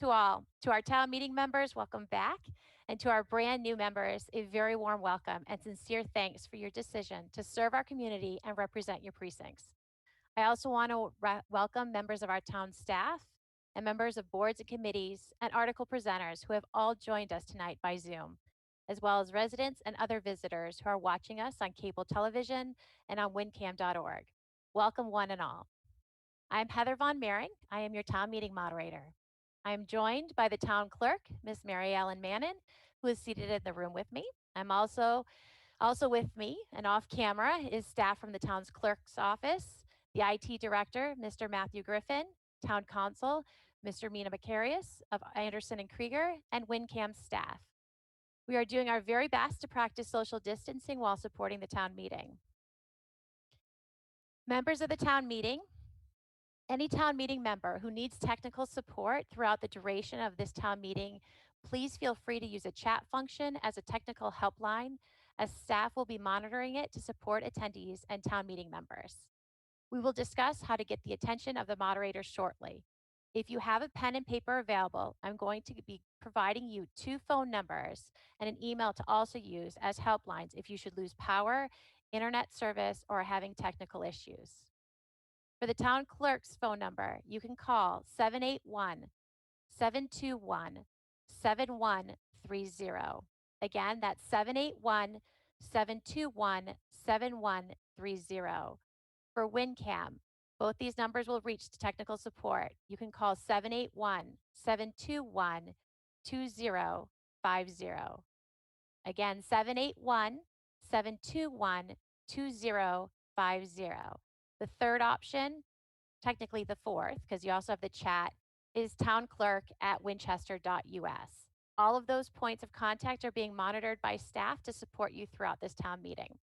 to all. To our town meeting members, welcome back. And to our brand new members, a very warm welcome and sincere thanks for your decision to serve our community and represent your precincts. I also want to welcome members of our town staff and members of boards and committees and article presenters who have all joined us tonight by Zoom, as well as residents and other visitors who are watching us on cable television and on wincam.org. Welcome one and all. I'm Heather Von Mering. I am your town meeting moderator. I am joined by the town clerk, Miss Mary Ellen Mannon, who is seated in the room with me. I'm also with me and off camera is staff from the town's clerk's office, the IT director, Mr. Matthew Griffin, town council, Mr. Mina Macarius of Anderson and Krieger, and WinCam staff. We are doing our very best to practice social distancing while supporting the town meeting. Members of the town meeting, any town meeting member who needs technical support throughout the duration of this town meeting, please feel free to use a chat function as a technical helpline, as staff will be monitoring it to support attendees and town meeting members. We will discuss how to get the attention of the moderator shortly. If you have a pen and paper available, I'm going to be providing you 2 phone numbers and an email to also use as helplines if you should lose power, internet service, or are having technical issues. For the town clerk's phone number, you can call 781-721-7130. Again, that's 781-721-7130. For WinCam, both these numbers will reach technical support. You can call 781-721-2050. Again, 781-721-2050. The third option, technically the fourth, because you also have the chat, is townclerk@winchester.us. All of those points of contact are being monitored by staff to support you throughout this town meeting.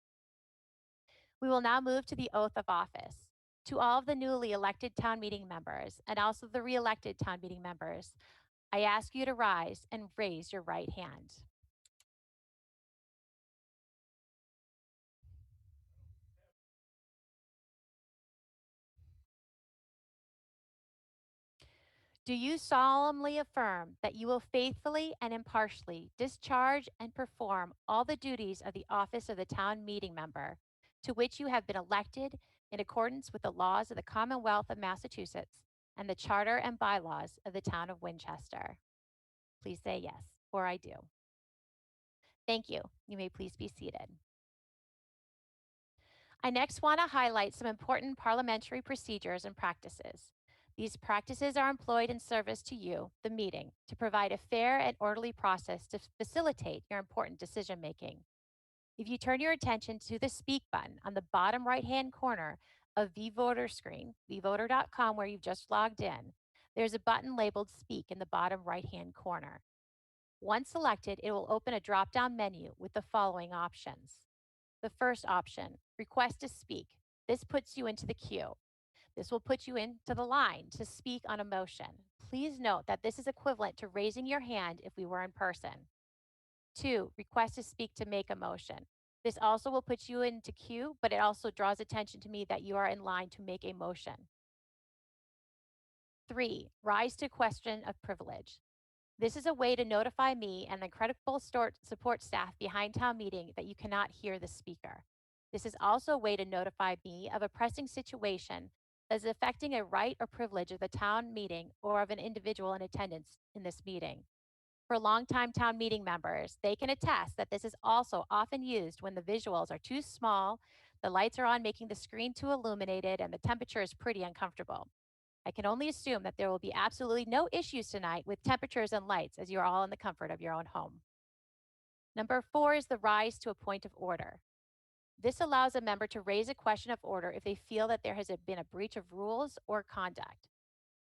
We will now move to the oath of office. To all of the newly elected town meeting members and also the re-elected town meeting members, I ask you to rise and raise your right hand. Do you solemnly affirm that you will faithfully and impartially discharge and perform all the duties of the office of the town meeting member to which you have been elected in accordance with the laws of the Commonwealth of Massachusetts and the charter and bylaws of the town of Winchester? Please say yes, or I do. Thank you. You may please be seated. I next want to highlight some important parliamentary procedures and practices. These practices are employed in service to you, the meeting, to provide a fair and orderly process to facilitate your important decision making. If you turn your attention to the speak button on the bottom right-hand corner of vVoter screen, vvoter.com, where you've just logged in, there's a button labeled Speak in the bottom right-hand corner. Once selected, it will open a drop-down menu with the following options. The first option, Request to Speak. This puts you into the queue. This will put you into the line to speak on a motion. Please note that this is equivalent to raising your hand if we were in person. 2, Request to Speak to make a motion. This also will put you into queue, but it also draws attention to me that you are in line to make a motion. 3, Rise to Question of Privilege. This is a way to notify me and the credible support staff behind town meeting that you cannot hear the speaker. This is also a way to notify me of a pressing situation that is affecting a right or privilege of the town meeting or of an individual in attendance in this meeting. For longtime town meeting members, they can attest that this is also often used when the visuals are too small, the lights are on making the screen too illuminated, and the temperature is pretty uncomfortable. I can only assume that there will be absolutely no issues tonight with temperatures and lights as you're all in the comfort of your own home. Number 4 is the rise to a point of order. This allows a member to raise a question of order if they feel that there has been a breach of rules or conduct.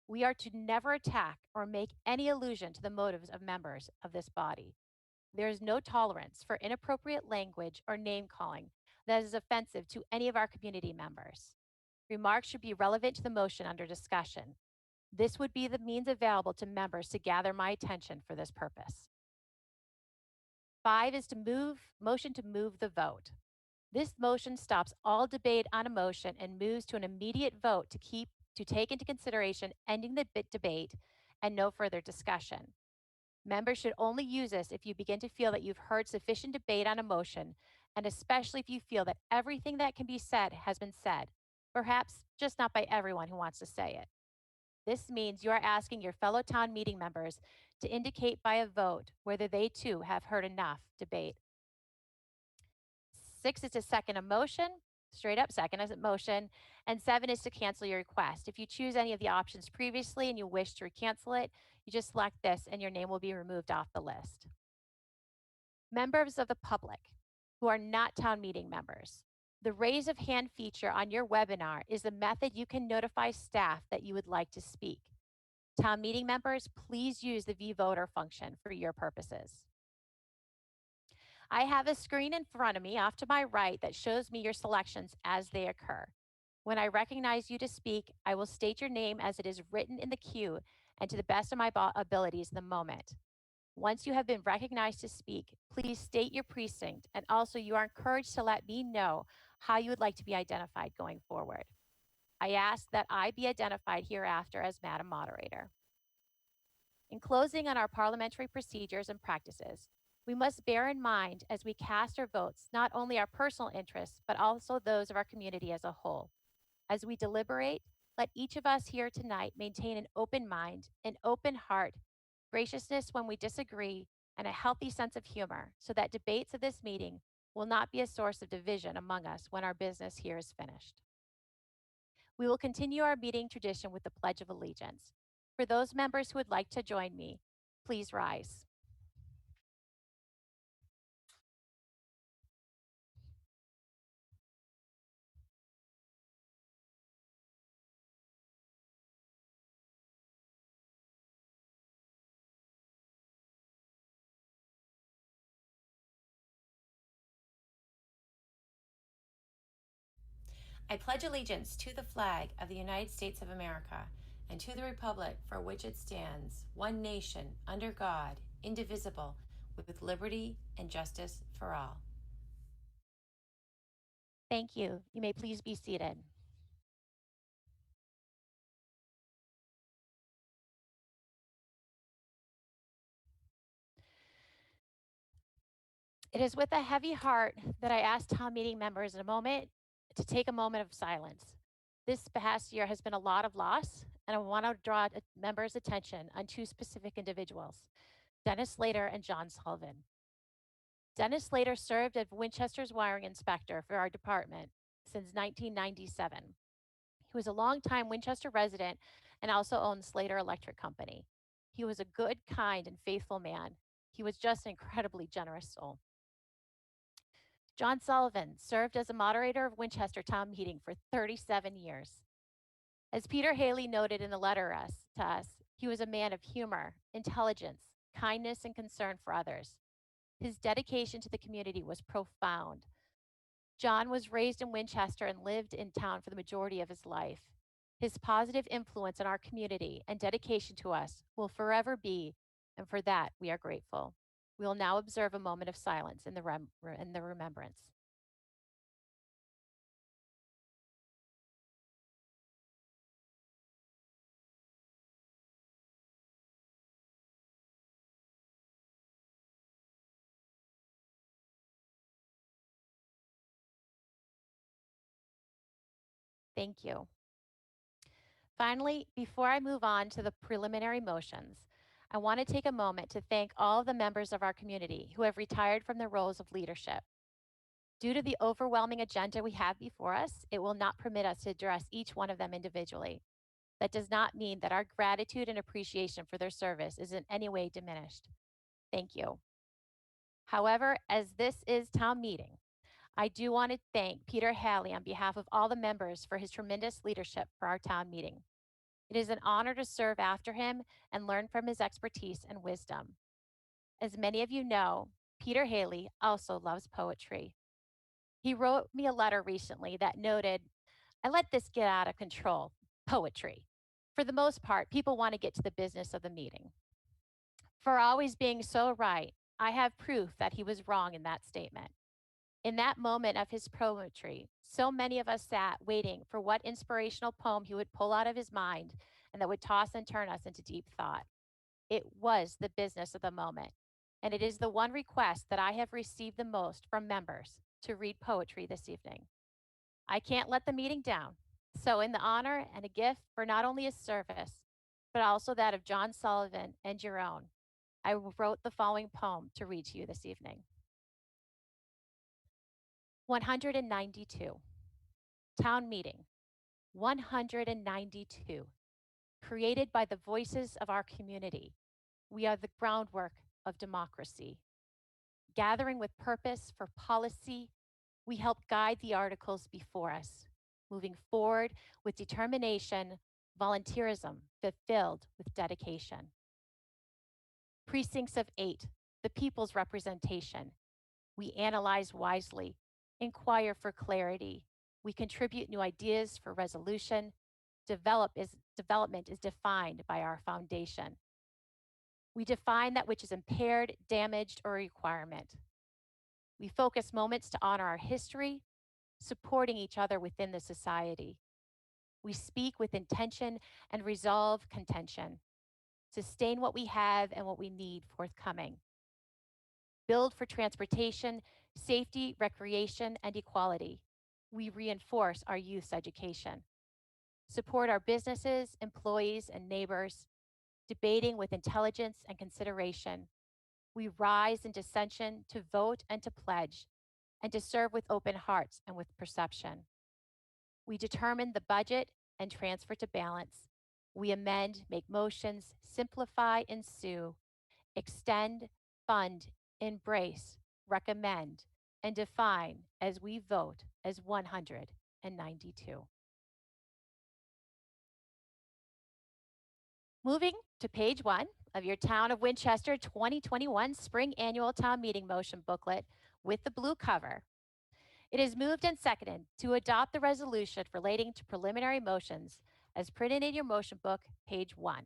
We are to never attack or make any allusion to the motives of members of this body. There is no tolerance for inappropriate language or name calling that is offensive to any of our community members. Remarks should be relevant to the motion under discussion. This would be the means available to members to gather my attention for this purpose. 5 is motion to move the vote. This motion stops all debate on a motion and moves to an immediate vote to take into consideration ending the debate and no further discussion. Members should only use this if you begin to feel that you've heard sufficient debate on a motion, and especially if you feel that everything that can be said has been said, perhaps just not by everyone who wants to say it. This means you are asking your fellow town meeting members to indicate by a vote whether they too have heard enough debate. 6 is to second a motion, straight up second as a motion, and 7 is to cancel your request. If you choose any of the options previously and you wish to cancel it, you just select this and your name will be removed off the list. Members of the public who are not town meeting members. The raise of hand feature on your webinar is the method you can notify staff that you would like to speak. Town meeting members, please use the vVoter function for your purposes. I have a screen in front of me off to my right that shows me your selections as they occur. When I recognize you to speak, I will state your name as it is written in the queue and to the best of my abilities in the moment. Once you have been recognized to speak, please state your precinct, and also you are encouraged to let me know how you would like to be identified going forward. I ask that I be identified hereafter as Madam Moderator. In closing on our parliamentary procedures and practices, we must bear in mind as we cast our votes not only our personal interests, but also those of our community as a whole. As we deliberate, let each of us here tonight maintain an open mind, an open heart, graciousness when we disagree, and a healthy sense of humor so that debates of this meeting will not be a source of division among us when our business here is finished. We will continue our meeting tradition with the Pledge of Allegiance. For those members who would like to join me, please rise. I pledge allegiance to the flag of the United States of America and to the republic for which it stands, one nation, under God, indivisible, with liberty and justice for all. Thank you. You may please be seated. It is with a heavy heart that I ask town meeting members in a moment to take a moment of silence. This past year has been a lot of loss, and I want to draw members' attention on two specific individuals, Dennis Slater and John Sullivan. Dennis Slater served as Winchester's wiring inspector for our department since 1997. He was a longtime Winchester resident and also owned Slater Electric Company. He was a good, kind, and faithful man. He was just an incredibly generous soul. John Sullivan served as a moderator of Winchester town meeting for 37 years. As Peter Haley noted in the letter to us, he was a man of humor, intelligence, kindness, and concern for others. His dedication to the community was profound. John was raised in Winchester and lived in town for the majority of his life. His positive influence on our community and dedication to us will forever be, and for that we are grateful. We will now observe a moment of silence in the remembrance. Thank you. Finally, before I move on to the preliminary motions, I want to take a moment to thank all of the members of our community who have retired from their roles of leadership. Due to the overwhelming agenda we have before us, it will not permit us to address each one of them individually. That does not mean that our gratitude and appreciation for their service is in any way diminished. Thank you. However, as this is town meeting, I do want to thank Peter Haley on behalf of all the members for his tremendous leadership for our town meeting. It is an honor to serve after him and learn from his expertise and wisdom. As many of you know, Peter Haley also loves poetry. He wrote me a letter recently that noted, "I let this get out of control, poetry. For the most part, people want to get to the business of the meeting." For always being so right, I have proof that he was wrong in that statement. In that moment of his poetry, so many of us sat waiting for what inspirational poem he would pull out of his mind and that would toss and turn us into deep thought. It was the business of the moment, and it is the one request that I have received the most from members to read poetry this evening. I can't let the meeting down. So, in the honor and a gift for not only his service, but also that of John Sullivan and your own, I wrote the following poem to read to you this evening. 192. Town Meeting. 192. Created by the voices of our community. We are the groundwork of democracy. Gathering with purpose for policy, we help guide the articles before us, moving forward with determination, volunteerism fulfilled with dedication. Precincts of 8, the people's representation. We analyze wisely, inquire for clarity. We contribute new ideas for resolution. Development is defined by our foundation. We define that which is impaired, damaged, or a requirement. We focus moments to honor our history, supporting each other within the society. We speak with intention and resolve contention. Sustain what we have and what we need forthcoming. Build for transportation, safety, recreation, and equality. We reinforce our youth's education. Support our businesses, employees, and neighbors, debating with intelligence and consideration. We rise in dissension to vote and to pledge, and to serve with open hearts and with perception. We determine the budget and transfer to balance. We amend, make motions, simplify, ensue, extend, fund, embrace, recommend, and define as we vote as 192. Moving to page 1 of your Town of Winchester 2021 Spring Annual Town Meeting Motion Booklet with the blue cover. It is moved and seconded to adopt the resolution relating to preliminary motions as printed in your motion book, page 1.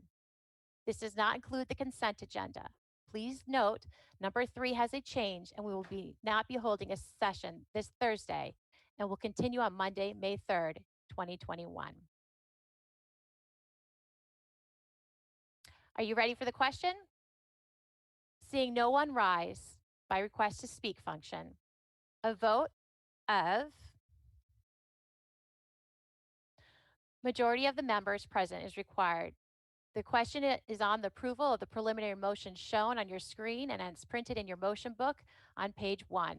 This does not include the consent agenda. Please note, number 3 has a change and we will not be holding a session this Thursday and will continue on Monday, May 3rd, 2021. Are you ready for the question? Seeing no one rise by request to speak function, a vote of majority of the members present is required. The question is on the approval of the preliminary motion shown on your screen and it's printed in your motion book on page 1.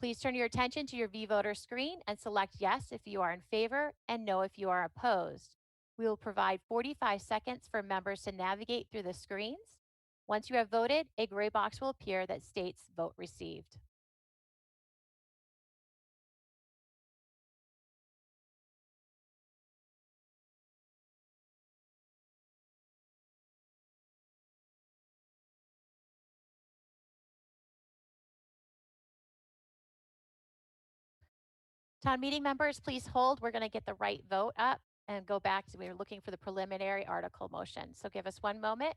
Please turn your attention to your V-Voter screen and select yes if you are in favor and no if you are opposed. We will provide 45 seconds for members to navigate through the screens. Once you have voted, a gray box will appear that states vote received. Town meeting members, please hold. We're going to get the right vote up and go back to, we were looking for the preliminary article motion. So give us one moment.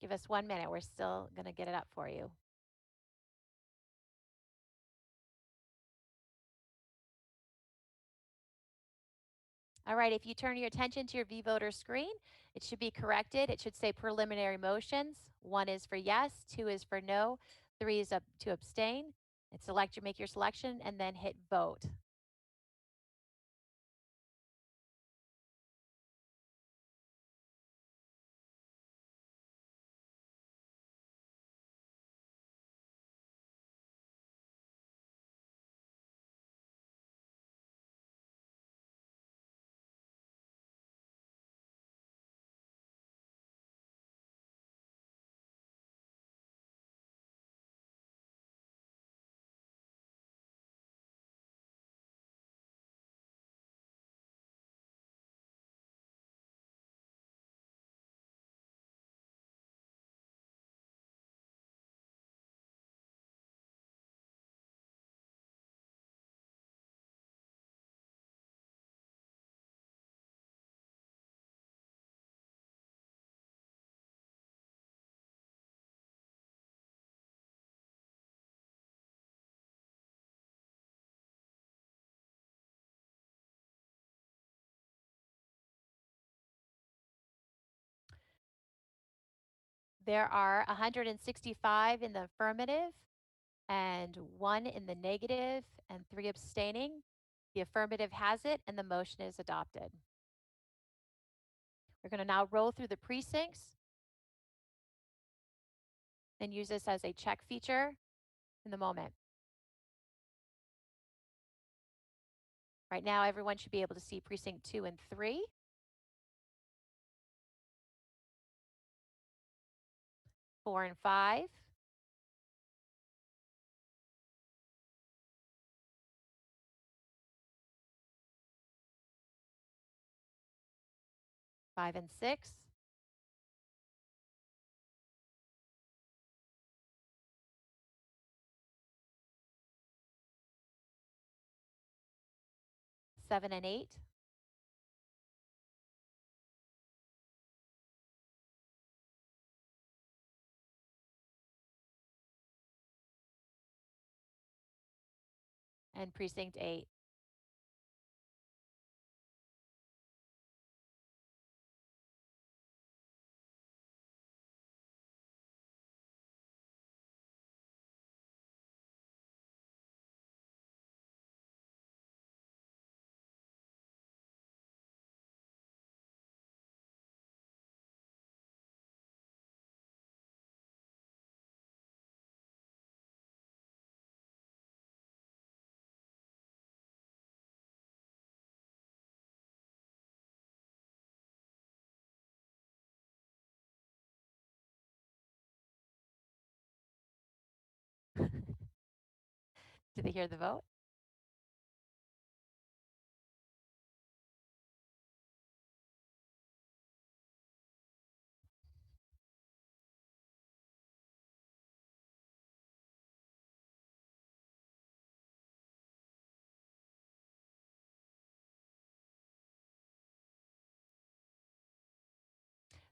Give us 1 minute. We're still going to get it up for you. All right, if you turn your attention to your V-Voter screen, it should be corrected. It should say preliminary motions. 1 is for yes, 2 is for no, 3 is up to abstain. And make your selection and then hit vote. There are 165 in the affirmative and 1 in the negative and 3 abstaining. The affirmative has it and the motion is adopted. We're going to now roll through the precincts and use this as a check feature in the moment. Right now, everyone should be able to see precinct 2 and 3. 4 and 5. 5 and 6. 7 and 8. 'And precinct 8. Did they hear the vote?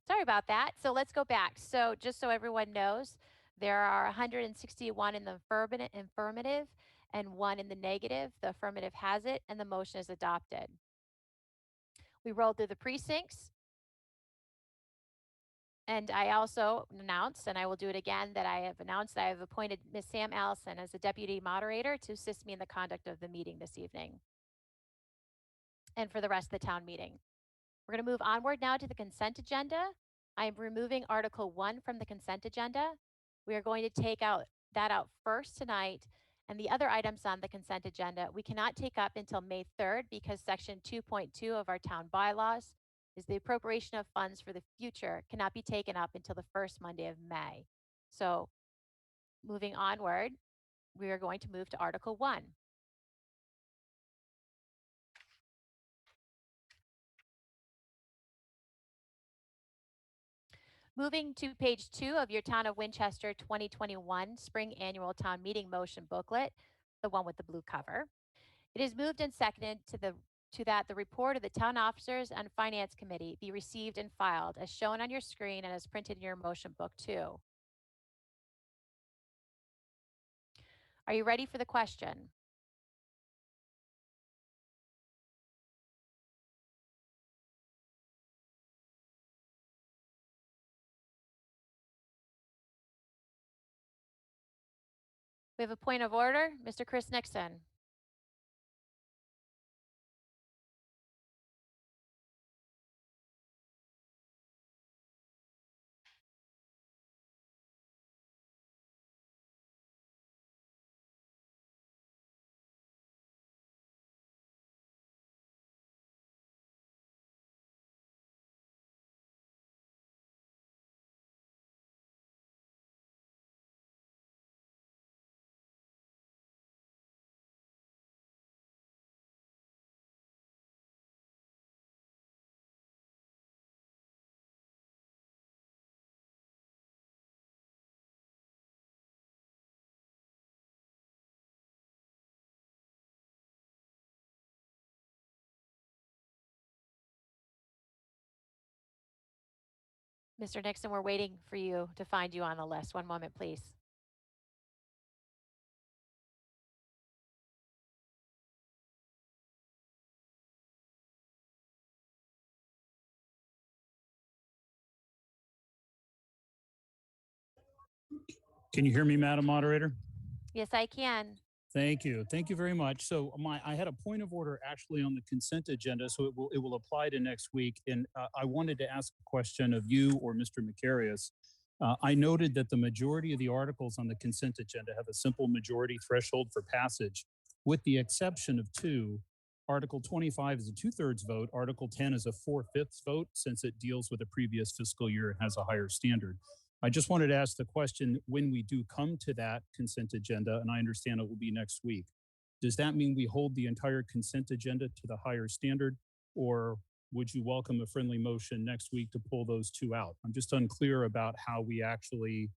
Sorry about that. So let's go back. So just so everyone knows, there are 161 in the affirmative and 1 in the negative. The affirmative has it and the motion is adopted. We rolled through the precincts. And I also announced, and I will do it again, that I have announced that I have appointed Ms. Sam Allison as the deputy moderator to assist me in the conduct of the meeting this evening and for the rest of the town meeting. We're going to move onward now to the consent agenda. I am removing Article 1 from the consent agenda. We are going to take that out first tonight, and the other items on the consent agenda we cannot take up until May 3rd because Section 2.2 of our town bylaws is the appropriation of funds for the future cannot be taken up until the first Monday of May. So moving onward, we are going to move to Article 1. Moving to page 2 of your Town of Winchester 2021 Spring Annual Town Meeting Motion Booklet, the one with the blue cover. It is moved and seconded to that the report of the Town Officers and Finance Committee be received and filed as shown on your screen and as printed in your motion book too. Are you ready for the question? We have a point of order. Mr. Chris Nixon. Mr. Nixon, we're waiting for you to find you on the list. One moment, please. Can you hear me, Madam Moderator? Yes, I can. Thank you. Thank you very much. So I had a point of order actually on the consent agenda, so it will apply to next week. And I wanted to ask a question of you or Mr. Macarius. I noted that the majority of the articles on the consent agenda have a simple majority threshold for passage, with the exception of two. Article 25 is a 2/3 vote. Article 10 is a 4/5 vote, since it deals with a previous fiscal year and has a higher standard. I just wanted to ask the question, when we do come to that consent agenda, and I understand it will be next week, does that mean we hold the entire consent agenda to the higher standard, or would you welcome a friendly motion next week to pull those two out? I'm just unclear about how we actually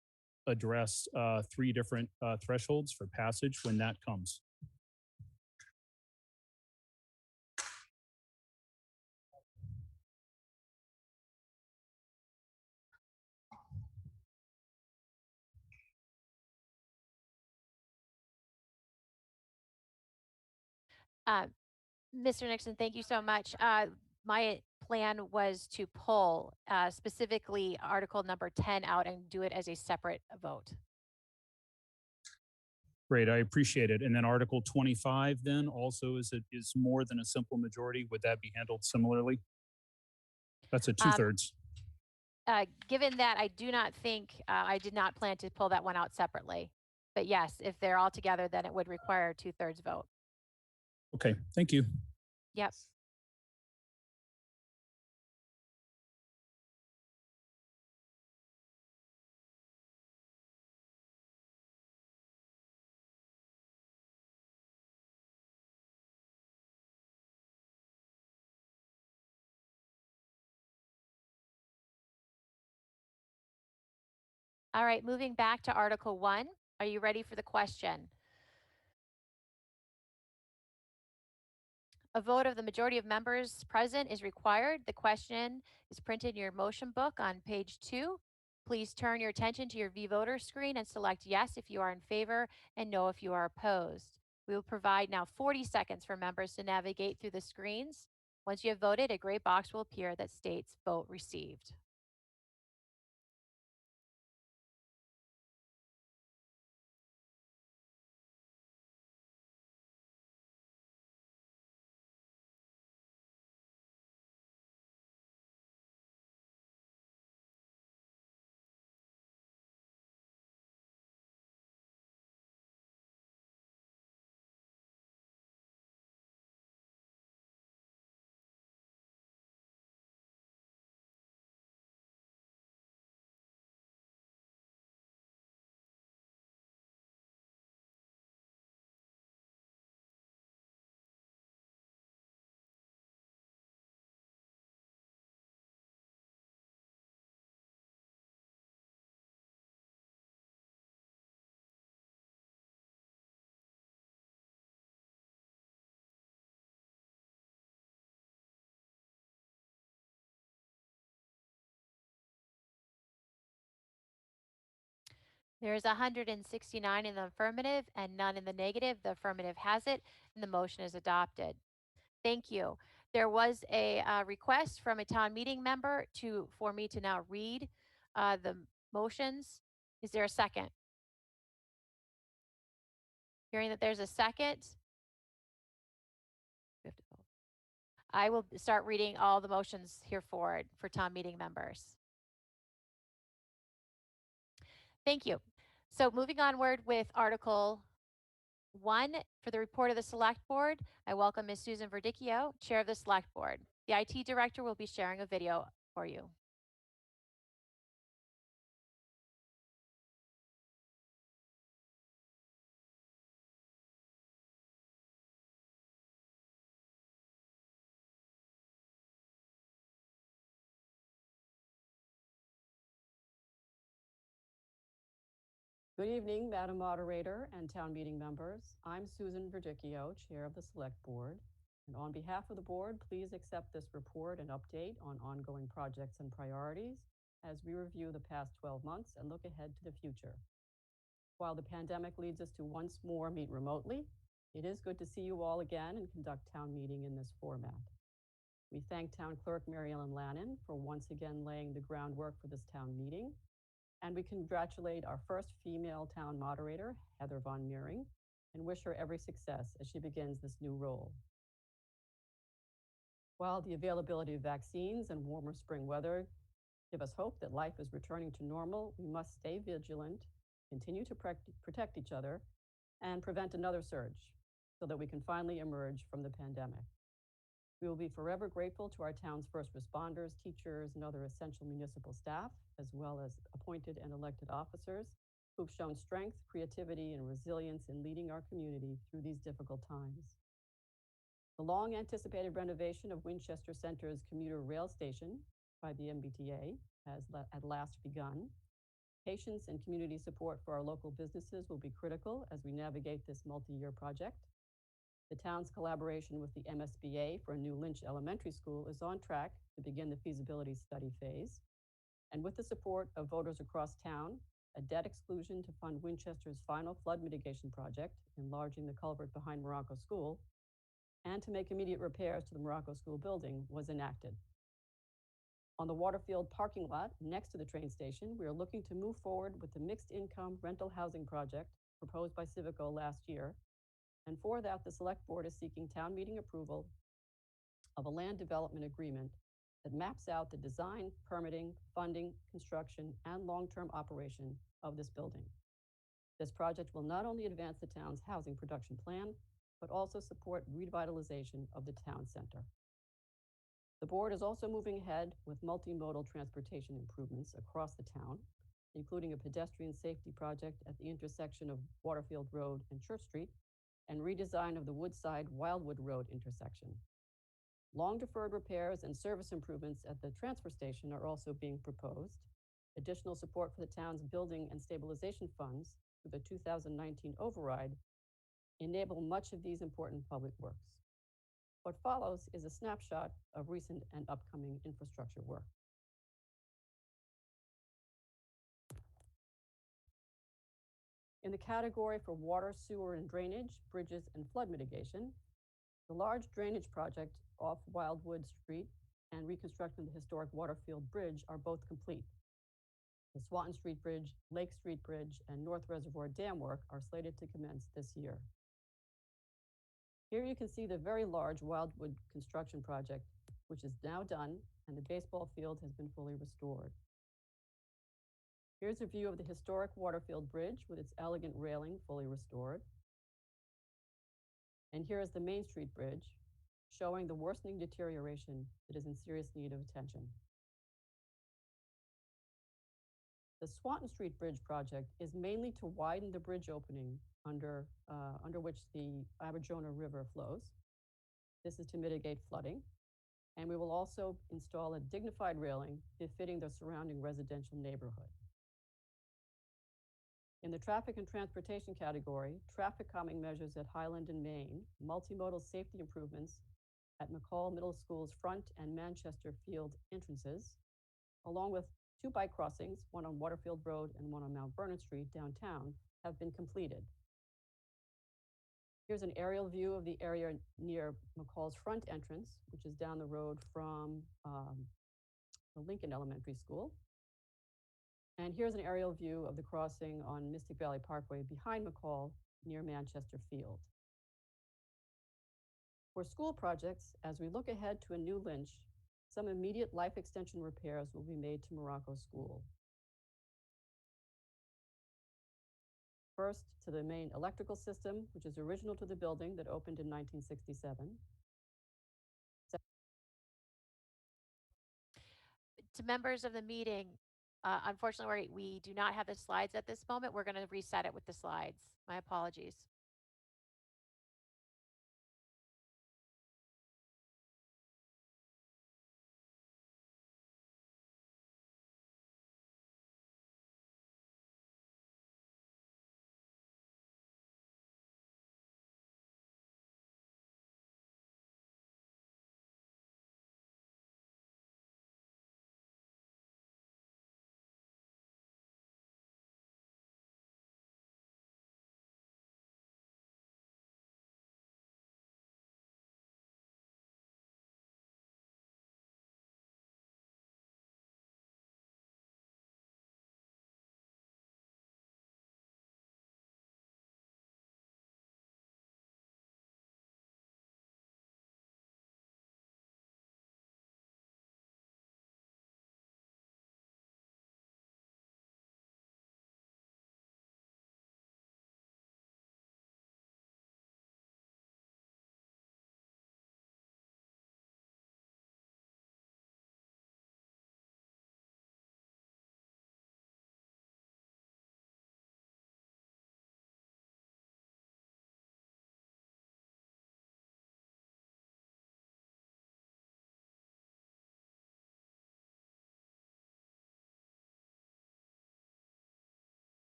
address three different thresholds for passage when that comes. Mr. Nixon, thank you so much. My plan was to pull specifically Article number 10 out and do it as a separate vote. Great, I appreciate it. And then Article 25 then also is more than a simple majority. Would that be handled similarly? That's a 2/3. Given that, I do not think, I did not plan to pull that one out separately. But yes, if they're all together, then it would require a 2/3 vote. Okay, thank you. Yep. All right, moving back to Article 1. Are you ready for the question? A vote of the majority of members present is required. The question is printed in your motion book on page 2. Please turn your attention to your V-Voter screen and select yes if you are in favor and no if you are opposed. We will provide now 40 seconds for members to navigate through the screens. Once you have voted, a gray box will appear that states vote received. There is 169 in the affirmative and none in the negative. The affirmative has it, and the motion is adopted. Thank you. There was a request from a town meeting member for me to now read the motions. Is there a second? Hearing that there's a second, we have to vote. I will start reading all the motions here forward for town meeting members. Thank you. So moving onward with Article 1, for the report of the Select Board, I welcome Ms. Susan Verdicchio, Chair of the Select Board. The IT Director will be sharing a video for you. Good evening, Madam Moderator and town meeting members. I'm Susan Verdicchio, Chair of the Select Board. And on behalf of the board, please accept this report and update on ongoing projects and priorities as we review the past 12 months and look ahead to the future. While the pandemic leads us to once more meet remotely, it is good to see you all again and conduct town meeting in this format. We thank Town Clerk Mary Ellen Lannon for once again laying the groundwork for this town meeting. And we congratulate our first female town moderator, Heather Von Meering, and wish her every success as she begins this new role. While the availability of vaccines and warmer spring weather give us hope that life is returning to normal, we must stay vigilant, continue to protect each other, and prevent another surge so that we can finally emerge from the pandemic. We will be forever grateful to our town's first responders, teachers, and other essential municipal staff, as well as appointed and elected officers who've shown strength, creativity, and resilience in leading our community through these difficult times. The long anticipated renovation of Winchester Center's commuter rail station by the Mbta has at last begun. Patience and community support for our local businesses will be critical as we navigate this multi-year project. The town's collaboration with the MSBA for a new Lynch Elementary School is on track to begin the feasibility study phase. And with the support of voters across town, a debt exclusion to fund Winchester's final flood mitigation project, enlarging the culvert behind Morocco School, and to make immediate repairs to the Morocco School building was enacted. On the Waterfield parking lot next to the train station, we are looking to move forward with the mixed income rental housing project proposed by Civico last year. And for that, the Select Board is seeking town meeting approval of a land development agreement that maps out the design, permitting, funding, construction, and long-term operation of this building. This project will not only advance the town's housing production plan, but also support revitalization of the town center. The board is also moving ahead with multimodal transportation improvements across the town, including a pedestrian safety project at the intersection of Waterfield Road and Church Street, and redesign of the Woodside-Wildwood Road intersection. Long-deferred repairs and service improvements at the transfer station are also being proposed. Additional support for the town's building and stabilization funds through the 2019 override enable much of these important public works. What follows is a snapshot of recent and upcoming infrastructure work. In the category for water, sewer, and drainage, bridges, and flood mitigation, the large drainage project off Wildwood Street and reconstruction of the historic Waterfield Bridge are both complete. The Swanton Street Bridge, Lake Street Bridge, and North Reservoir Dam work are slated to commence this year. Here you can see the very large Wildwood construction project, which is now done, and the baseball field has been fully restored. Here's a view of the historic Waterfield Bridge with its elegant railing fully restored. And here is the Main Street Bridge, showing the worsening deterioration that is in serious need of attention. The Swanton Street Bridge project is mainly to widen the bridge opening under which the Aberjona River flows. This is to mitigate flooding. And we will also install a dignified railing befitting the surrounding residential neighborhood. In the traffic and transportation category, traffic calming measures at Highland and Main, multimodal safety improvements at McCall Middle School's front and Manchester Field entrances, along with 2 bike crossings, one on Waterfield Road and one on Mount Vernon Street downtown, have been completed. Here's an aerial view of the area near McCall's front entrance, which is down the road from the Lincoln Elementary School. And here's an aerial view of the crossing on Mystic Valley Parkway behind McCall near Manchester Field. For school projects, as we look ahead to a new Lynch, some immediate life extension repairs will be made to Morocco School. First, to the main electrical system, which is original to the building that opened in 1967. To members of the meeting, unfortunately, we do not have the slides at this moment. We're going to reset it with the slides. My apologies.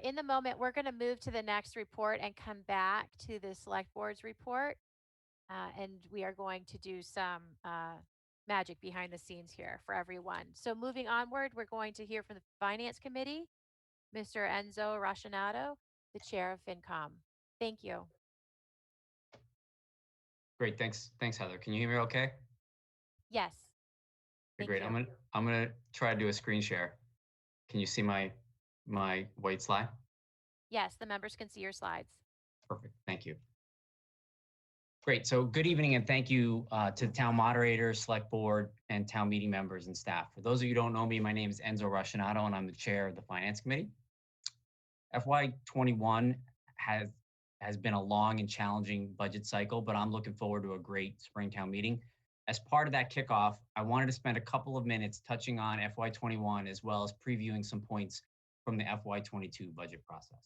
In the moment, we're going to move to the next report and come back to the select board's report. And we are going to do some magic behind the scenes here for everyone. So moving onward, we're going to hear from the Finance Committee, Mr. Enzo Roscinato, the chair of FinCom. Thank you. Great, thanks, Heather. Can you hear me okay? Yes. Okay, Thank great. you. I'm gonna try to do a screen share. Can you see my white slide? Yes, the members can see your slides. Perfect. Thank you. Great. So good evening and thank you to the town moderator, select board, and town meeting members and staff. For those of you who don't know me, my name is Enzo Roscinato and I'm the chair of the Finance Committee. FY21 has been a long and challenging budget cycle, but I'm looking forward to a great spring town meeting. As part of that kickoff, I wanted to spend a couple of minutes touching on FY21 as well as previewing some points from the FY22 budget process.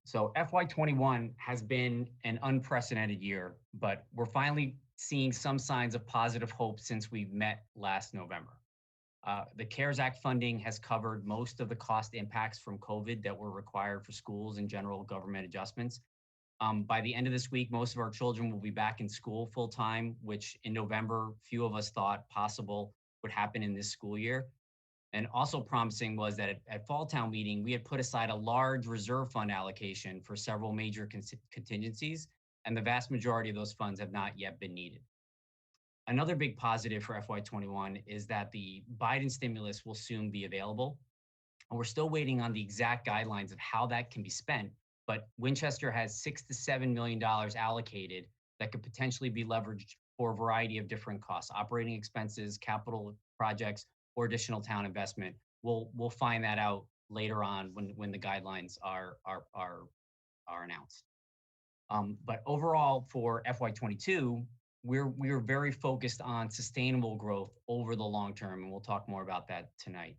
So FY21 has been an unprecedented year, but we're finally seeing some signs of positive hope since we met last November. The CARES Act funding has covered most of the cost impacts from COVID that were required for schools and general government adjustments. By the end of this week, most of our children will be back in school full time, which in November, few of us thought possible would happen in this school year. And also promising was that at Fall Town meeting, we had put aside a large reserve fund allocation for several major contingencies, and the vast majority of those funds have not yet been needed. Another big positive for FY21 is that the Biden stimulus will soon be available. And we're still waiting on the exact guidelines of how that can be spent, but Winchester has $6 to $7 million allocated that could potentially be leveraged for a variety of different costs, operating expenses, capital projects, or additional town investment. We'll find that out later on when the guidelines are announced. But overall for FY22, we're very focused on sustainable growth over the long term, and we'll talk more about that tonight.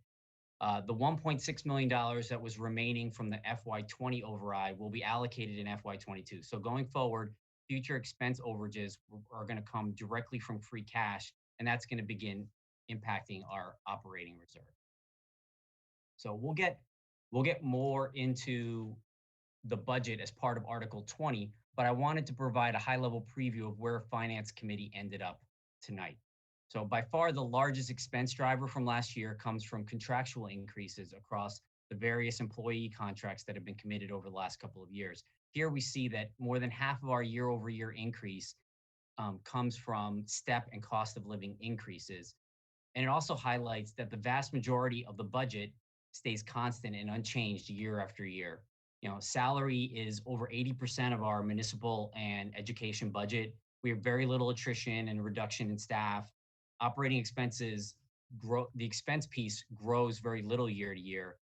The $1.6 million that was remaining from the FY20 override will be allocated in FY22. So going forward, future expense overages are going to come directly from free cash, and that's going to begin impacting our operating reserve. So we'll get more into the budget as part of Article 20, but I wanted to provide a high-level preview of where Finance Committee ended up tonight. So by far the largest expense driver from last year comes from contractual increases across the various employee contracts that have been committed over the last couple of years. Here we see that more than half of our year-over-year increase comes from step and cost of living increases. And it also highlights that the vast majority of the budget stays constant and unchanged year after year. You know, salary is over 80% of our municipal and education budget. We have very little attrition and reduction in staff. Operating expenses grow, the expense piece grows very little year to year.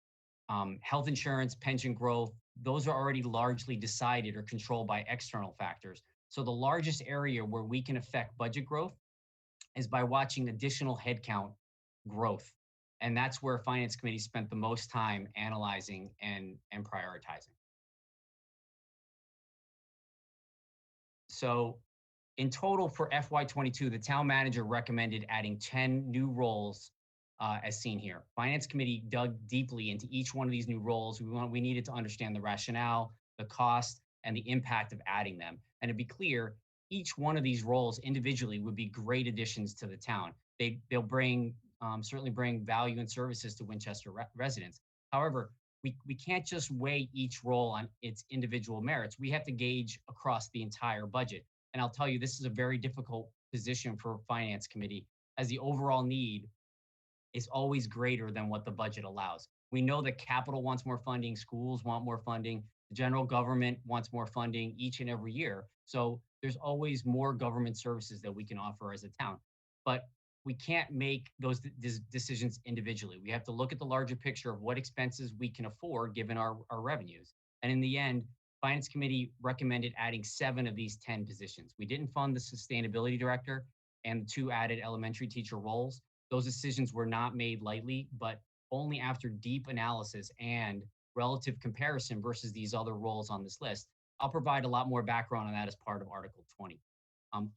Health insurance, pension growth, those are already largely decided or controlled by external factors. So the largest area where we can affect budget growth is by watching additional headcount growth. And that's where Finance Committee spent the most time analyzing and prioritizing. So in total for FY22, the town manager recommended adding 10 new roles as seen here. Finance Committee dug deeply into each one of these new roles. We needed to understand the rationale, the cost, and the impact of adding them. And to be clear, each one of these roles individually would be great additions to the town. They'll bring certainly bring value and services to Winchester residents. However, we can't just weigh each role on its individual merits. We have to gauge across the entire budget. And I'll tell you, this is a very difficult position for Finance Committee, as the overall need is always greater than what the budget allows. We know that capital wants more funding, schools want more funding, the general government wants more funding each and every year. So there's always more government services that we can offer as a town. But we can't make those decisions individually. We have to look at the larger picture of what expenses we can afford given our revenues. And in the end, Finance Committee recommended adding 7 of these 10 positions. We didn't fund the sustainability director and 2 added elementary teacher roles. Those decisions were not made lightly, but only after deep analysis and relative comparison versus these other roles on this list. I'll provide a lot more background on that as part of Article 20.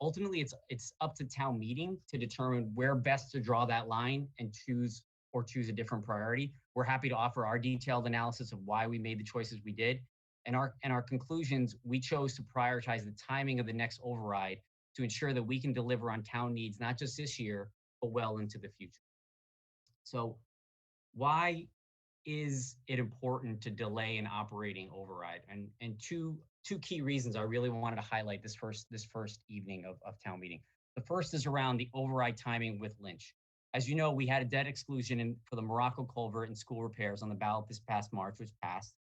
Ultimately, it's up to town meeting to determine where best to draw that line and choose or choose a different priority. We're happy to offer our detailed analysis of why we made the choices we did. And our conclusions, we chose to prioritize the timing of the next override to ensure that we can deliver on town needs, not just this year, but well into the future. So why is it important to delay an operating override? And two key reasons I really wanted to highlight this first evening of town meeting. The first is around the override timing with Lynch. As you know, we had a debt exclusion for the Morocco culvert and school repairs on the ballot this past March, which passed.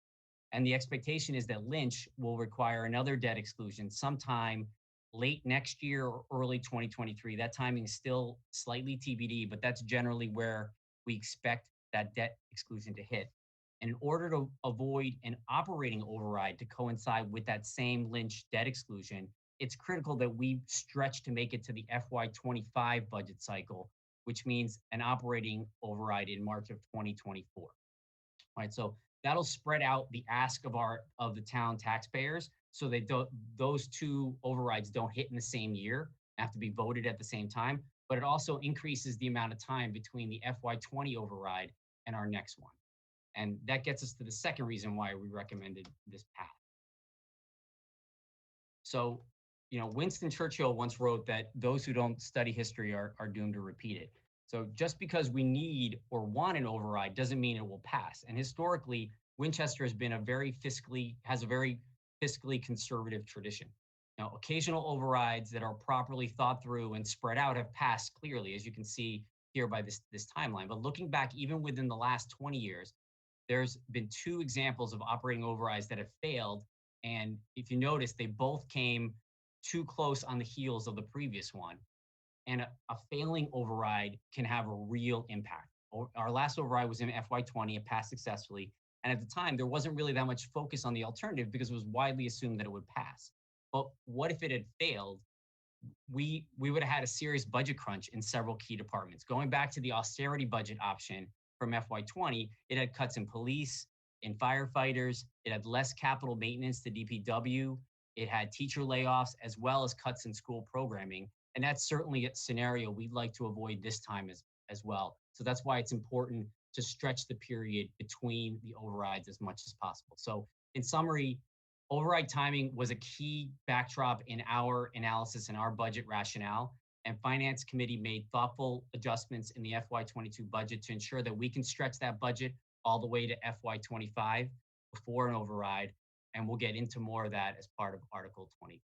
And the expectation is that Lynch will require another debt exclusion sometime late next year or early 2023. That timing is still slightly TBD, but that's generally where we expect that debt exclusion to hit. And in order to avoid an operating override to coincide with that same Lynch debt exclusion, it's critical that we stretch to make it to the FY25 budget cycle, which means an operating override in March of 2024. All right, so that'll spread out the ask of the town taxpayers, so they those two overrides don't hit in the same year, have to be voted at the same time. But it also increases the amount of time between the FY20 override and our next one. And that gets us to the second reason why we recommended this path. So, Winston Churchill once wrote that those who don't study history are doomed to repeat it. So just because we need or want an override doesn't mean it will pass. And historically, Winchester has a very fiscally conservative tradition. Now, occasional overrides that are properly thought through and spread out have passed clearly, as you can see here by this timeline. But looking back, even within the last 20 years, there's been two examples of operating overrides that have failed. And if you notice, they both came too close on the heels of the previous one. And a failing override can have a real impact. Our last override was in FY20, it passed successfully. And at the time, there wasn't really that much focus on the alternative because it was widely assumed that it would pass. But what if it had failed? We would have had a serious budget crunch in several key departments. Going back to the austerity budget option from FY20, it had cuts in police, in firefighters, it had less capital maintenance to DPW, it had teacher layoffs, as well as cuts in school programming. And that's certainly a scenario we'd like to avoid this time as well. So that's why it's important to stretch the period between the overrides as much as possible. So in summary, override timing was a key backdrop in our analysis and our budget rationale. And Finance Committee made thoughtful adjustments in the FY22 budget to ensure that we can stretch that budget all the way to FY25 before an override. And we'll get into more of that as part of Article 20.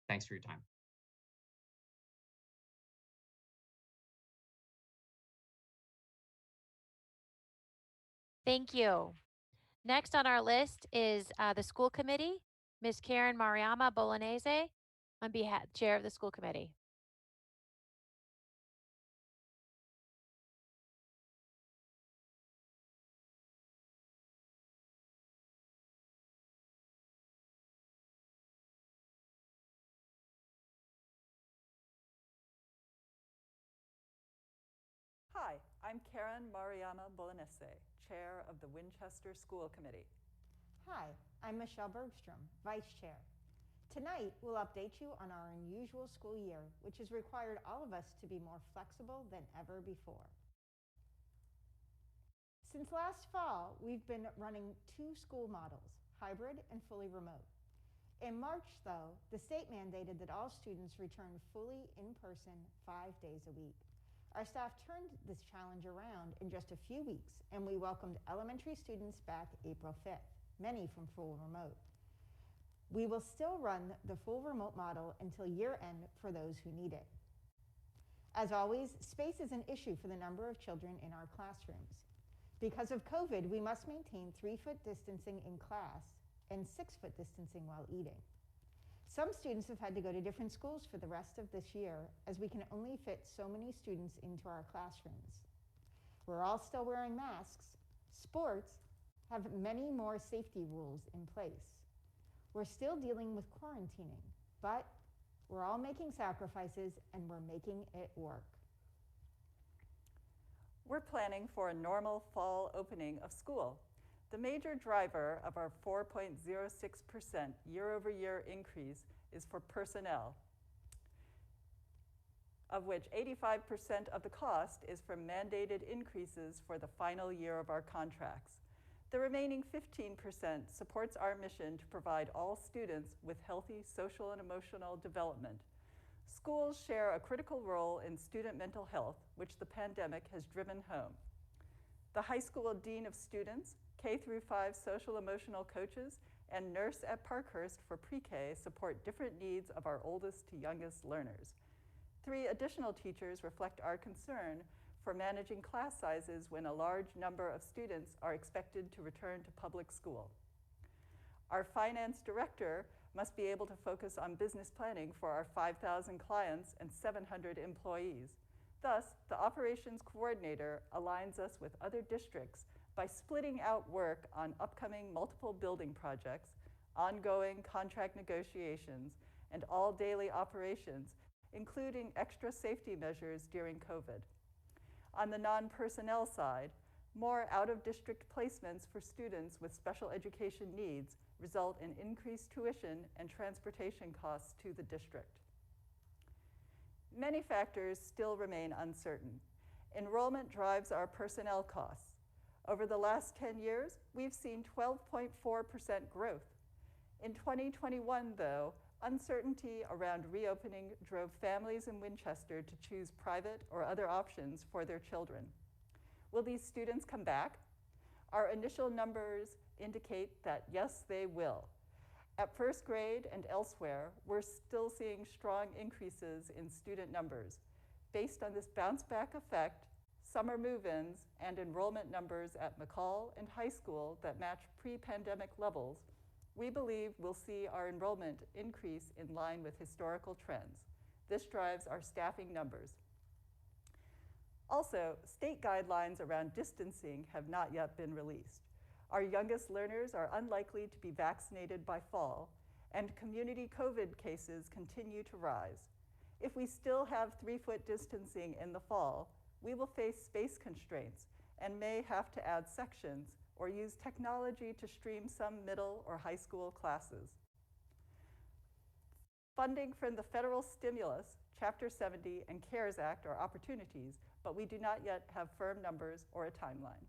Thanks for your time. Thank you. Next on our list is the school committee, Ms. Karen Mariama Bolognese, on behalf chair of the school committee. Hi, I'm Karen Mariama Bolognese, Chair of the Winchester School Committee. Hi, I'm Michelle Bergstrom, Vice Chair. Tonight, we'll update you on our unusual school year, which has required all of us to be more flexible than ever before. Since last fall, we've been running two school models, hybrid and fully remote. In March, though, the state mandated that all students return fully in person 5 days a week. Our staff turned this challenge around in just a few weeks, and we welcomed elementary students back April 5th, many from full remote. We will still run the full remote model until year end for those who need it. As always, space is an issue for the number of children in our classrooms. Because of COVID, we must maintain 3-foot distancing in class and 6-foot distancing while eating. Some students have had to go to different schools for the rest of this year, as we can only fit so many students into our classrooms. We're all still wearing masks. Sports have many more safety rules in place. We're still dealing with quarantining, but we're all making sacrifices and we're making it work. We're planning for a normal fall opening of school. The major driver of our 4.06% year-over-year increase is for personnel. of which 85% of the cost is from mandated increases for the final year of our contracts. The remaining 15% supports our mission to provide all students with healthy social and emotional development. Schools share a critical role in student mental health, which the pandemic has driven home. The high school dean of students, K-5 social emotional coaches, and nurse at Parkhurst for pre-K support different needs of our oldest to youngest learners. 3 additional teachers reflect our concern for managing class sizes when a large number of students are expected to return to public school. Our finance director must be able to focus on business planning for our 5,000 clients and 700 employees. Thus, the operations coordinator aligns us with other districts by splitting out work on upcoming multiple building projects, ongoing contract negotiations, and all daily operations, including extra safety measures during COVID. On the non-personnel side, more out-of-district placements for students with special education needs result in increased tuition and transportation costs to the district. Many factors still remain uncertain. Enrollment drives our personnel costs. Over the last 10 years, we've seen 12.4% growth. In 2021, though, uncertainty around reopening drove families in Winchester to choose private or other options for their children. Will these students come back? Our initial numbers indicate that yes, they will. At first grade and elsewhere, we're still seeing strong increases in student numbers. Based on this bounce back effect, summer move-ins, and enrollment numbers at McCall and high school that match pre-pandemic levels, we believe we'll see our enrollment increase in line with historical trends. This drives our staffing numbers. Also, state guidelines around distancing have not yet been released. Our youngest learners are unlikely to be vaccinated by fall, and community COVID cases continue to rise. If we still have 3-foot distancing in the fall, we will face space constraints and may have to add sections or use technology to stream some middle or high school classes. Funding from the federal stimulus, Chapter 70, and CARES Act are opportunities, but we do not yet have firm numbers or a timeline.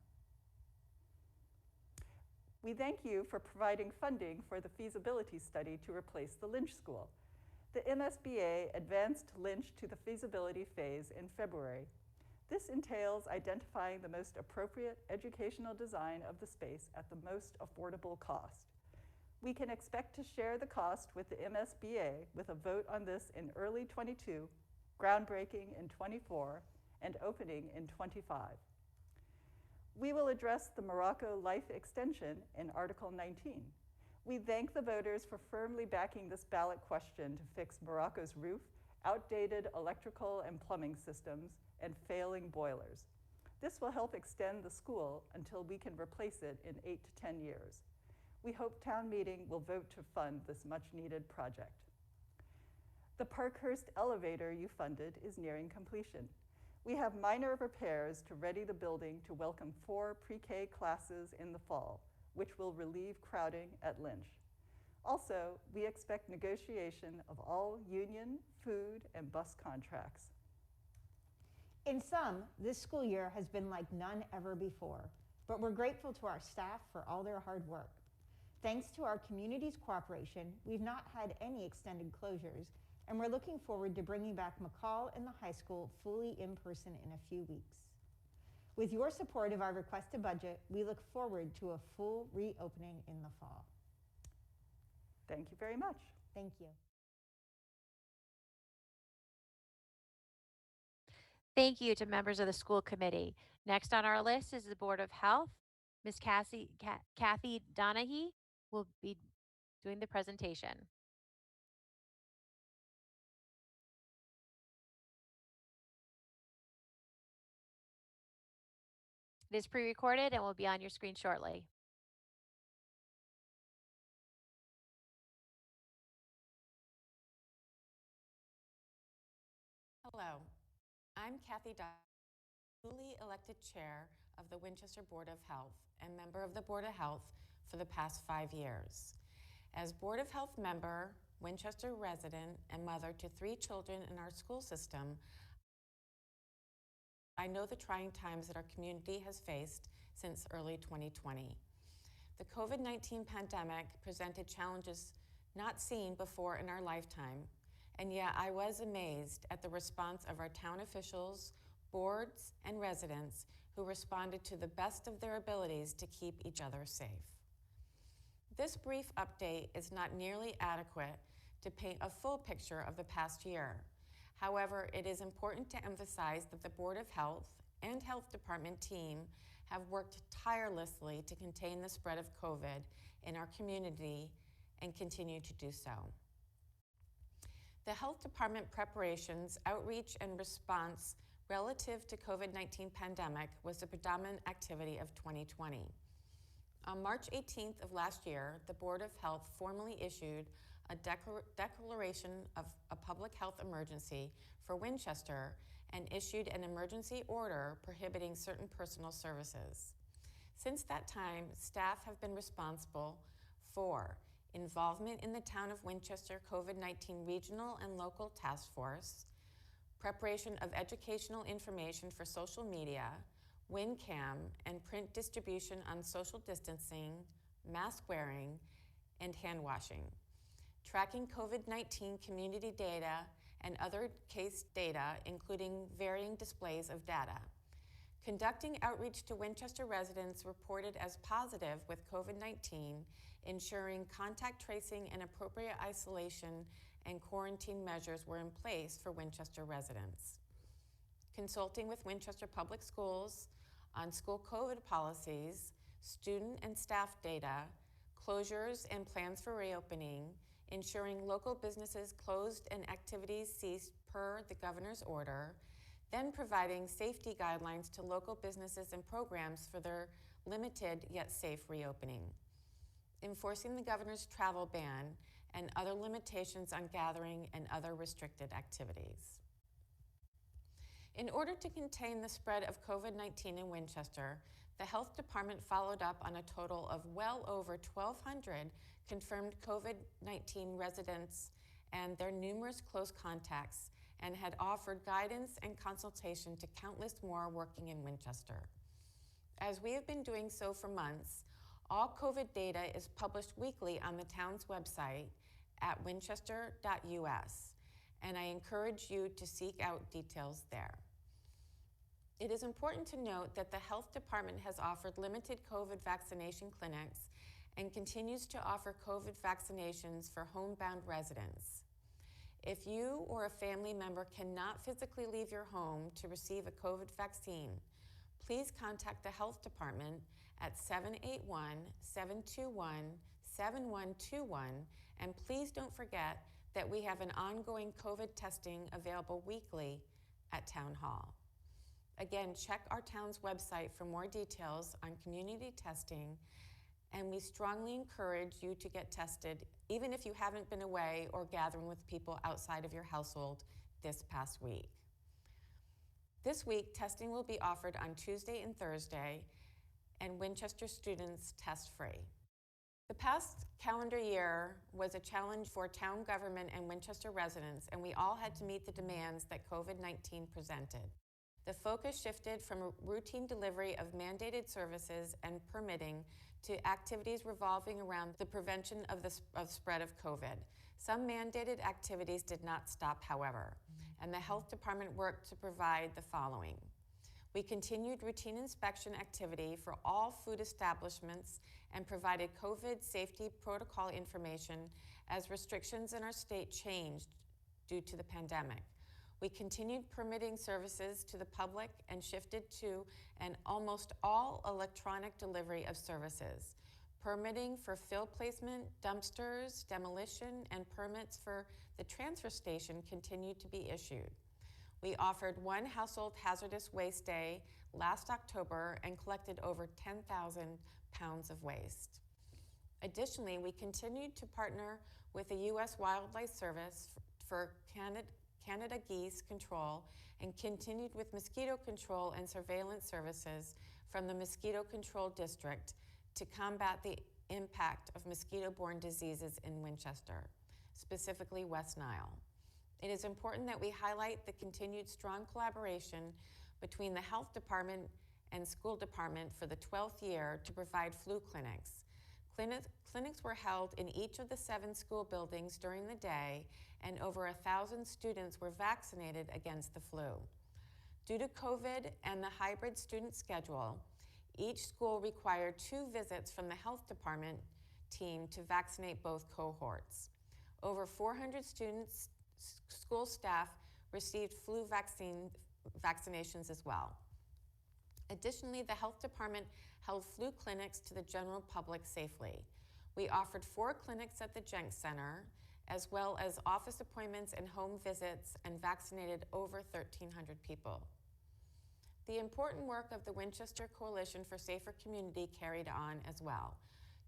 We thank you for providing funding for the feasibility study to replace the Lynch School. The MSBA advanced Lynch to the feasibility phase in February. This entails identifying the most appropriate educational design of the space at the most affordable cost. We can expect to share the cost with the MSBA with a vote on this in early 22, groundbreaking in 24, and opening in 25. We will address the Morocco life extension in Article 19. We thank the voters for firmly backing this ballot question to fix Morocco's roof, outdated electrical and plumbing systems, and failing boilers. This will help extend the school until we can replace it in 8 to 10 years. We hope town meeting will vote to fund this much needed project. The Parkhurst elevator you funded is nearing completion. We have minor repairs to ready the building to welcome 4 pre-K classes in the fall, which will relieve crowding at Lynch. Also, we expect negotiation of all union, food, and bus contracts. In sum, this school year has been like none ever before, but we're grateful to our staff for all their hard work. Thanks to our community's cooperation, we've not had any extended closures, and we're looking forward to bringing back McCall and the high school fully in person in a few weeks. With your support of our requested budget, we look forward to a full reopening in the fall. Thank you very much. Thank you. Thank you to members of the school committee. Next on our list is the Board of Health. Ms. Kathy Donahue will be doing the presentation. It is pre-recorded and will be on your screen shortly. Hello, I'm Kathy Donahue, newly elected chair of the Winchester Board of Health and member of the Board of Health for the past 5 years. As Board of Health member, Winchester resident, and mother to 3 children in our school system, I know the trying times that our community has faced since early 2020. The COVID-19 pandemic presented challenges not seen before in our lifetime, and yet I was amazed at the response of our town officials, boards, and residents who responded to the best of their abilities to keep each other safe. This brief update is not nearly adequate to paint a full picture of the past year. However, it is important to emphasize that the Board of Health and Health Department team have worked tirelessly to contain the spread of COVID in our community and continue to do so. The Health Department preparations, outreach, and response relative to COVID-19 pandemic was the predominant activity of 2020. On March 18th of last year, the Board of Health formally issued a declaration of a public health emergency for Winchester and issued an emergency order prohibiting certain personal services. Since that time, staff have been responsible for involvement in the Town of Winchester COVID-19 Regional and Local Task Force, preparation of educational information for social media, WinCam, and print distribution on social distancing, mask wearing, and hand washing, tracking COVID-19 community data and other case data, including varying displays of data, conducting outreach to Winchester residents reported as positive with COVID-19, ensuring contact tracing and appropriate isolation and quarantine measures were in place for Winchester residents, consulting with Winchester Public Schools on school COVID policies, student and staff data, closures and plans for reopening, ensuring local businesses closed and activities ceased per the governor's order, then providing safety guidelines to local businesses and programs for their limited yet safe reopening, enforcing the governor's travel ban and other limitations on gathering and other restricted activities. In order to contain the spread of COVID-19 in Winchester, the Health Department followed up on a total of well over 1,200 confirmed COVID-19 residents and their numerous close contacts, and had offered guidance and consultation to countless more working in Winchester. As we have been doing so for months, all COVID data is published weekly on the town's website at winchester.us, and I encourage you to seek out details there. It is important to note that the Health Department has offered limited COVID vaccination clinics and continues to offer COVID vaccinations for homebound residents. If you or a family member cannot physically leave your home to receive a COVID vaccine, please contact the Health Department at 781-721-7121, and please don't forget that we have an ongoing COVID testing available weekly at Town Hall. Again, check our town's website for more details on community testing, and we strongly encourage you to get tested, even if you haven't been away or gathering with people outside of your household this past week. This week, testing will be offered on Tuesday and Thursday, and Winchester students test free. The past calendar year was a challenge for town government and Winchester residents, and we all had to meet the demands that COVID-19 presented. The focus shifted from routine delivery of mandated services and permitting to activities revolving around the prevention of the spread of COVID. Some mandated activities did not stop, however, and the Health Department worked to provide the following. We continued routine inspection activity for all food establishments and provided COVID safety protocol information as restrictions in our state changed due to the pandemic. We continued permitting services to the public and shifted to an almost all electronic delivery of services. Permitting for fill placement, dumpsters, demolition, and permits for the transfer station continued to be issued. We offered one household hazardous waste day last October and collected over 10,000 pounds of waste. Additionally, we continued to partner with the U.S. Wildlife Service for Canada geese control and continued with mosquito control and surveillance services from the Mosquito Control District to combat the impact of mosquito-borne diseases in Winchester, specifically West Nile. It is important that we highlight the continued strong collaboration between the health department and school department for the 12th year to provide flu clinics. Clinics were held in each of the 7 school buildings during the day, and over 1,000 students were vaccinated against the flu. Due to COVID and the hybrid student schedule, each school required 2 visits from the health department team to vaccinate both cohorts. Over 400 students, school staff received flu vaccinations as well. Additionally, the health department held flu clinics to the general public safely. We offered 4 clinics at the Jenks Center, as well as office appointments and home visits, and vaccinated over 1,300 people. The important work of the Winchester Coalition for Safer Community carried on as well.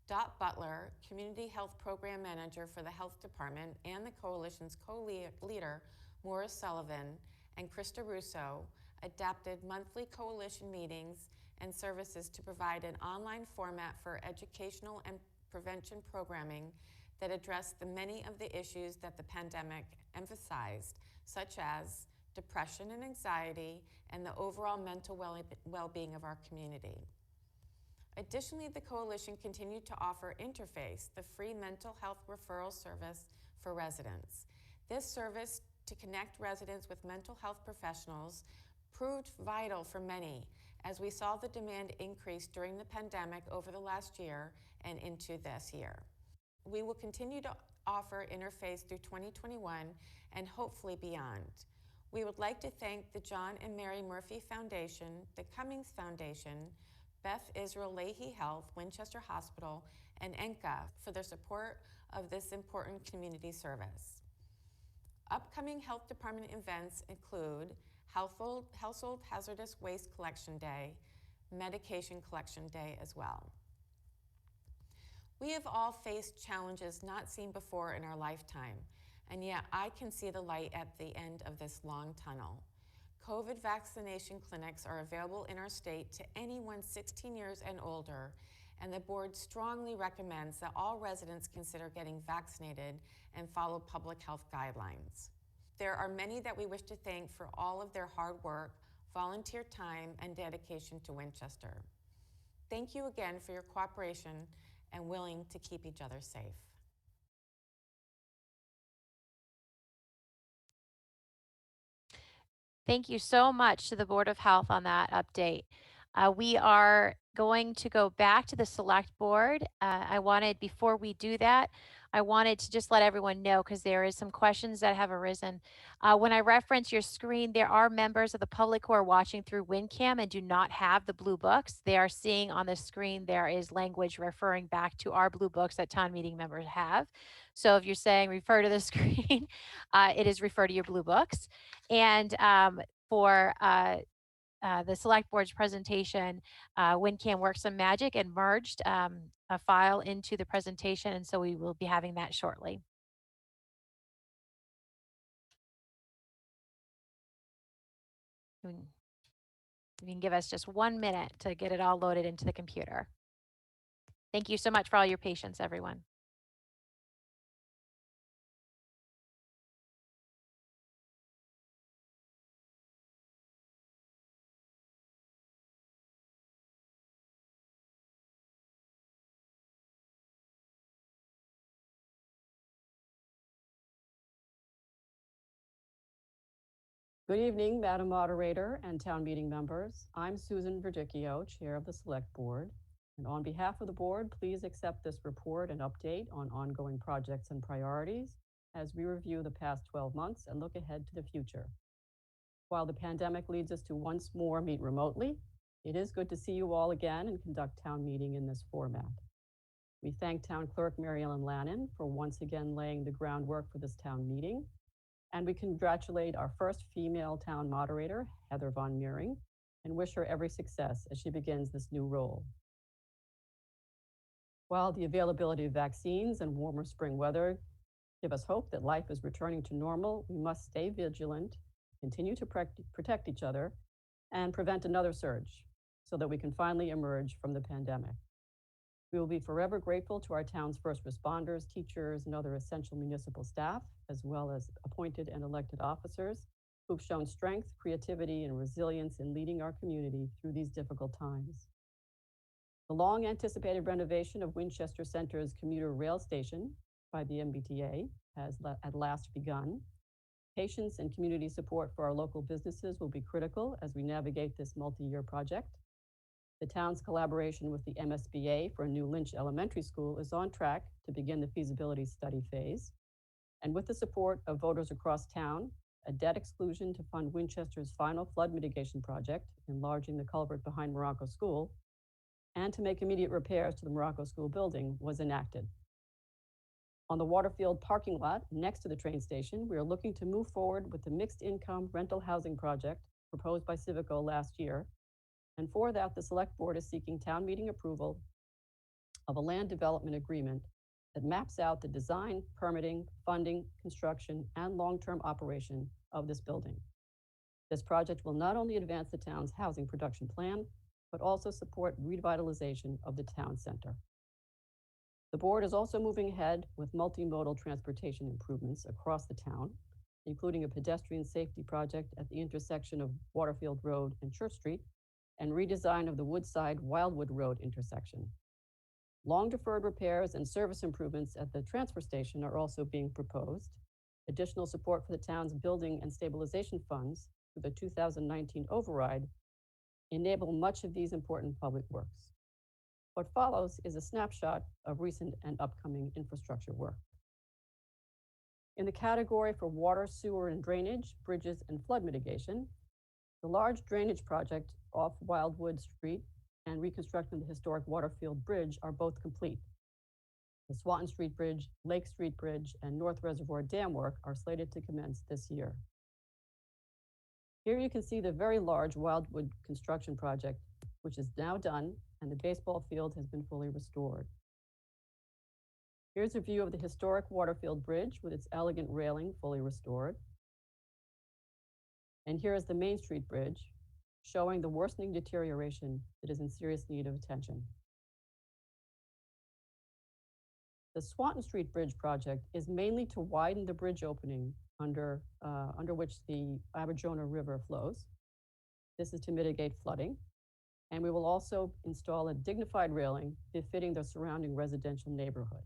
Dot Butler, Community Health Program Manager for the Health Department, and the Coalition's co-leader, Morris Sullivan, and Krista Russo, adapted monthly coalition meetings and services to provide an online format for educational and prevention programming that addressed the many of the issues that the pandemic emphasized, such as depression and anxiety, and the overall mental well-being of our community. Additionally, the coalition continued to offer Interface, the free mental health referral service for residents. This service to connect residents with mental health professionals proved vital for many, as we saw the demand increase during the pandemic over the last year and into this year. We will continue to offer Interface through 2021 and hopefully beyond. We would like to thank the John and Mary Murphy Foundation, the Cummings Foundation, Beth Israel Lahey Health, Winchester Hospital, and Mbta for their support of this important community service. Upcoming health department events include Household Hazardous Waste Collection Day, Medication Collection Day as well. We have all faced challenges not seen before in our lifetime, and yet I can see the light at the end of this long tunnel. COVID vaccination clinics are available in our state to anyone 16 years and older, and the board strongly recommends that all residents consider getting vaccinated and follow public health guidelines. There are many that we wish to thank for all of their hard work, volunteer time, and dedication to Winchester. Thank you again for your cooperation and willing to keep each other safe. Thank you so much to the Board of Health on that update. We are going to go back to the select board. Before we do that, I wanted to just let everyone know, because there is some questions that have arisen. When I reference your screen, there are members of the public who are watching through WinCam and do not have the blue books. They are seeing on the screen there is language referring back to our blue books that town meeting members have. So if you're saying refer to the screen, it is refer to your blue books. And for the select board's presentation, WinCam worked some magic and merged a file into the presentation, and so we will be having that shortly. You can give us just 1 minute to get it all loaded into the computer. Thank you so much for all your patience, everyone. Good evening, Madam Moderator and town meeting members. I'm Susan Verdicchio, Chair of the Select Board. And on behalf of the board, please accept this report and update on ongoing projects and priorities as we review the past 12 months and look ahead to the future. While the pandemic leads us to once more meet remotely, it is good to see you all again and conduct town meeting in this format. We thank Town Clerk Mary Ellen Lannon for once again laying the groundwork for this town meeting. And we congratulate our first female town moderator, Heather Von Meering, and wish her every success as she begins this new role. While the availability of vaccines and warmer spring weather give us hope that life is returning to normal, we must stay vigilant, continue to protect each other, and prevent another surge so that we can finally emerge from the pandemic. We will be forever grateful to our town's first responders, teachers, and other essential municipal staff, as well as appointed and elected officers, who've shown strength, creativity, and resilience in leading our community through these difficult times. The long-anticipated renovation of Winchester Center's commuter rail station by the MBTA has at last begun. Patience and community support for our local businesses will be critical as we navigate this multi-year project. The town's collaboration with the MSBA for a new Lynch Elementary School is on track to begin the feasibility study phase. And with the support of voters across town, a debt exclusion to fund Winchester's final flood mitigation project, enlarging the culvert behind Morocco School, and to make immediate repairs to the Morocco School building was enacted. On the Waterfield parking lot next to the train station, we are looking to move forward with the mixed income rental housing project proposed by Civico last year. And for that, the Select Board is seeking town meeting approval of a land development agreement that maps out the design, permitting, funding, construction, and long-term operation of this building. This project will not only advance the town's housing production plan, but also support revitalization of the town center. The board is also moving ahead with multimodal transportation improvements across the town, including a pedestrian safety project at the intersection of Waterfield Road and Church Street, and redesign of the Woodside Wildwood Road intersection. Long-deferred repairs and service improvements at the transfer station are also being proposed. Additional support for the town's building and stabilization funds through the 2019 override enable much of these important public works. What follows is a snapshot of recent and upcoming infrastructure work. In the category for water, sewer, and drainage, bridges, and flood mitigation, the large drainage project off Wildwood Street and reconstruction of the historic Waterfield Bridge are both complete. The Swanton Street Bridge, Lake Street Bridge, and North Reservoir Dam work are slated to commence this year. Here you can see the very large Wildwood construction project, which is now done, and the baseball field has been fully restored. Here's a view of the historic Waterfield Bridge with its elegant railing fully restored. And here is the Main Street Bridge, showing the worsening deterioration that is in serious need of attention. The Swanton Street Bridge project is mainly to widen the bridge opening under which the Aberjona River flows. This is to mitigate flooding. And we will also install a dignified railing befitting the surrounding residential neighborhood.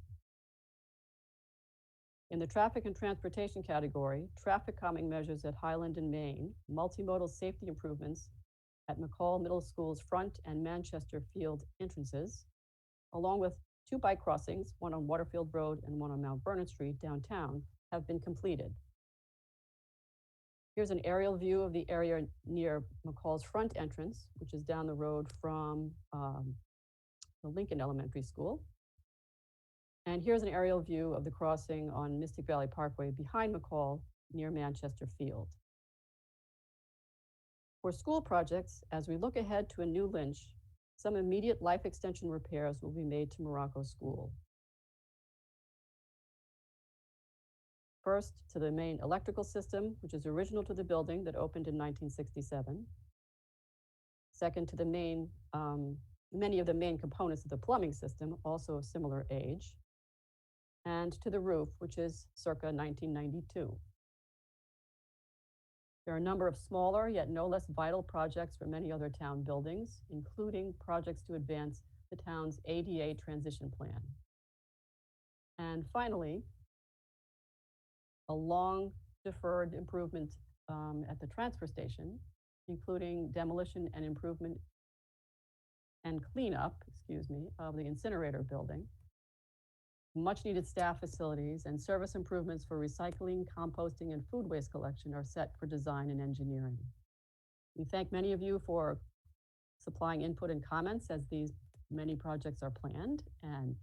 In the traffic and transportation category, traffic calming measures at Highland and Main, multimodal safety improvements at McCall Middle School's front and Manchester Field entrances, along with 2 bike crossings, one on Waterfield Road and one on Mount Vernon Street downtown, have been completed. Here's an aerial view of the area near McCall's front entrance, which is down the road from the Lincoln Elementary School. And here's an aerial view of the crossing on Mystic Valley Parkway behind McCall near Manchester Field. For school projects, as we look ahead to a new Lynch, some immediate life extension repairs will be made to Morocco School. First, to the main electrical system, which is original to the building that opened in 1967. Second, to the many of the main components of the plumbing system, also of similar age. And to the roof, which is circa 1992. There are a number of smaller, yet no less vital projects for many other town buildings, including projects to advance the town's ADA transition plan. And finally, a long deferred improvement at the transfer station, including demolition and improvement and cleanup, of the incinerator building, much needed staff facilities, and service improvements for recycling, composting, and food waste collection are set for design and engineering. We thank many of you for supplying input and comments as these many projects are planned, and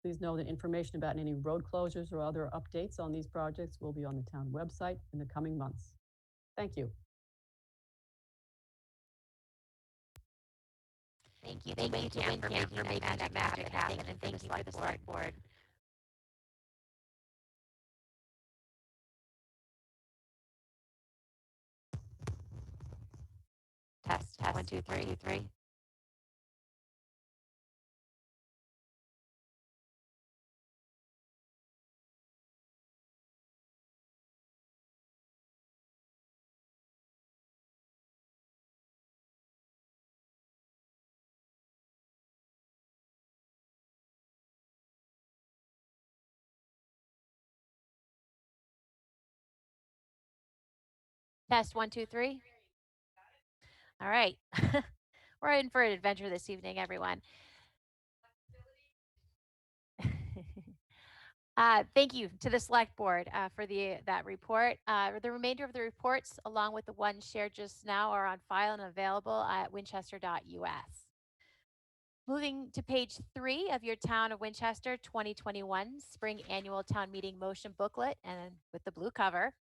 please know that information about any road closures or other updates on these projects will be on the town website in the coming months. Thank you. Thank you to Winchester for making that magic happen, and thank you for the Select Board. Test, 1, 2, 3. Test 1, 2, 3. All right. We're in for an adventure this evening, everyone. Thank you to the select board for that report. The remainder of the reports, along with the one shared just now, are on file and available at winchester.us. Moving to page 3 of your Town of Winchester 2021 Spring Annual Town Meeting Motion Booklet, and with the blue cover.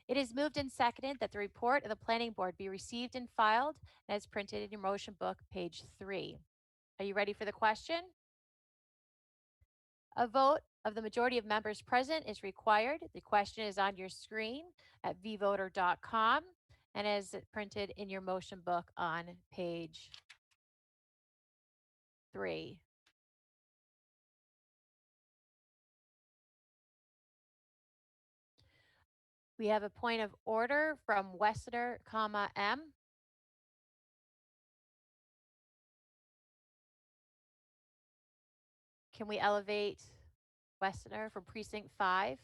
It is moved and seconded that the report of the planning board be received and filed as printed in your motion book, page 3. Are you ready for the question? A vote of the majority of members present is required. The question is on your screen at vvoter.com and is printed in your motion book on page 3. We have a point of order from Wessner, M. Can we elevate Wessner from precinct 5?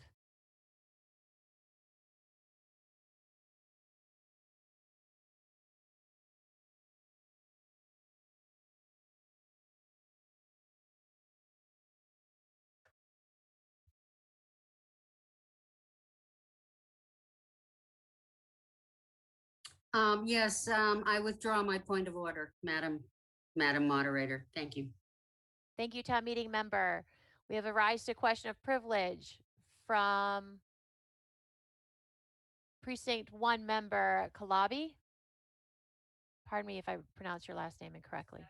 Yes, I withdraw my point of order, Madam Moderator. Thank you. Thank you, town meeting member. We have a rise to question of privilege from precinct 1 member Kalabi. Pardon me if I pronounce your last name incorrectly.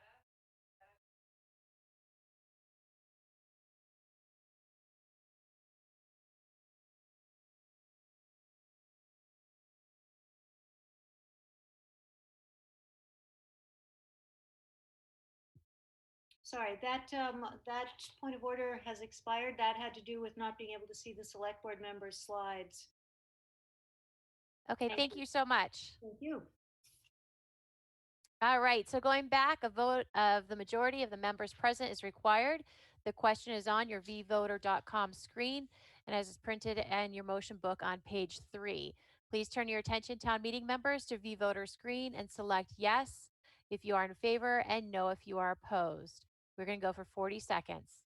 Sorry, that point of order has expired. That had to do with not being able to see the select board members' slides. Okay, thank you so much. Thank you. All right, so going back, a vote of the majority of the members present is required. The question is on your vvoter.com screen and as is printed in your motion book on page 3. Please turn your attention, town meeting members, to vvoter screen and select yes if you are in favor and no if you are opposed. We're going to go for 40 seconds.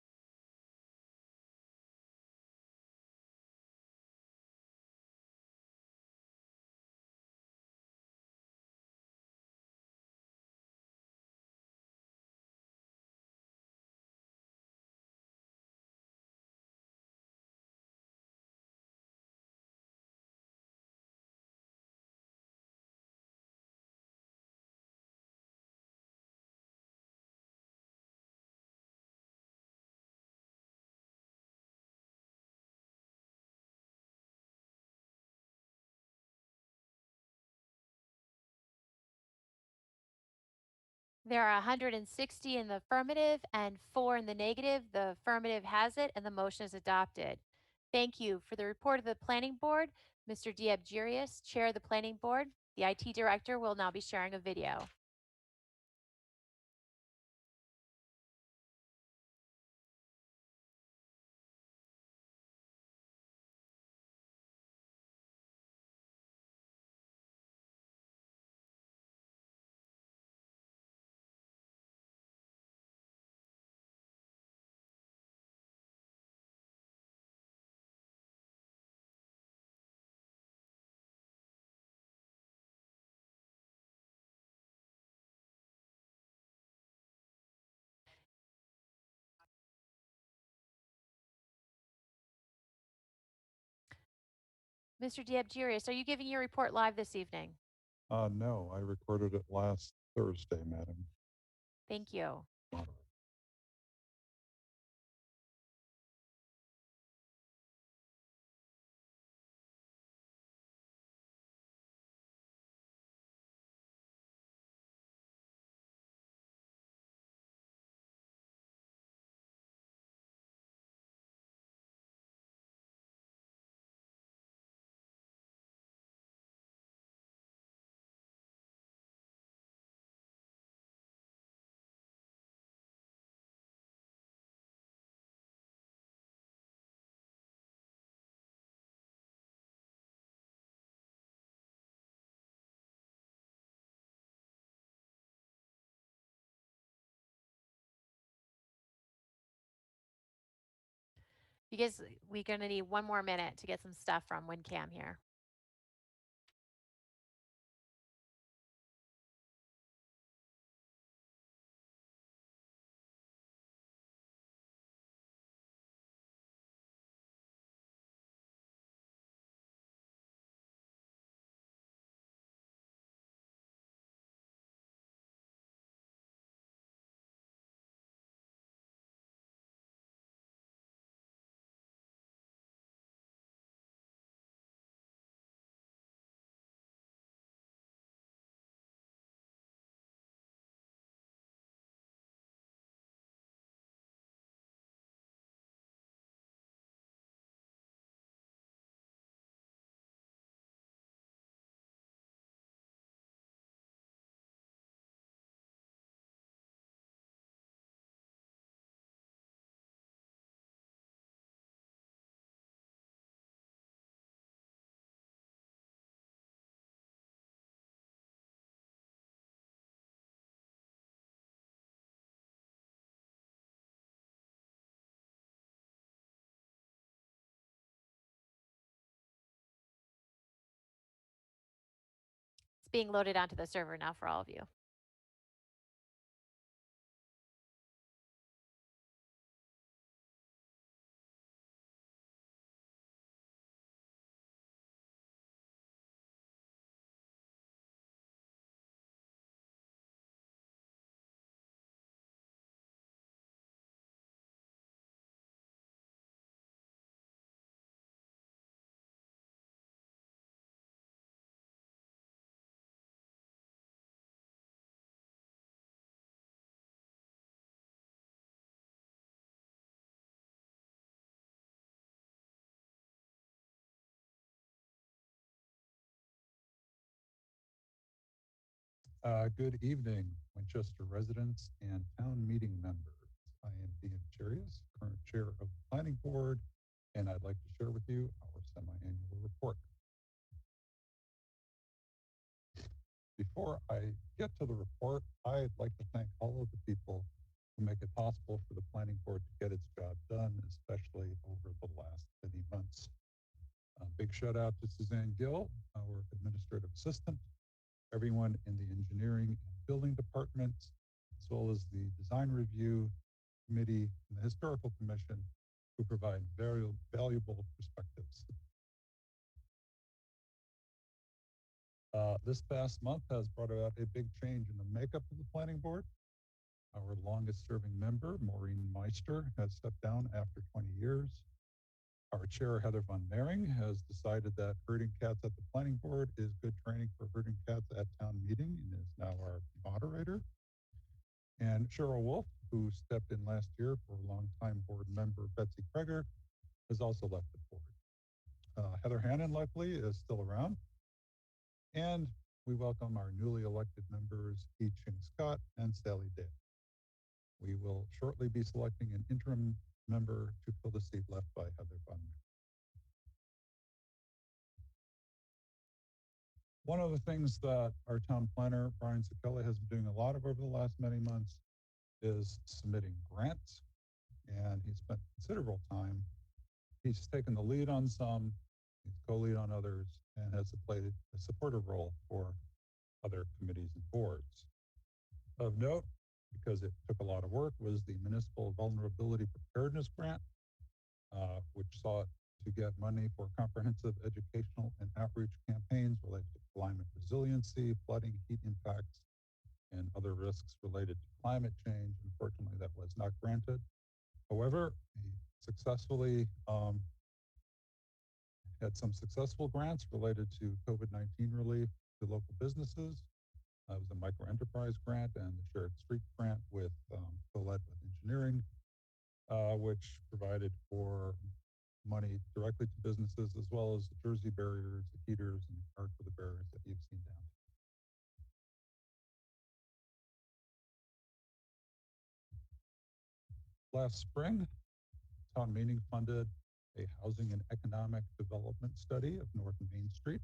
There are 160 in the affirmative and 4 in the negative. The affirmative has it and the motion is adopted. Thank you. For the report of the planning board, Mr. Diabgirius, chair of the planning board. The IT director will now be sharing a video. Mr. Diabgirius, are you giving your report live this evening? No, I recorded it last Thursday, Madam Thank you. Moderator. because we're going to need one more minute to get some stuff from WinCam here. It's being loaded onto the server now for all of you. Good evening, Winchester residents and town meeting members. I am Mbta, current chair of the planning board, and I'd like to share with you our semi-annual report. Before I get to the report, I'd like to thank all of the people who make it possible for the planning board to get its job done, especially over the last many months. A big shout out to Suzanne Gill, our administrative assistant, everyone in the engineering and building departments, as well as the design review committee and the historical commission, who provide very valuable perspectives. This past month has brought about a big change in the makeup of the planning board. Our longest serving member, Maureen Meister, has stepped down after 20 years. Our chair, Heather Von Mering, has decided that herding cats at the planning board is good training for herding cats at town meeting and is now our moderator. And Cheryl Wolf, who stepped in last year for longtime board member Betsy Kreger, has also left the board. Heather Hannon, luckily, is still around. And we welcome our newly elected members, Yi Ching Scott and Sally Day. We will shortly be selecting an interim member to fill the seat left by Heather Von Mering. One of the things that our town planner, Brian Sakella, has been doing a lot of over the last many months is submitting grants, and he spent considerable time. He's taken the lead on some, he's co-lead on others, and has played a supportive role for other committees and boards. Of note, because it took a lot of work, was the Municipal Vulnerability Preparedness Grant, which sought to get money for comprehensive educational and outreach campaigns related to climate resiliency, flooding, heat impacts, and other risks related to climate change. Unfortunately, that was not granted. However, he successfully had some successful grants related to COVID-19 relief to local businesses. It was a micro enterprise grant and the shared street grant with co-led with engineering, which provided for money directly to businesses, as well as the Jersey barriers, the heaters, and the card for the barriers that you've seen down. Last spring, town meeting funded a housing and economic development study of North Main Street.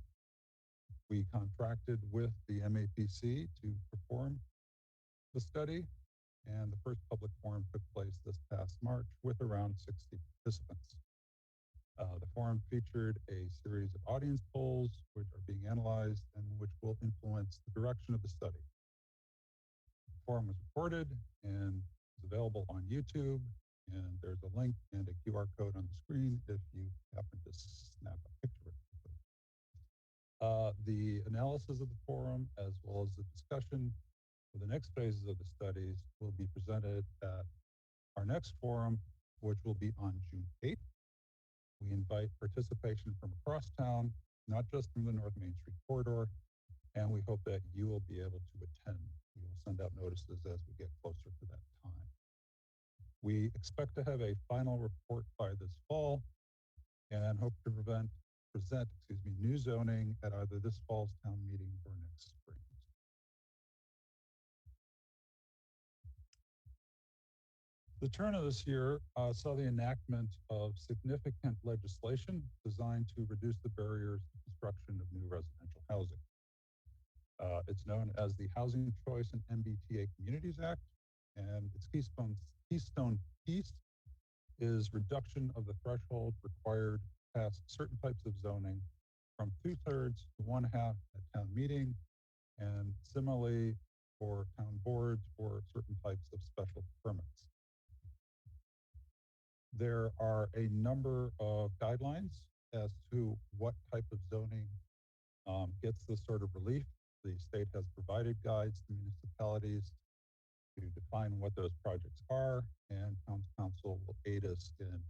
We contracted with the MAPC to perform the study, and the first public forum took place this past March with around 60 participants. forum featured a series of audience polls, which are being analyzed and which will influence the direction of the study. The forum was recorded and is available on YouTube, and there's a link and a QR code on the screen if you happen to snap a picture of it. The analysis of the forum, as well as the discussion for the next phases of the studies, will be presented at our next forum, which will be on June 8th. We invite participation from across town, not just from the North Main Street corridor, and we hope that you will be able to attend. We will send out notices as we get closer to that time. We expect to have a final report by this fall and hope to present new zoning at either this fall's town meeting or next spring. The turn of this year saw the enactment of significant legislation designed to reduce the barriers to construction of new residential housing. It's known as the Housing Choice and Mbta Communities Act, and its keystone piece is reduction of the threshold required to pass certain types of zoning from 2/3 to 1/2 at town meeting, and similarly for town boards for certain types of special permits. There are a number of guidelines as to what type of zoning gets this sort of relief. The state has provided guides to municipalities to define what those projects are, and town council will aid us in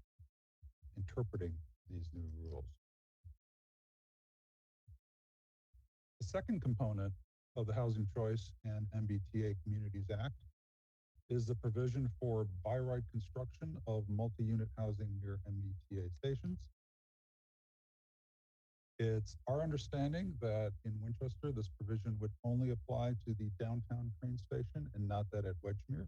interpreting these new rules. The second component of the Housing Choice and MBTA Communities Act is the provision for by right construction of multi-unit housing near MBTA stations. It's our understanding that in Winchester, this provision would only apply to the downtown train station and not that at Wedgemere.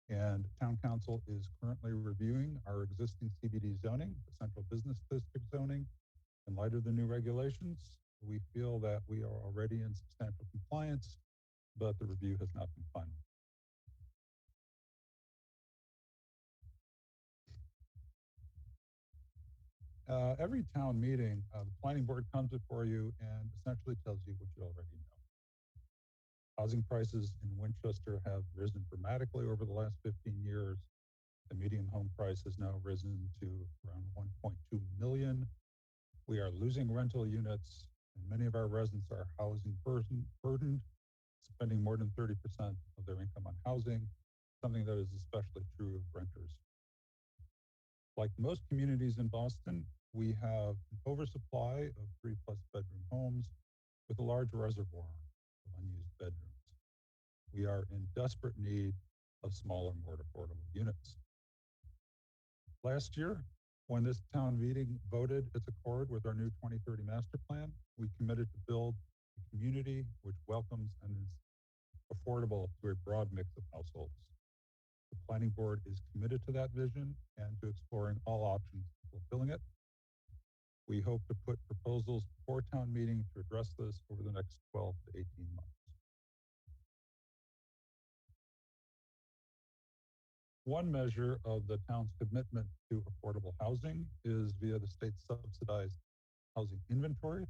And Town Council is currently reviewing our existing CBD zoning, the Central Business District zoning. In light of the new regulations, we feel that we are already in substantial compliance, but the review has not been final. Every town meeting, the planning board comes before you and essentially tells you what you already know. Housing prices in Winchester have risen dramatically over the last 15 years. The median home price has now risen to around 1.2 million. We are losing rental units, and many of our residents are housing burdened, spending more than 30% of their income on housing, something that is especially true of renters. Like most communities in Boston, we have an oversupply of 3+ bedroom homes with a large reservoir of unused bedrooms. We are in desperate need of smaller, more affordable units. Last year, when this town meeting voted its accord with our new 2030 master plan, we committed to build a community which welcomes and is affordable to a broad mix of households. The planning board is committed to that vision and to exploring all options for fulfilling it. We hope to put proposals before town meeting to address this over the next 12 to 18 months. One measure of the town's commitment to affordable housing is via the state's subsidized housing inventory.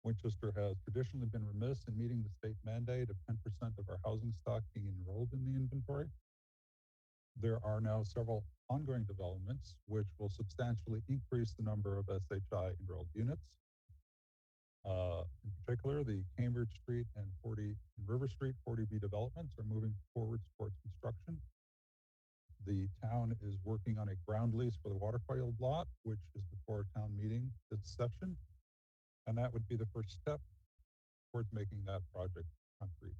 Winchester has traditionally been remiss in meeting the state mandate of 10% of our housing stock being enrolled in the inventory. There are now several ongoing developments which will substantially increase the number of SHI enrolled units. In particular, the Cambridge Street and River Street 40B developments are moving forward towards construction. The town is working on a ground lease for the Waterfield lot, which is before a town meeting this session. And that would be the first step towards making that project concrete.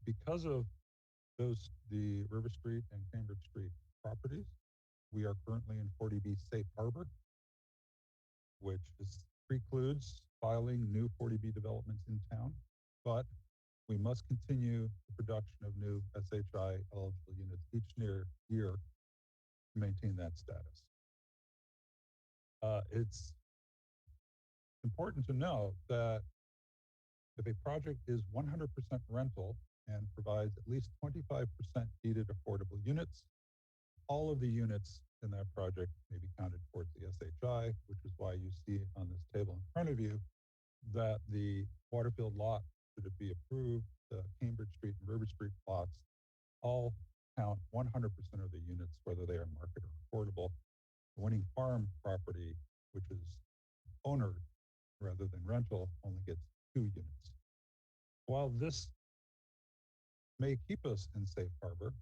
Because of the River Street and Cambridge Street properties, we are currently in 40B safe harbor, which precludes filing new 40B developments in town, but we must continue the production of new SHI eligible units each year to maintain that status. It's important to know that if a project is 100% rental and provides at least 25% needed affordable units, all of the units in that project may be counted towards the SHI, which is why you see on this table in front of you that the Waterfield lot, should it be approved, the Cambridge Street and River Street plots all count 100% of the units, whether they are market or affordable. The Winning Farm property, which is owner rather than rental, only gets 2 units. While this may keep us in safe harbor,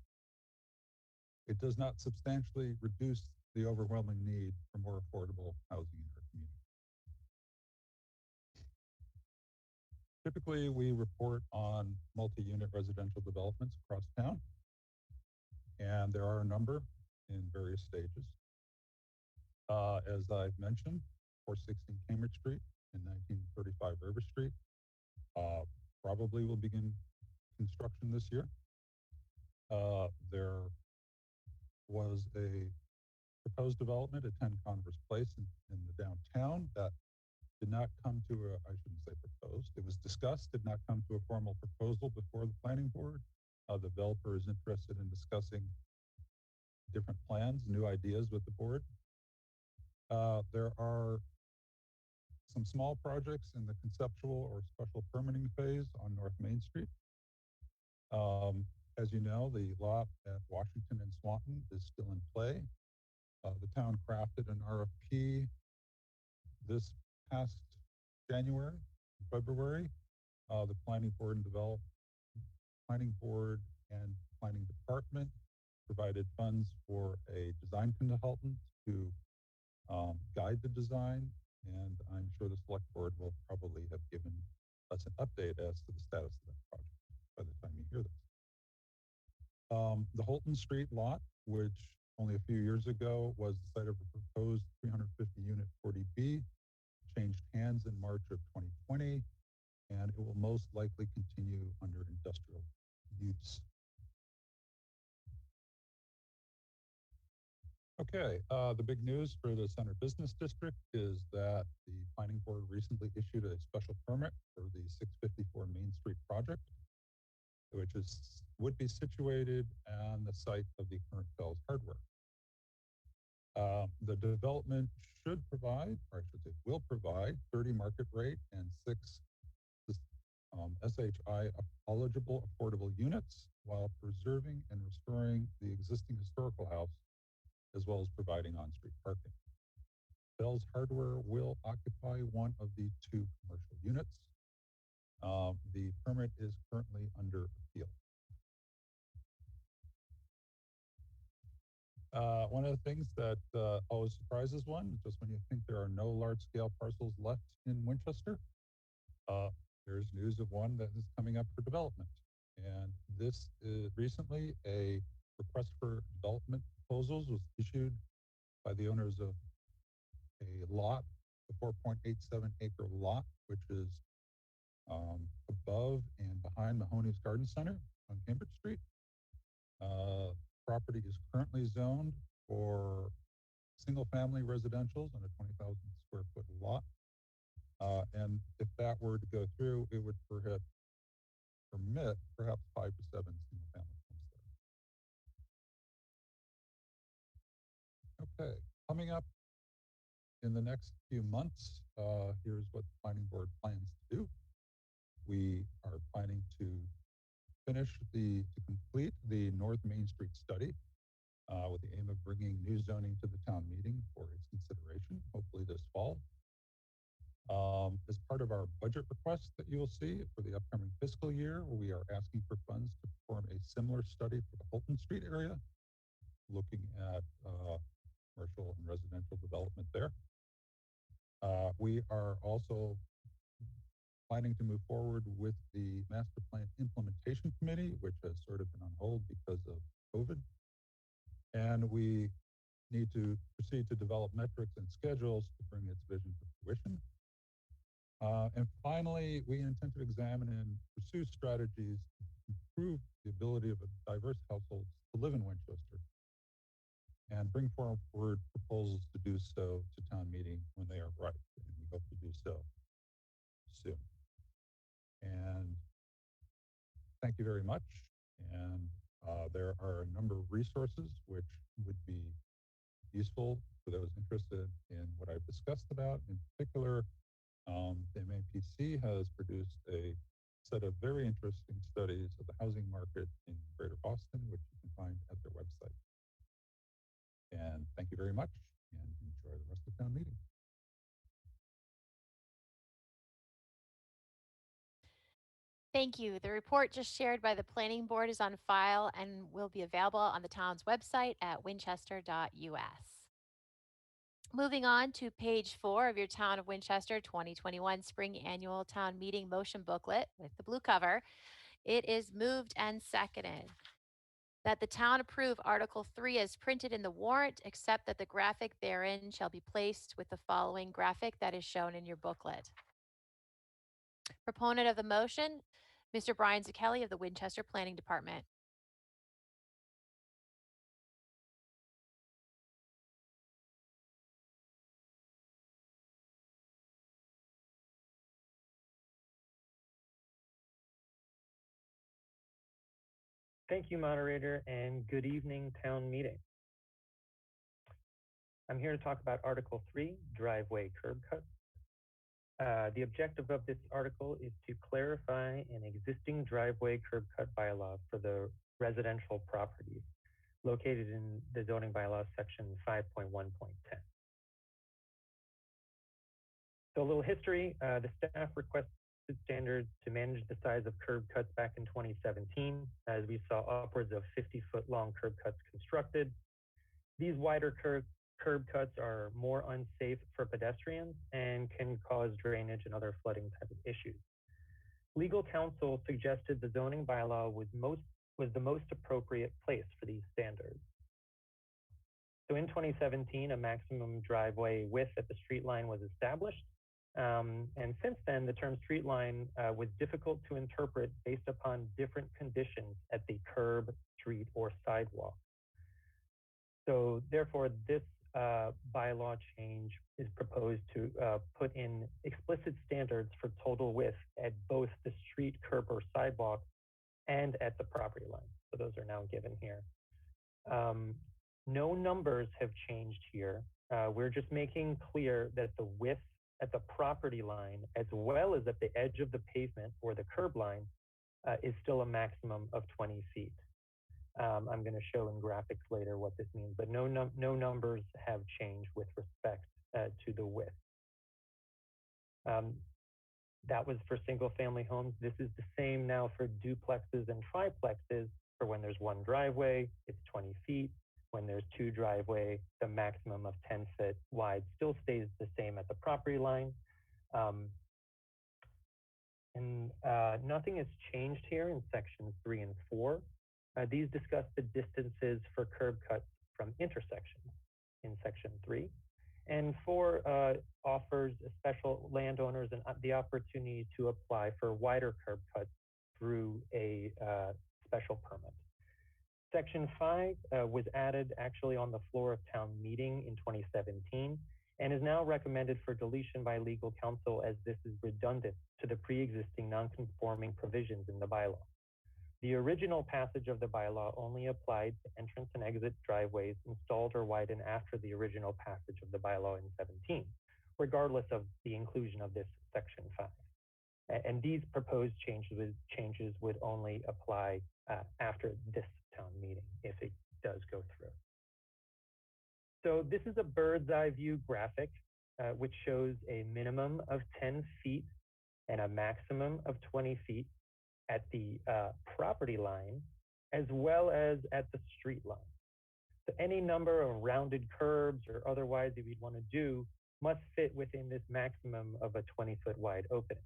it does not substantially reduce the overwhelming need for more affordable housing in our community. Typically, we report on multi-unit residential developments across town, and there are a number in various stages. As I've mentioned, 416 Cambridge Street and 1935 River Street probably will begin construction this year. There was a proposed development at 10 Converse Place in the downtown that did not come to I shouldn't say proposed, it was discussed, did not come to a formal proposal before the planning board. The developer is interested in discussing different plans, new ideas with the board. There are some small projects in the conceptual or special permitting phase on North Main Street. As you know, the lot at Washington and Swanton is still in play. The town crafted an RFP this past January, February. The planning board and planning department provided funds for a design consultant to guide the design, and I'm sure the select board will probably have given us an update as to the status of that project by the time you hear this. The Holton Street lot, which only a few years ago was the site of a proposed 350 unit 40B, changed hands in March of 2020, and it will most likely continue under industrial use. Okay, the big news for the Center Business District is that the Planning Board recently issued a special permit for the 654 Main Street project, which would be situated on the site of the current Bell's Hardware. The development should provide, or I should say will provide, 30 market rate and 6 SHI eligible affordable units while preserving and restoring the existing historical house, as well as providing on-street parking. Bell's Hardware will occupy one of the 2 commercial units. The permit is currently under appeal. One of the things that always surprises one, just when you think there are no large-scale parcels left in Winchester, there's news of one that is coming up for development. And this is recently a request for development proposals was issued by the owners of a lot, a 4.87 acre lot, which is above and behind Mahoney's Garden Center on Cambridge Street. Property is currently zoned for single-family residentials on a 20,000 square foot lot. And if that were to go through, it would permit perhaps 5 to 7 single-family homes there. Okay, coming up in the next few months, here's what the Planning Board plans to do. We are planning to complete the North Main Street study with the aim of bringing new zoning to the town meeting for its consideration, hopefully this fall. As part of our budget request that you will see for the upcoming fiscal year, we are asking for funds to perform a similar study for the Holton Street area, looking at commercial and residential development there. We are also planning to move forward with the Master Plan Implementation Committee, which has sort of been on hold because of COVID. And we need to proceed to develop metrics and schedules to bring its vision to fruition. And finally, we intend to examine and pursue strategies to improve the ability of diverse households to live in Winchester and bring forward proposals to do so to town meeting when they are ripe. And we hope to do so soon. And thank you very much. And there are a number of resources which would be useful for those interested in what I've discussed about. In particular, the MAPC has produced a set of very interesting studies of the housing market in Greater Boston, which you can find at their website. And thank you very much, and enjoy the rest of town meeting. Thank you. The report just shared by the planning board is on file and will be available on the town's website at winchester.us. Moving on to page 4 of your Town of Winchester 2021 Spring Annual Town Meeting Motion Booklet with the blue cover. It is moved and seconded that the town approve Article 3 as printed in the warrant, except that the graphic therein shall be placed with the following graphic that is shown in your booklet. Proponent of the motion, Mr. Brian Zucchelli of the Winchester Planning Department. Thank you, moderator, and good evening, town meeting. I'm here to talk about Article 3, driveway curb cuts. The objective of this article is to clarify an existing driveway curb cut bylaw for the residential properties located in the zoning bylaw section 5.1.10. So a little history, the staff requested standards to manage the size of curb cuts back in 2017, as we saw upwards of 50-foot long curb cuts constructed. These wider curb cuts are more unsafe for pedestrians and can cause drainage and other flooding type of issues. Legal counsel suggested the zoning bylaw was the most appropriate place for these standards. So in 2017, a maximum driveway width at the street line was established. And since then, the term street line was difficult to interpret based upon different conditions at the curb, street, or sidewalk. So therefore, this bylaw change is proposed to put in explicit standards for total width at both the street, curb, or sidewalk and at the property line. So those are now given here. No numbers have changed here. We're just making clear that the width at the property line, as well as at the edge of the pavement or the curb line, is still a maximum of 20 feet. I'm going to show in graphics later what this means, but no numbers have changed with respect to the width. That was for single-family homes. This is the same now for duplexes and triplexes. For when there's one driveway, it's 20 feet. When there's two driveway, the maximum of 10 feet wide still stays the same at the property line. Nothing has changed here in sections 3 and 4. These discuss the distances for curb cuts from intersections in section 3. And 4 offers special landowners the opportunity to apply for wider curb cuts through a special permit. Section 5 was added actually on the floor of town meeting in 2017 and is now recommended for deletion by legal counsel as this is redundant to the pre-existing non-conforming provisions in the bylaw. The original passage of the bylaw only applied to entrance and exit driveways installed or widened after the original passage of the bylaw in 17, regardless of the inclusion of this section 5. And these proposed changes would only apply after this town meeting, if it does go through. So this is a bird's eye view graphic, which shows a minimum of 10 feet and a maximum of 20 feet at the property line, as well as at the street line. So any number of rounded curbs or otherwise if you'd want to do must fit within this maximum of a 20-foot wide opening.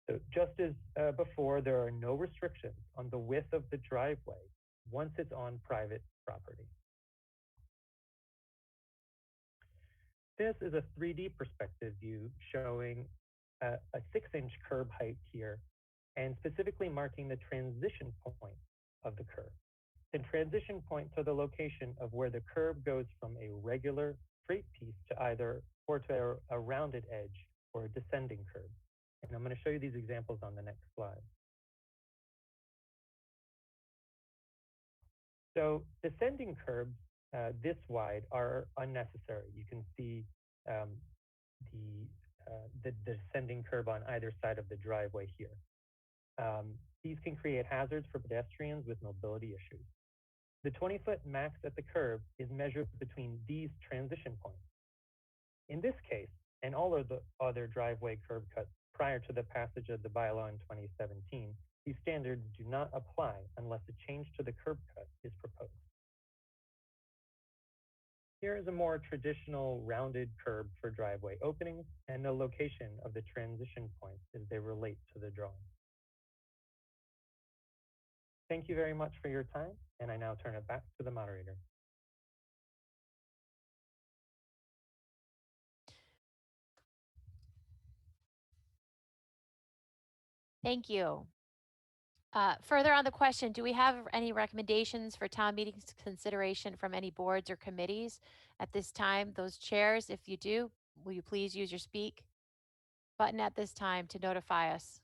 So just as before, there are no restrictions on the width of the driveway once it's on private property. This is a 3D perspective view showing a 6-inch curb height here and specifically marking the transition point of the curb. The transition points are the location of where the curb goes from a regular straight piece to either or to a rounded edge or a descending curb. And I'm going to show you these examples on the next slide. So descending curbs this wide are unnecessary. You can see um, the descending curb on either side of the driveway here. These can create hazards for pedestrians with mobility issues. The 20-foot max at the curb is measured between these transition points. In this case, and all of the other driveway curb cuts prior to the passage of the bylaw in 2017, these standards do not apply unless a change to the curb cut is proposed. Here is a more traditional rounded curb for driveway openings and the location of the transition points as they relate to the drawing. Thank you very much for your time, and I now turn it back to the moderator. Thank you. Further on the question, do we have any recommendations for town meetings consideration from any boards or committees at this time? Those chairs, if you do, will you please use your speak button at this time to notify us?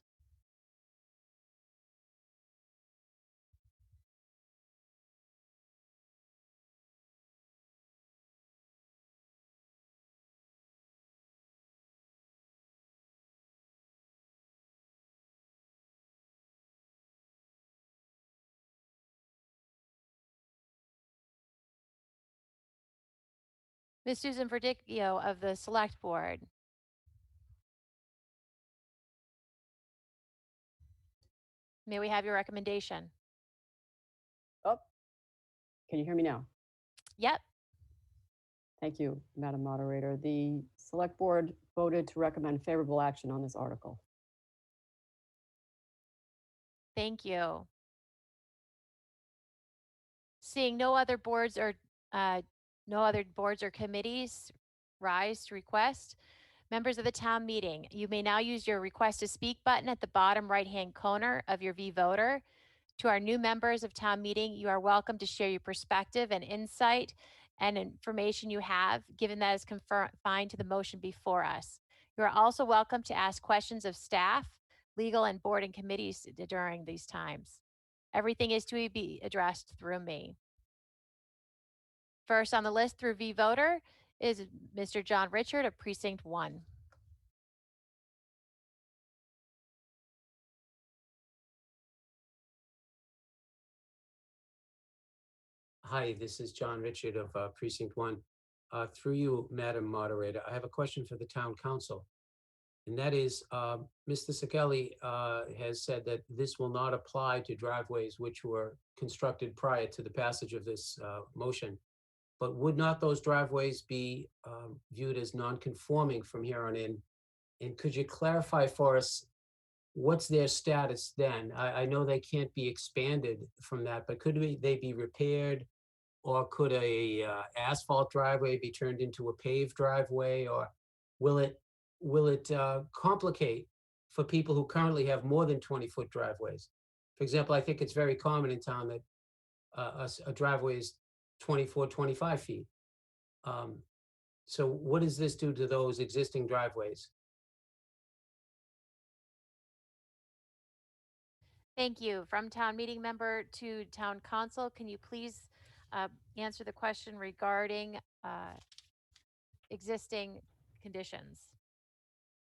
Ms. Susan Verdicchio of the Select Board. May we have your recommendation? Oh, can you hear me now? Yep. Thank you, Madam Moderator. The Select Board voted to recommend favorable action on this article. Thank you. Seeing no other boards or committees rise to request, members of the town meeting, you may now use your request to speak button at the bottom right-hand corner of your vVoter. To our new members of town meeting, you are welcome to share your perspective and insight and information you have, given that is confined to the motion before us. You are also welcome to ask questions of staff, legal, and board and committees during these times. Everything is to be addressed through me. First on the list through vVoter is Mr. John Richard of Precinct 1. Hi, this is John Richard of Precinct 1. Through you, Madam Moderator, I have a question for the Town Council. And that is, Mr. Sekeli has said that this will not apply to driveways which were constructed prior to the passage of this motion. But would not those driveways be viewed as non-conforming from here on in? And could you clarify for us what's their status then? I know they can't be expanded from that, but could they be repaired? Or could a asphalt driveway be turned into a paved driveway? Or will it complicate for people who currently have more than 20-foot driveways? For example, I think it's very common in town that a driveway is 24, 25 feet. So what does this do to those existing driveways? Thank you. From town meeting member to town council, can you please answer the question regarding existing conditions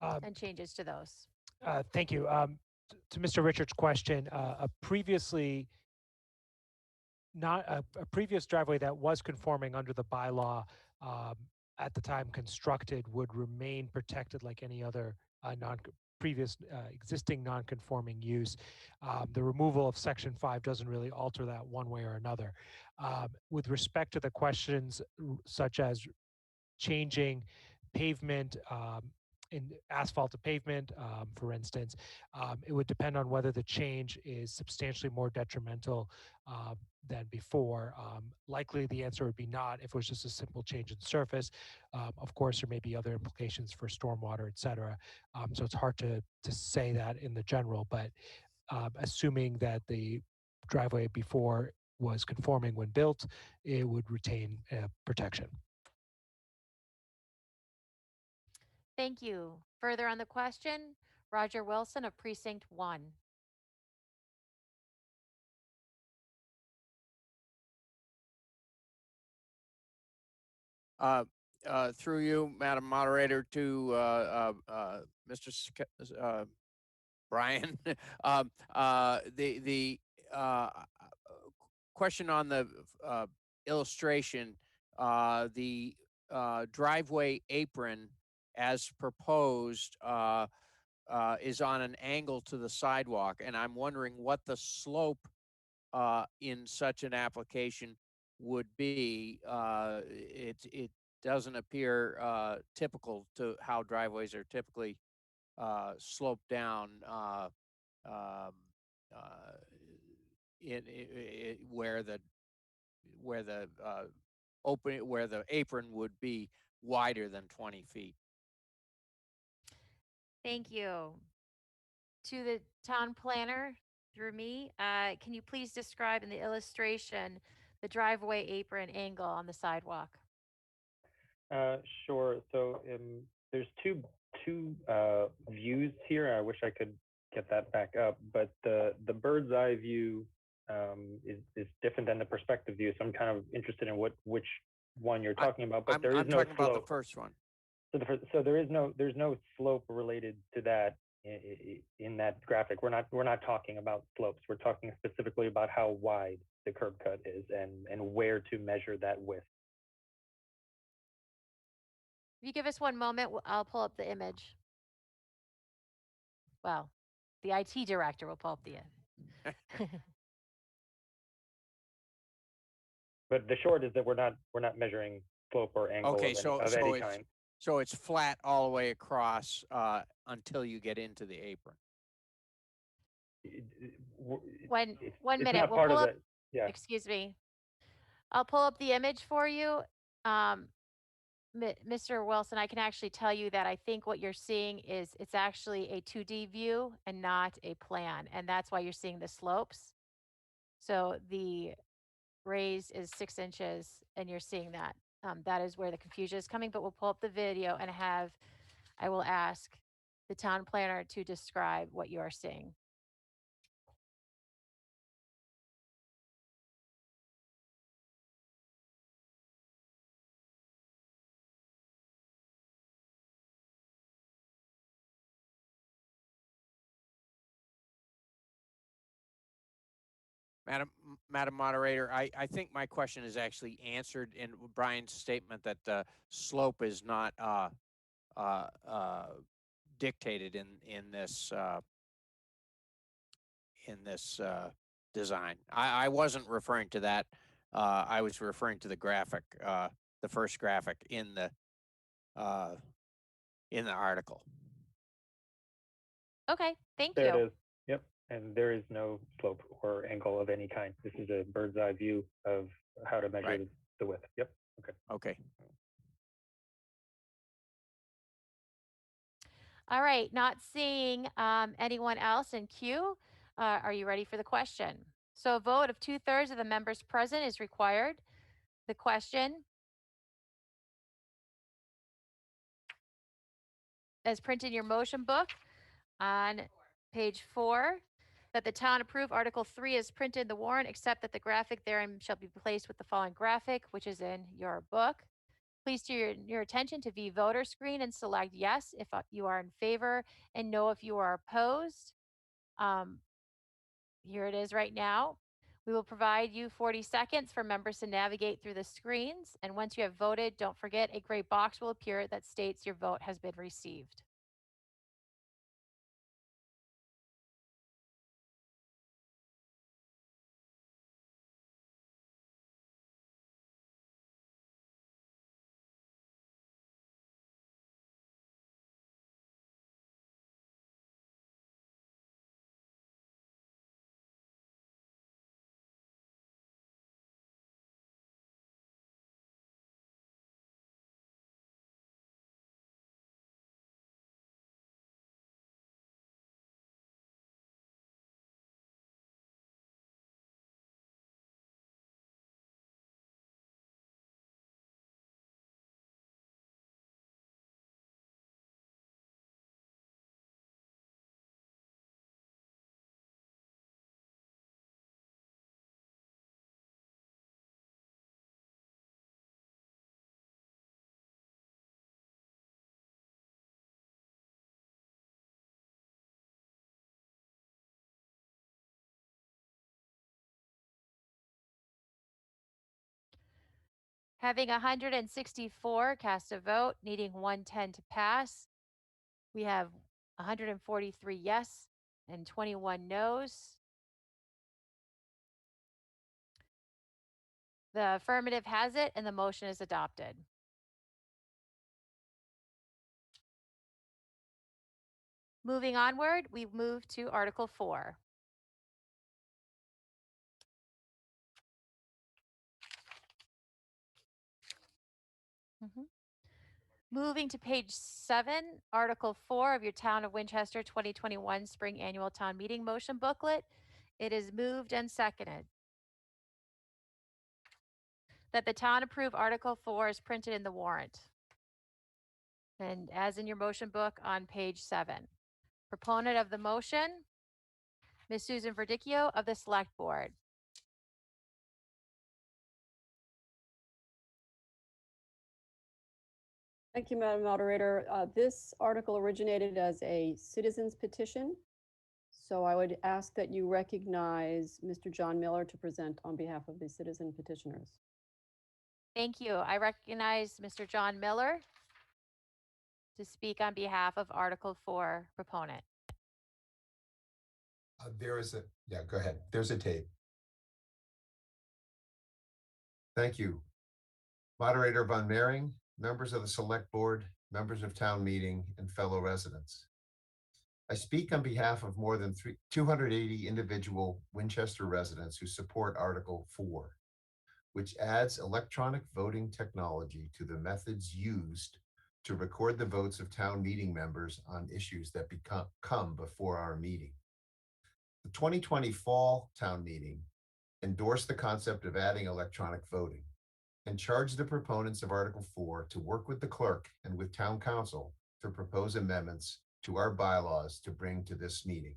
and changes to those? Thank you. To Mr. Richards' question, a previous driveway that was conforming under the bylaw at the time constructed would remain protected like any other existing non-conforming use. The removal of Section 5 doesn't really alter that one way or another. With respect to the questions such as changing pavement in asphalt to pavement, for instance, it would depend on whether the change is substantially more detrimental than before. Likely the answer would be not if it was just a simple change in surface. Of course, there may be other implications for stormwater, et cetera. So it's hard to say that in the general, but assuming that the driveway before was conforming when built, it would retain protection. Thank you. Further on the question, Roger Wilson of Precinct 1. Through you, Madam Moderator, to Mr. Brian. The question on the illustration, the driveway apron as proposed is on an angle to the sidewalk, and I'm wondering what the slope in such an application would be. It doesn't appear typical to how driveways are typically sloped down um, where the where the apron would be wider than 20 feet. Thank you. To the town planner, through me, can you please describe in the illustration the driveway apron angle on the sidewalk? Sure. So there's two views here. I wish I could get that back up, but the bird's eye view is different than the perspective view. So I'm kind of interested in which one you're talking about. But there is I'm no talking slope. about the first one. So there's no slope related to that in that graphic. We're not talking about slopes. We're talking specifically about how wide the curb cut is and where to measure that width. If you give us one moment, I'll pull up the image. Well, the IT director will pull up the image. But the short is that we're not measuring slope or angle Okay, of any kind. So it's flat all the way across until you get into the apron. One minute. We'll pull up. Yeah. Excuse me. I'll pull up the image for you. Mr. Wilson, I can actually tell you that I think what you're seeing is it's actually a 2D view and not a plan. And that's why you're seeing the slopes. So the raise is 6 inches and you're seeing that. That is where the confusion is coming, but we'll pull up the video and I will ask the town planner to describe what you are seeing. Madam Moderator, I think my question is actually answered in Brian's statement that the slope is not dictated in this design. I wasn't referring to that. I was referring to the graphic, the first graphic in the article. Okay, thank you. There it is. Yep. And there is no slope or angle of any kind. This is a bird's eye view of how to measure the width. Yep. Okay. Okay. All right, not seeing anyone else in queue. Are you ready for the question? So a vote of 2/3 of the members present is required. The question, as printed in your motion book on page 4, that the town approve Article 3 as printed in the warrant, except that the graphic therein shall be placed with the following graphic, which is in your book. Please turn your attention to the voter screen and select yes if you are in favor and no if you are opposed. Here it is right now. We will provide you 40 seconds for members to navigate through the screens. And once you have voted, don't forget a gray box will appear that states your vote has been received. Having 164 cast a vote, needing 110 to pass, we have 143 yes and 21 no's. The affirmative has it and the motion is adopted. Moving onward, we move to Article 4. Moving to page 7, Article 4 of your Town of Winchester 2021 Spring Annual Town Meeting Motion Booklet. It is moved and seconded that the town approve Article 4 is printed in the warrant and as in your motion book on page 7. Proponent of the motion, Ms. Susan Verdicchio of the Select Board. Thank you, Madam Moderator. This article originated as a citizen's petition. So I would ask that you recognize Mr. John Miller to present on behalf of the citizen petitioners. Thank you. I recognize Mr. John Miller to speak on behalf of Article 4 proponent. Go ahead. There's a tape. Thank you. Moderator Von Mering, members of the Select Board, members of town meeting, and fellow residents. I speak on behalf of more than 280 individual Winchester residents who support Article 4, which adds electronic voting technology to the methods used to record the votes of town meeting members on issues that come before our meeting. The 2020 fall town meeting endorsed the concept of adding electronic voting and charged the proponents of Article 4 to work with the clerk and with town council to propose amendments to our bylaws to bring to this meeting.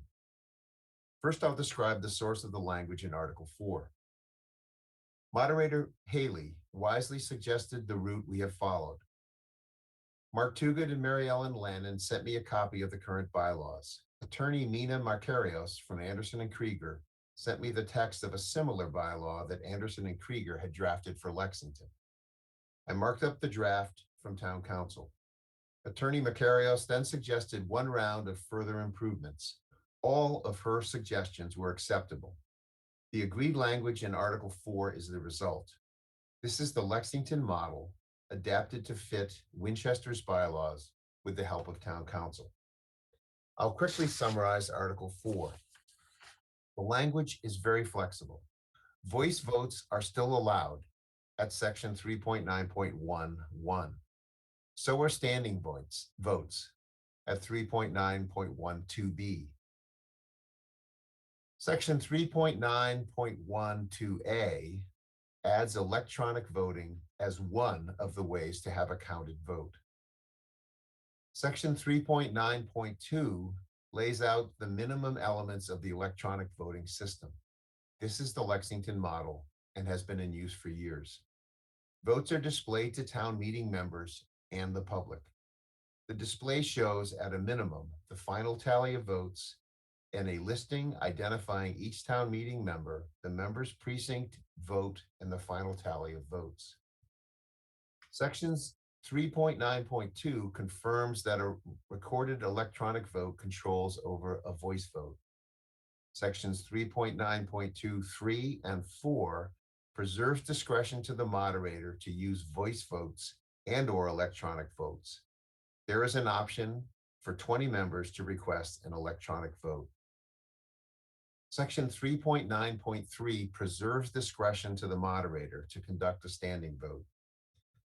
First, I'll describe the source of the language in Article 4. Moderator Haley wisely suggested the route we have followed. Mark Tugad and Mary Ellen Lannon sent me a copy of the current bylaws. Attorney Mina Markarios from Anderson and Krieger sent me the text of a similar bylaw that Anderson and Krieger had drafted for Lexington. I marked up the draft from town council. Attorney Makarios then suggested one round of further improvements. All of her suggestions were acceptable. The agreed language in Article 4 is the result. This is the Lexington model adapted to fit Winchester's bylaws with the help of town council. I'll quickly summarize Article 4. The language is very flexible. Voice votes are still allowed at section 3.9.11. So are standing votes at 3.9.12b. Section 3.9.12a adds electronic voting as one of the ways to have a counted vote. Section 3.9.2 lays out the minimum elements of the electronic voting system. This is the Lexington model and has been in use for years. Votes are displayed to town meeting members and the public. The display shows at a minimum the final tally of votes and a listing identifying each town meeting member, the member's precinct, vote, and the final tally of votes. Sections 3.9.2 confirms that a recorded electronic vote controls over a voice vote. Sections 3.9.2.3 and 4 preserves discretion to the moderator to use voice votes and/or electronic votes. There is an option for 20 members to request an electronic vote. Section 3.9.3 preserves discretion to the moderator to conduct a standing vote.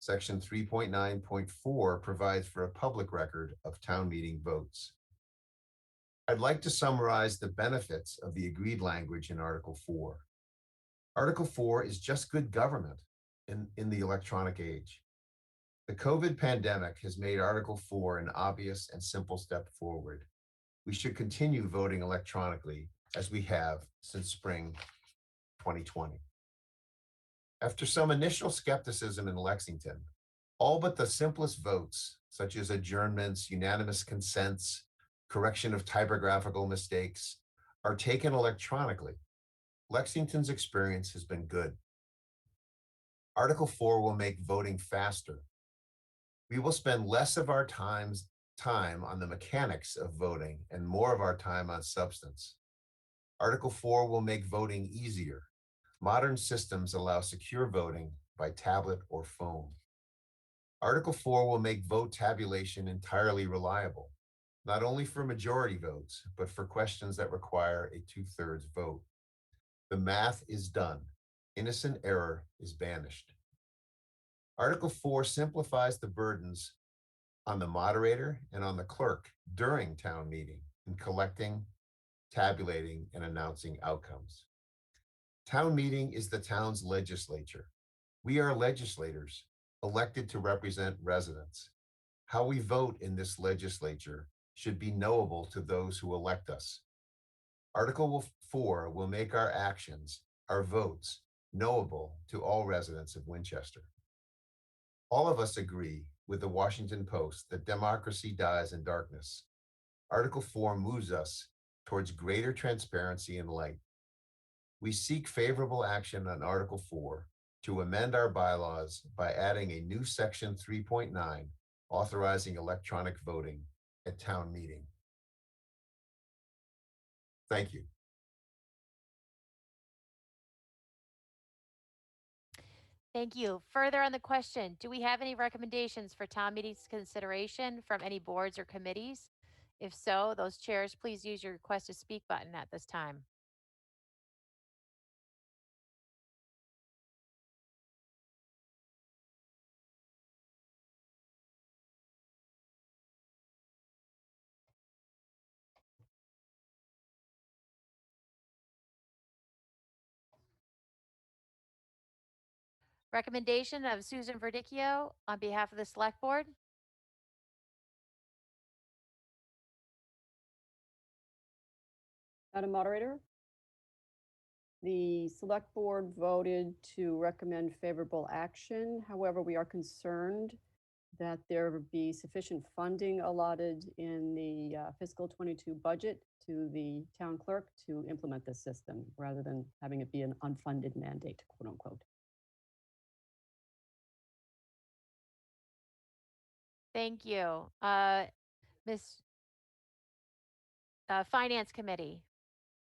Section 3.9.4 provides for a public record of town meeting votes. I'd like to summarize the benefits of the agreed language in Article 4. Article 4 is just good government in the electronic age. The COVID pandemic has made Article 4 an obvious and simple step forward. We should continue voting electronically as we have since spring 2020. After some initial skepticism in Lexington, all but the simplest votes, such as adjournments, unanimous consents, correction of typographical mistakes, are taken electronically. Lexington's experience has been good. Article 4 will make voting faster. We will spend less of our time on the mechanics of voting and more of our time on substance. Article 4 will make voting easier. Modern systems allow secure voting by tablet or phone. Article 4 will make vote tabulation entirely reliable, not only for majority votes, but for questions that require a 2/3 vote. The math is done. Innocent error is banished. Article 4 simplifies the burdens on the moderator and on the clerk during town meeting in collecting, tabulating, and announcing outcomes. Town meeting is the town's legislature. We are legislators elected to represent residents. How we vote in this legislature should be knowable to those who elect us. Article 4 will make our actions, our votes, knowable to all residents of Winchester. All of us agree with the Washington Post that democracy dies in darkness. Article 4 moves us towards greater transparency and light. We seek favorable action on Article 4 to amend our bylaws by adding a new Section 3.9 authorizing electronic voting at town meeting. Thank you. Thank you. Further on the question, do we have any recommendations for town meeting's consideration from any boards or committees? If so, those chairs, please use your request to speak button at this time. Recommendation of Susan Verdicchio on behalf of the Select Board. Madam Moderator, the Select Board voted to recommend favorable action. However, we are concerned that there be sufficient funding allotted in the fiscal 22 budget to the town clerk to implement this system rather than having it be an unfunded mandate, quote unquote. Thank you. Ms. Finance Committee,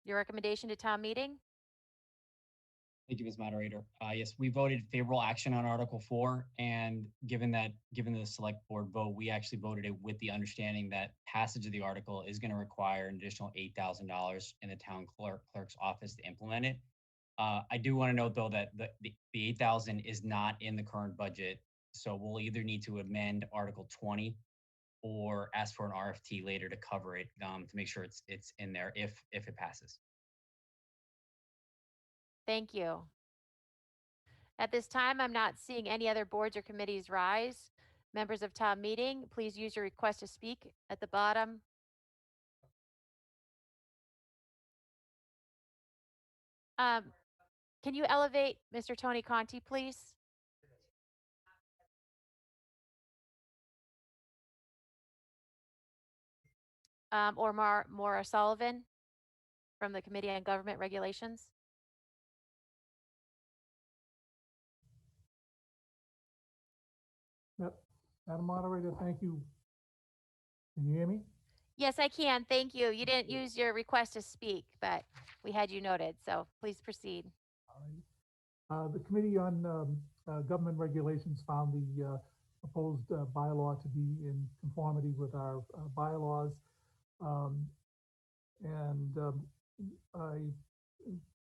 your recommendation to town meeting? Thank you, Ms. Moderator. Yes, we voted favorable action on Article 4, and given the select board vote, we actually voted it with the understanding that passage of the article is going to require an additional $8,000 in the town clerk's office to implement it. I do want to note, though, that the $8,000 is not in the current budget, so we'll either need to amend Article 20 or ask for an RFT later to cover it to make sure it's in there if it passes. Thank you. At this time, I'm not seeing any other boards or committees rise. Members of town meeting, please use your request to speak at the bottom. Can you elevate Mr. Tony Conti, please? Or Maura Sullivan from the Committee on Government Regulations. Yep. Madam Moderator, thank you. Can you hear me? Yes, I can. Thank you. You didn't use your request to speak, but we had you noted, so please proceed. The Committee on Government Regulations found the proposed bylaw to be in conformity with our bylaws. I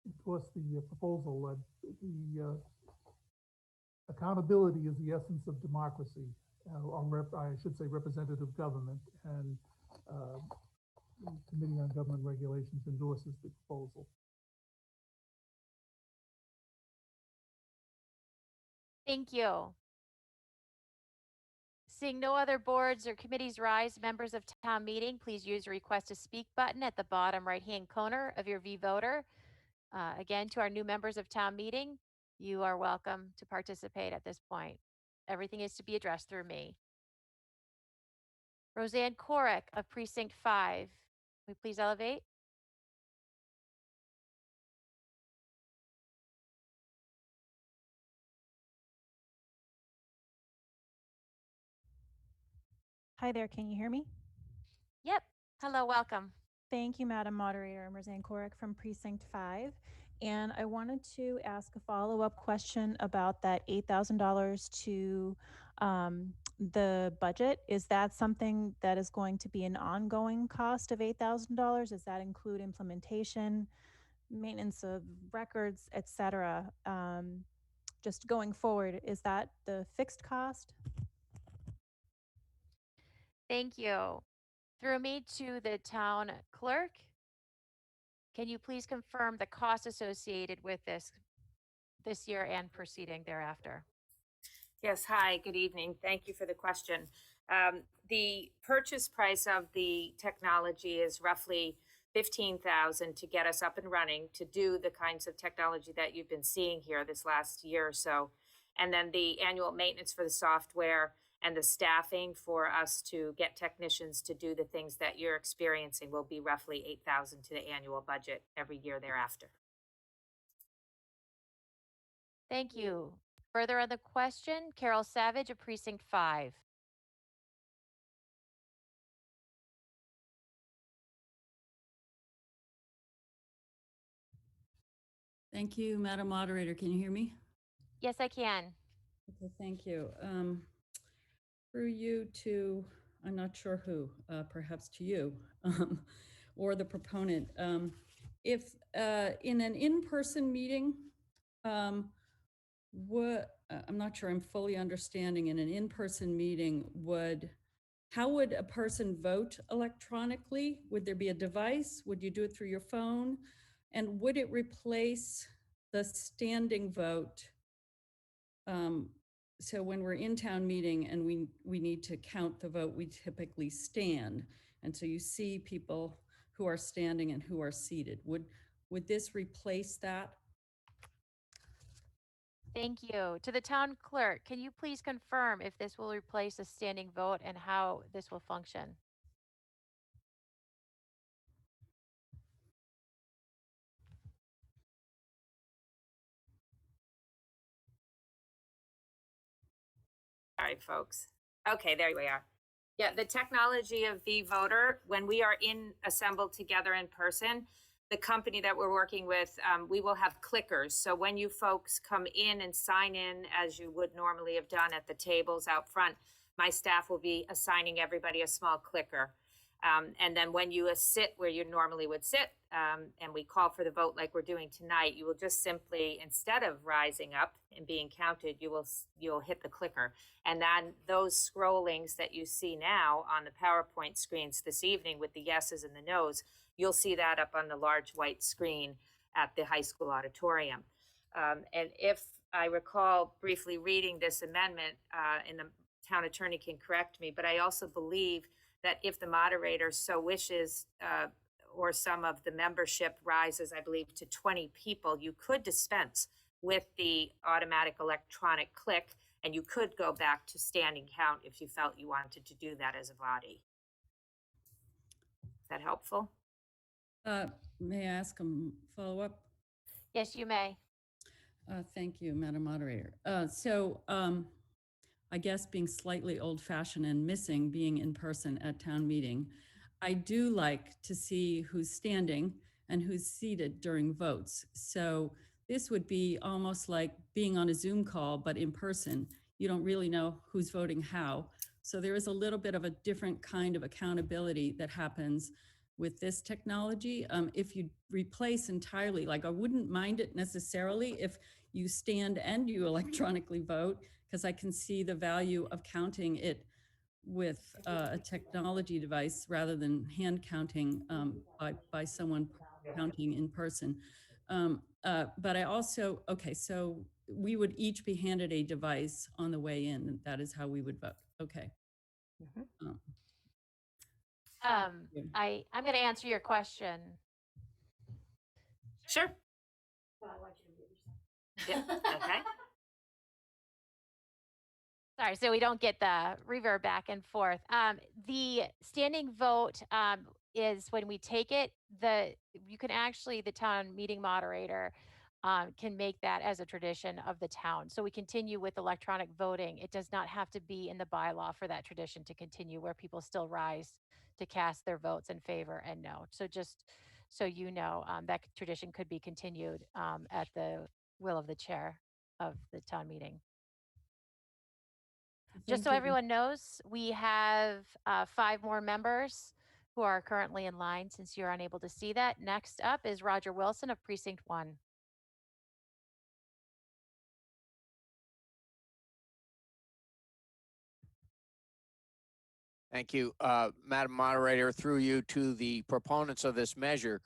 endorse the proposal. The accountability is the essence of democracy, I should say representative government, and the Committee on Government Regulations endorses the proposal. Thank you. Seeing no other boards or committees rise, members of town meeting, please use the request to speak button at the bottom right-hand corner of your V-Voter. Again, to our new members of town meeting, you are welcome to participate at this point. Everything is to be addressed through me. Roseanne Korek of Precinct 5. Will you please elevate? Hi there, can you hear me? Yep. Hello, welcome. Thank you, Madam Moderator. I'm Roseanne Korek from Precinct 5. And I wanted to ask a follow-up question about that $8,000 to the budget. Is that something that is going to be an ongoing cost of $8,000? Does that include implementation, maintenance of records, et cetera? Just going forward, is that the fixed cost? Thank you. Through me to the town clerk. Can you please confirm the cost associated with this year and proceeding thereafter? Yes, hi, good evening. Thank you for the question. The purchase price of the technology is roughly $15,000 to get us up and running to do the kinds of technology that you've been seeing here this last year or so. And then the annual maintenance for the software and the staffing for us to get technicians to do the things that you're experiencing will be roughly $8,000 to the annual budget every year thereafter. Thank you. Further on the question, Carol Savage of Precinct 5. Thank you, Madam Moderator. Can you hear me? Yes, I can. Okay, thank you. Through you to, I'm not sure who, perhaps to you, or the proponent. If in an in-person meeting, I'm not sure I'm fully understanding, in an in-person meeting, how would a person vote electronically? Would there be a device? Would you do it through your phone? And would it replace the standing vote? So when we're in town meeting and we need to count the vote, we typically stand. And so you see people who are standing and who are seated. Would this replace that? Thank you. To the town clerk, can you please confirm if this will replace a standing vote and how this will function? Sorry, folks. Okay, there we are. Yeah, the technology of vVoter, when we are assembled together in person, the company that we're working with, we will have clickers. So when you folks come in and sign in as you would normally have done at the tables out front, my staff will be assigning everybody a small clicker. And then when you sit where you normally would sit, and we call for the vote like we're doing tonight, you will just simply, instead of rising up and being counted, you'll hit the clicker. And then those scrollings that you see now on the PowerPoint screens this evening with the yeses and the nos, you'll see that up on the large white screen at the high school auditorium. And if I recall briefly reading this amendment, and the town attorney can correct me, but I also believe that if the moderator so wishes, or some of the membership rises, I believe, to 20 people, you could dispense with the automatic electronic click, and you could go back to standing count if you felt you wanted to do that as a body. Is that helpful? May I ask a follow-up? Yes, you may. Thank you, Madam Moderator. I guess being slightly old-fashioned and missing being in person at town meeting, I do like to see who's standing and who's seated during votes. So this would be almost like being on a Zoom call, but in person. You don't really know who's voting how. So there is a little bit of a different kind of accountability that happens with this technology. If you replace entirely, like I wouldn't mind it necessarily if you stand and you electronically vote, because I can see the value of counting it with a technology device rather than hand counting by someone counting in person. But I also, okay, so we would each be handed a device on the way in, and that is how we would vote. Okay. I'm going to answer your question. Sure. Yeah, okay. Sorry, so we don't get the reverb back and forth. The standing vote is when we take it, you can actually, the town meeting moderator can make that as a tradition of the town. So we continue with electronic voting. It does not have to be in the bylaw for that tradition to continue, where people still rise to cast their votes in favor and no. So just so you know, that tradition could be continued at the will of the chair of the town meeting. Just Thank so you. everyone knows, we have 5 more members who are currently in line since you're unable to see that. Next up is Roger Wilson of Precinct 1. Thank you, Madam Moderator, through you to the proponents of this measure.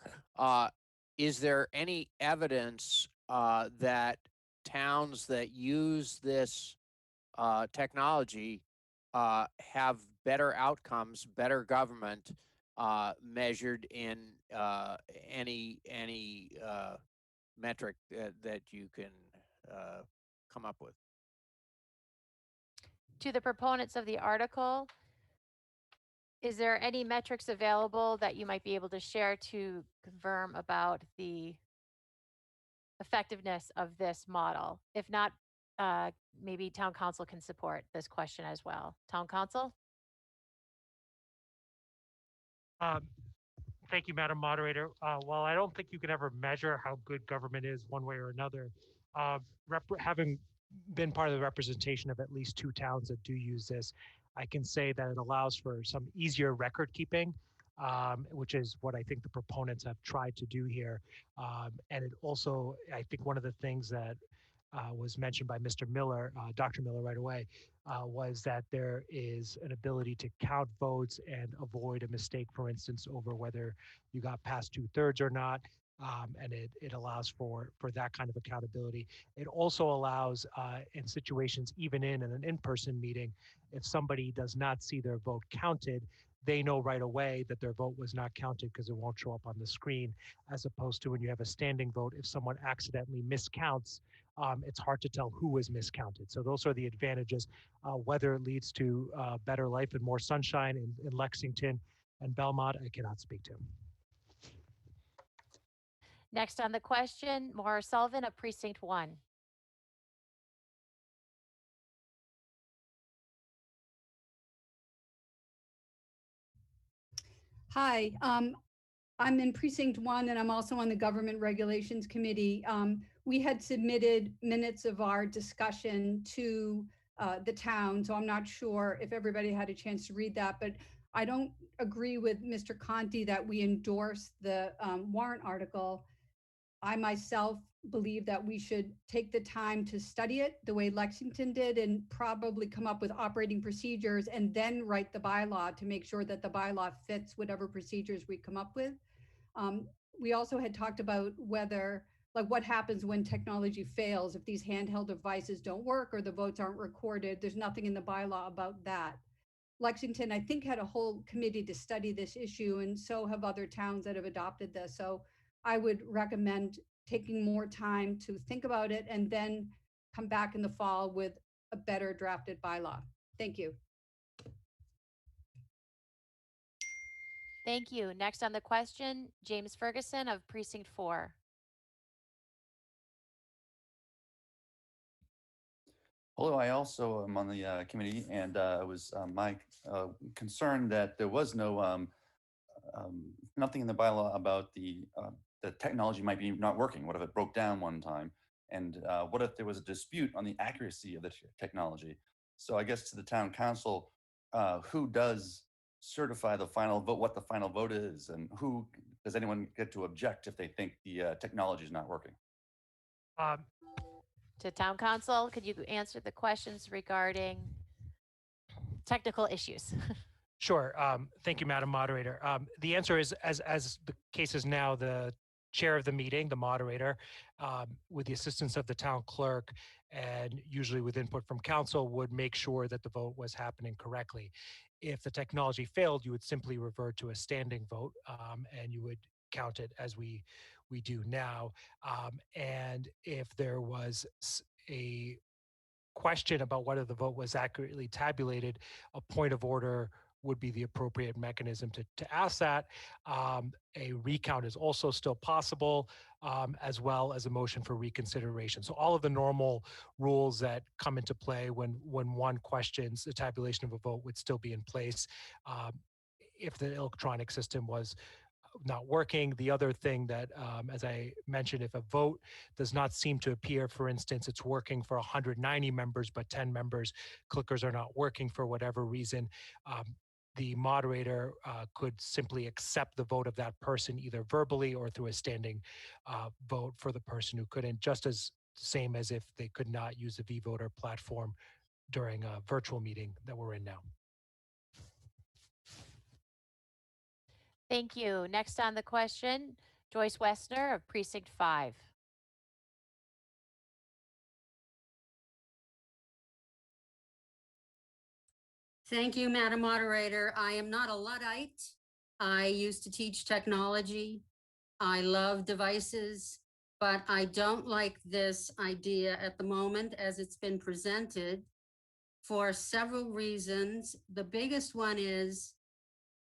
Is there any evidence that towns that use this technology have better outcomes, better government, measured in any metric that you can come up with? To the proponents of the article, is there any metrics available that you might be able to share to confirm about the effectiveness of this model? If not, maybe town council can support this question as well. Town council? Thank you, Madam Moderator. While I don't think you can ever measure how good government is one way or another, having been part of the representation of at least 2 towns that do use this, I can say that it allows for some easier record keeping, which is what I think the proponents have tried to do here. And it also, I think one of the things that was mentioned by Mr. Miller, Dr. Miller right away, was that there is an ability to count votes and avoid a mistake, for instance, over whether you got past 2/3 or not. And it allows for that kind of accountability. It also allows in situations, even in an in-person meeting, if somebody does not see their vote counted, they know right away that their vote was not counted because it won't show up on the screen, as opposed to when you have a standing vote, if someone accidentally miscounts, it's hard to tell who was miscounted. So those are the advantages. Whether it leads to better life and more sunshine in Lexington and Belmont, I cannot speak to. Next on the question, Maura Sullivan of Precinct 1. Hi, I'm in Precinct 1 and I'm also on the Government Regulations Committee. We had submitted minutes of our discussion to the town, so I'm not sure if everybody had a chance to read that, but I don't agree with Mr. Conti that we endorse the warrant article. I myself believe that we should take the time to study it the way Lexington did and probably come up with operating procedures and then write the bylaw to make sure that the bylaw fits whatever procedures we come up with. We also had talked about whether, like what happens when technology fails, if these handheld devices don't work or the votes aren't recorded. There's nothing in the bylaw about that. Lexington, I think, had a whole committee to study this issue, and so have other towns that have adopted this. So I would recommend taking more time to think about it and then come back in the fall with a better drafted bylaw. Thank you. Thank you. Next on the question, James Ferguson of Precinct 4. Hello, I also am on the committee, and it was my concern that there was no nothing in the bylaw about the technology might be not working. What if it broke down one time? And what if there was a dispute on the accuracy of the technology? So I guess to the town council, who does certify the final vote, what the final vote is, and who does anyone get to object if they think the technology is not working? To town council, could you answer the questions regarding technical issues? Sure. Thank you, Madam Moderator. The answer is, as the case is now, the chair of the meeting, the moderator, with the assistance of the town clerk, and usually with input from council, would make sure that the vote was happening correctly. If the technology failed, you would simply revert to a standing vote, and you would count it as we do now. And if there was a question about whether the vote was accurately tabulated, a point of order would be the appropriate mechanism to ask that. A recount is also still possible, as well as a motion for reconsideration. So all of the normal rules that come into play when one questions the tabulation of a vote would still be in place if the electronic system was not working. The other thing that, as I mentioned, if a vote does not seem to appear, for instance, it's working for 190 members, but 10 members, clickers are not working for whatever reason, the moderator could simply accept the vote of that person either verbally or through a standing vote for the person who couldn't, just as same as if they could not use the vVoter platform during a virtual meeting that we're in now. Thank you. Next on the question, Joyce Westner of Precinct 5. Thank you, Madam Moderator. I am not a Luddite. I used to teach technology. I love devices, but I don't like this idea at the moment as it's been presented for several reasons. The biggest one is,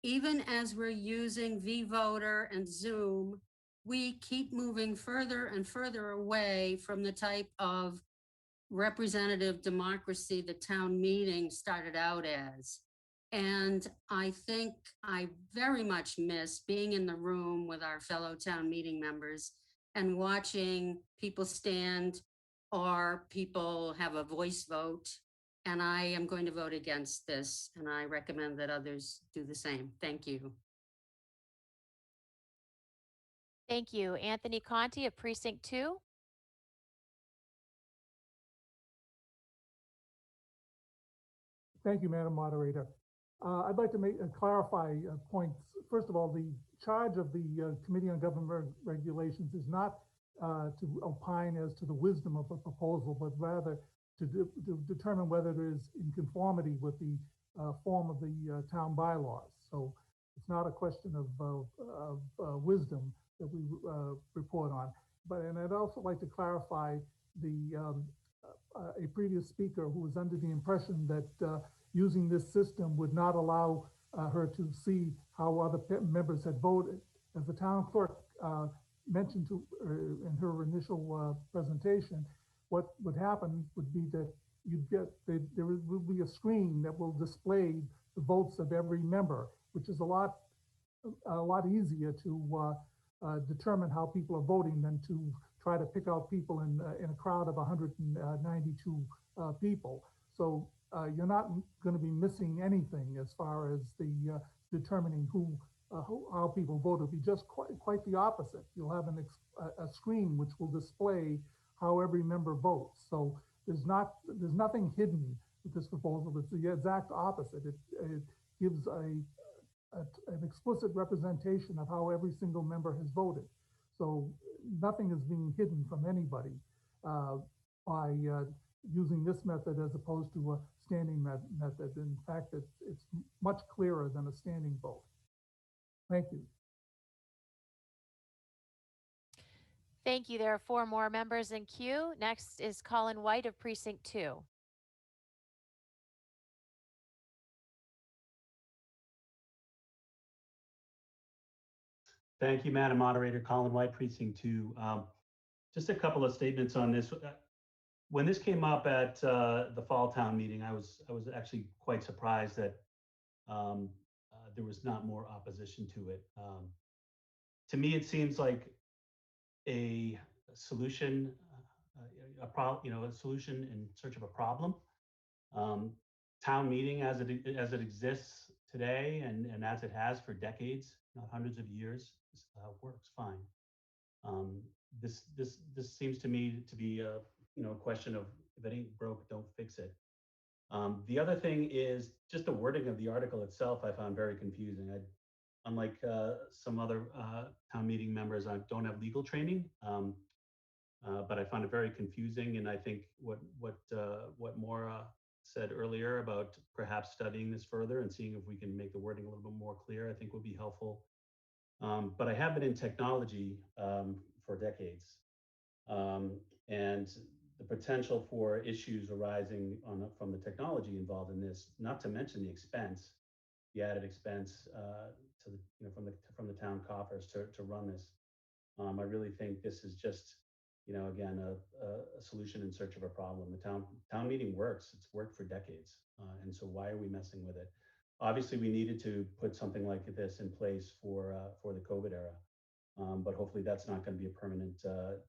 even as we're using vVoter and Zoom, we keep moving further and further away from the type of representative democracy the town meeting started out as. And I think I very much miss being in the room with our fellow town meeting members and watching people stand or people have a voice vote. And I am going to vote against this, and I recommend that others do the same. Thank you. Thank you. Anthony Conti of Precinct 2. Thank you, Madam Moderator. I'd like to clarify points. First of all, the charge of the Committee on Government Regulations is not to opine as to the wisdom of a proposal, but rather to determine whether it is in conformity with the form of the town bylaws. So it's not a question of wisdom that we report on. And I'd also like to clarify a previous speaker who was under the impression that using this system would not allow her to see how other members had voted. As the town clerk mentioned in her initial presentation, what would happen would be that there will be a screen that will display the votes of every member, which is a lot easier to determine how people are voting than to try to pick out people in a crowd of 192 people. So you're not going to be missing anything as far as the determining how people vote. It'll be just quite the opposite. You'll have a screen which will display how every member votes. So there's nothing hidden with this proposal. It's the exact opposite. It gives an explicit representation of how every single member has voted. So nothing is being hidden from anybody by using this method as opposed to a standing method. In fact, it's much clearer than a standing vote. Thank you. Thank you. There are 4 more members in queue. Next is Colin White of Precinct 2. Thank you, Madam Moderator. Colin White, Precinct 2. Just a couple of statements on this. When this came up at the fall town meeting, I was actually quite surprised that there was not more opposition to it. To me, it seems like a solution, a solution in search of a problem. Town meeting as it exists today and as it has for decades, not hundreds of years, works fine. This seems to me to be a question of if it ain't broke, don't fix it. The other thing is just the wording of the article itself. I found very confusing. Unlike some other town meeting members, I don't have legal training, but I found it very confusing. And I think what Maura said earlier about perhaps studying this further and seeing if we can make the wording a little bit more clear, I think would be helpful. But I have been in technology for decades, and the potential for issues arising from the technology involved in this, not to mention the expense, the added expense to the, from the town coffers to run this. I really think this is just, again, a solution in search of a problem. The town meeting works. It's worked for decades. And so why are we messing with it? Obviously, we needed to put something like this in place for the COVID era. But hopefully that's not going to be a permanent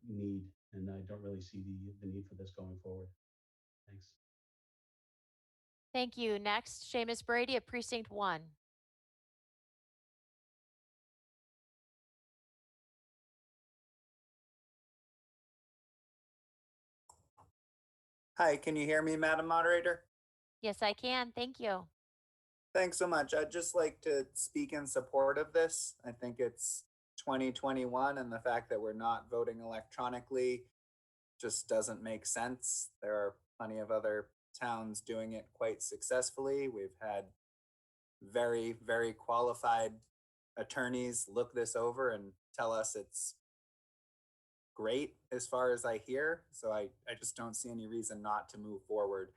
need. And I don't really see the need for this going forward. Thanks. Thank you. Next, Seamus Brady of Precinct 1. Hi, can you hear me, Madam Moderator? Yes, I can. Thank you. Thanks so much. I'd just like to speak in support of this. I think it's 2021 and the fact that we're not voting electronically just doesn't make sense. There are plenty of other towns doing it quite successfully. We've had very, very qualified attorneys look this over and tell us it's great as far as I hear. So I just don't see any reason not to move forward.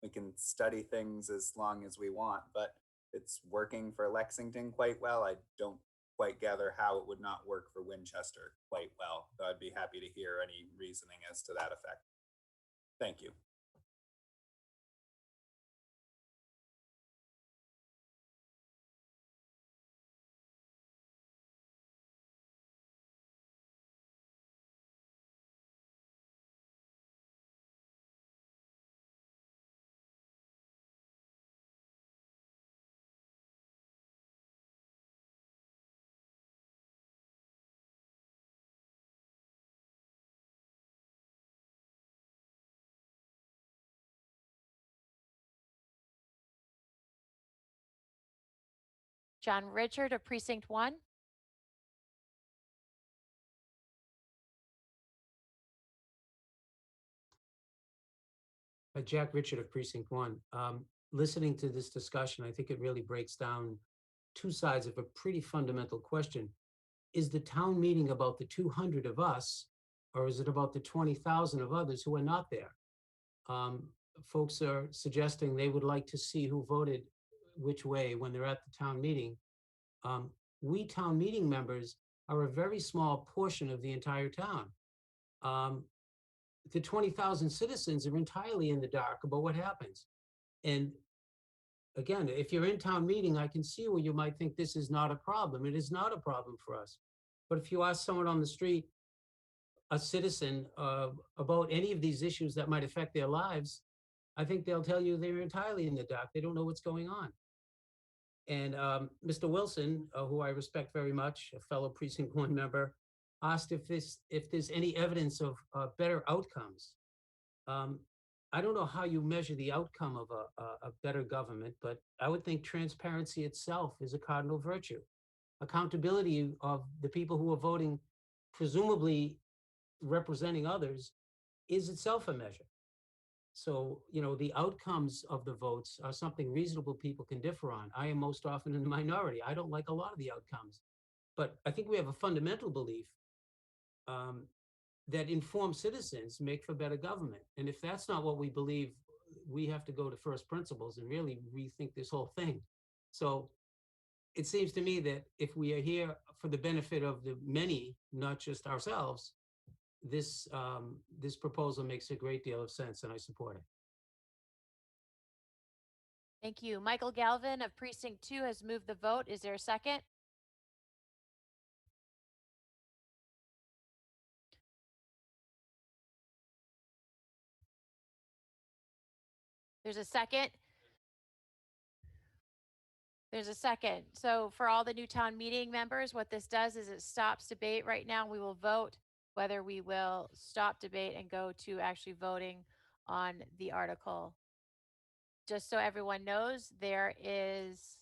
We can study things as long as we want, but it's working for Lexington quite well. I don't quite gather how it would not work for Winchester quite well. So I'd be happy to hear any reasoning as to that effect. Thank you. John Richard of Precinct 1. Jack Richard of Precinct 1. Listening to this discussion, I think it really breaks down two sides of a pretty fundamental question. Is the town meeting about the 200 of us, or is it about the 20,000 of others who are not there? Folks are suggesting they would like to see who voted which way when they're at the town meeting. We town meeting members are a very small portion of the entire town. The 20,000 citizens are entirely in the dark about what happens. And again, if you're in town meeting, I can see where you might think this is not a problem. It is not a problem for us. But if you ask someone on the street, a citizen, about any of these issues that might affect their lives, I think they'll tell you they're entirely in the dark. They don't know what's going on. And Mr. Wilson, who I respect very much, a fellow Precinct 1 member, asked if there's any evidence of better outcomes. I don't know how you measure the outcome of a better government, but I would think transparency itself is a cardinal virtue. Accountability of the people who are voting, presumably representing others, is itself a measure. So, the outcomes of the votes are something reasonable people can differ on. I am most often in the minority. I don't like a lot of the outcomes. But I think we have a fundamental belief that informed citizens make for better government. And if that's not what we believe, we have to go to first principles and really rethink this whole thing. So it seems to me that if we are here for the benefit of the many, not just ourselves, this proposal makes a great deal of sense, and I support it. Thank you. Michael Galvin of Precinct 2 has moved the vote. Is there a second? There's a second. There's a second. So for all the new town meeting members, what this does is it stops debate right now. We will vote whether we will stop debate and go to actually voting on the article. Just so everyone knows, there is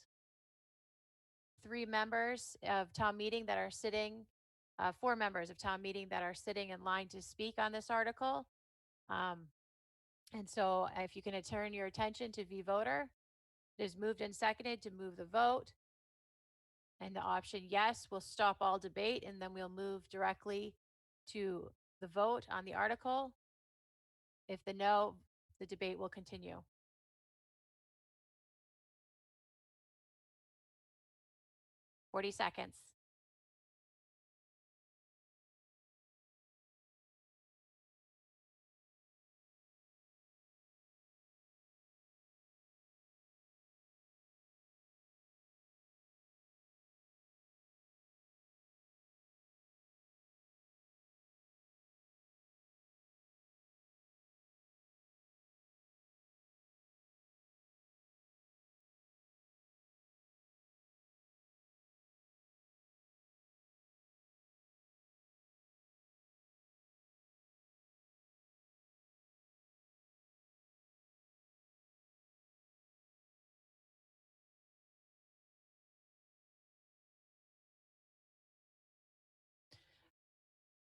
3 members of town meeting that are sitting, 4 members of town meeting that are sitting in line to speak on this article. And so if you can turn your attention to V-Voter, it is moved and seconded to move the vote. And the option yes will stop all debate, and then we'll move directly to the vote on the article. If the no, the debate will continue. 40 seconds.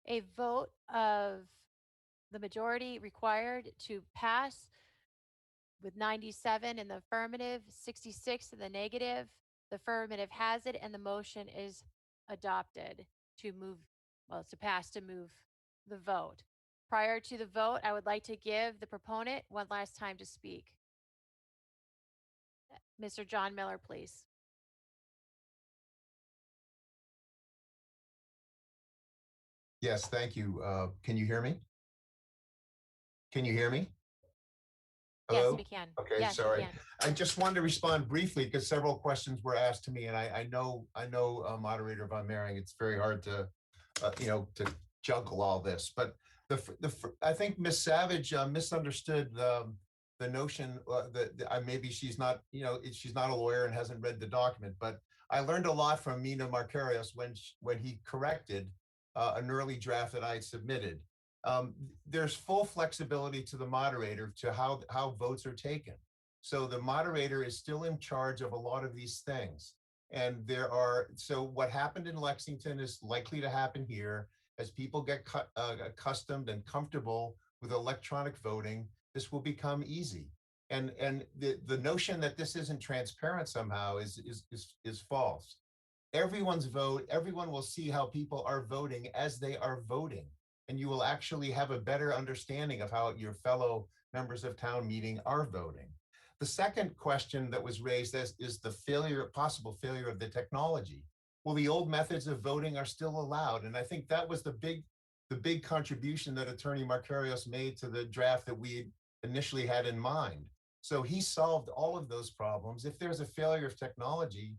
A vote of the majority required to pass with 97 in the affirmative, 66 in the negative. The affirmative has it, and the motion is adopted to move, well, to pass to move the vote. Prior to the vote, I would like to give the proponent one last time to speak. Mr. John Miller, please. Yes, thank you. Can you hear me? Can you hear me? Yes, Hello? we can. Okay, Yes, we sorry. can. I just wanted to respond briefly because several questions were asked to me, and I know, Moderator Von Mering, it's very hard to, to juggle all this. But I think Ms. Savage misunderstood the notion that maybe she's not, she's not a lawyer and hasn't read the document. But I learned a lot from Mina Markarios when he corrected an early draft that I had submitted. There's full flexibility to the moderator to how votes are taken. So the moderator is still in charge of a lot of these things. And so what happened in Lexington is likely to happen here as people get accustomed and comfortable with electronic voting. This will become easy. And the notion that this isn't transparent somehow is false. Everyone's vote, everyone will see how people are voting as they are voting. And you will actually have a better understanding of how your fellow members of town meeting are voting. The second question that was raised is the possible failure of the technology. Well, the old methods of voting are still allowed. And I think that was the big contribution that Attorney Markarios made to the draft that we initially had in mind. So he solved all of those problems. If there's a failure of technology,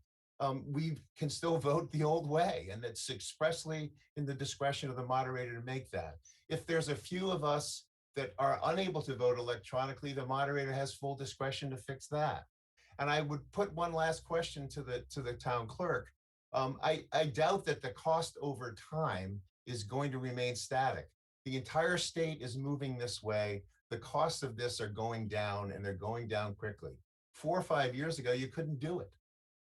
we can still vote the old way, and it's expressly in the discretion of the moderator to make that. If there's a few of us that are unable to vote electronically, the moderator has full discretion to fix that. And I would put one last question to the town clerk. I doubt that the cost over time is going to remain static. The entire state is moving this way. The costs of this are going down, and they're going down quickly. 4 or 5 years ago, you couldn't do it.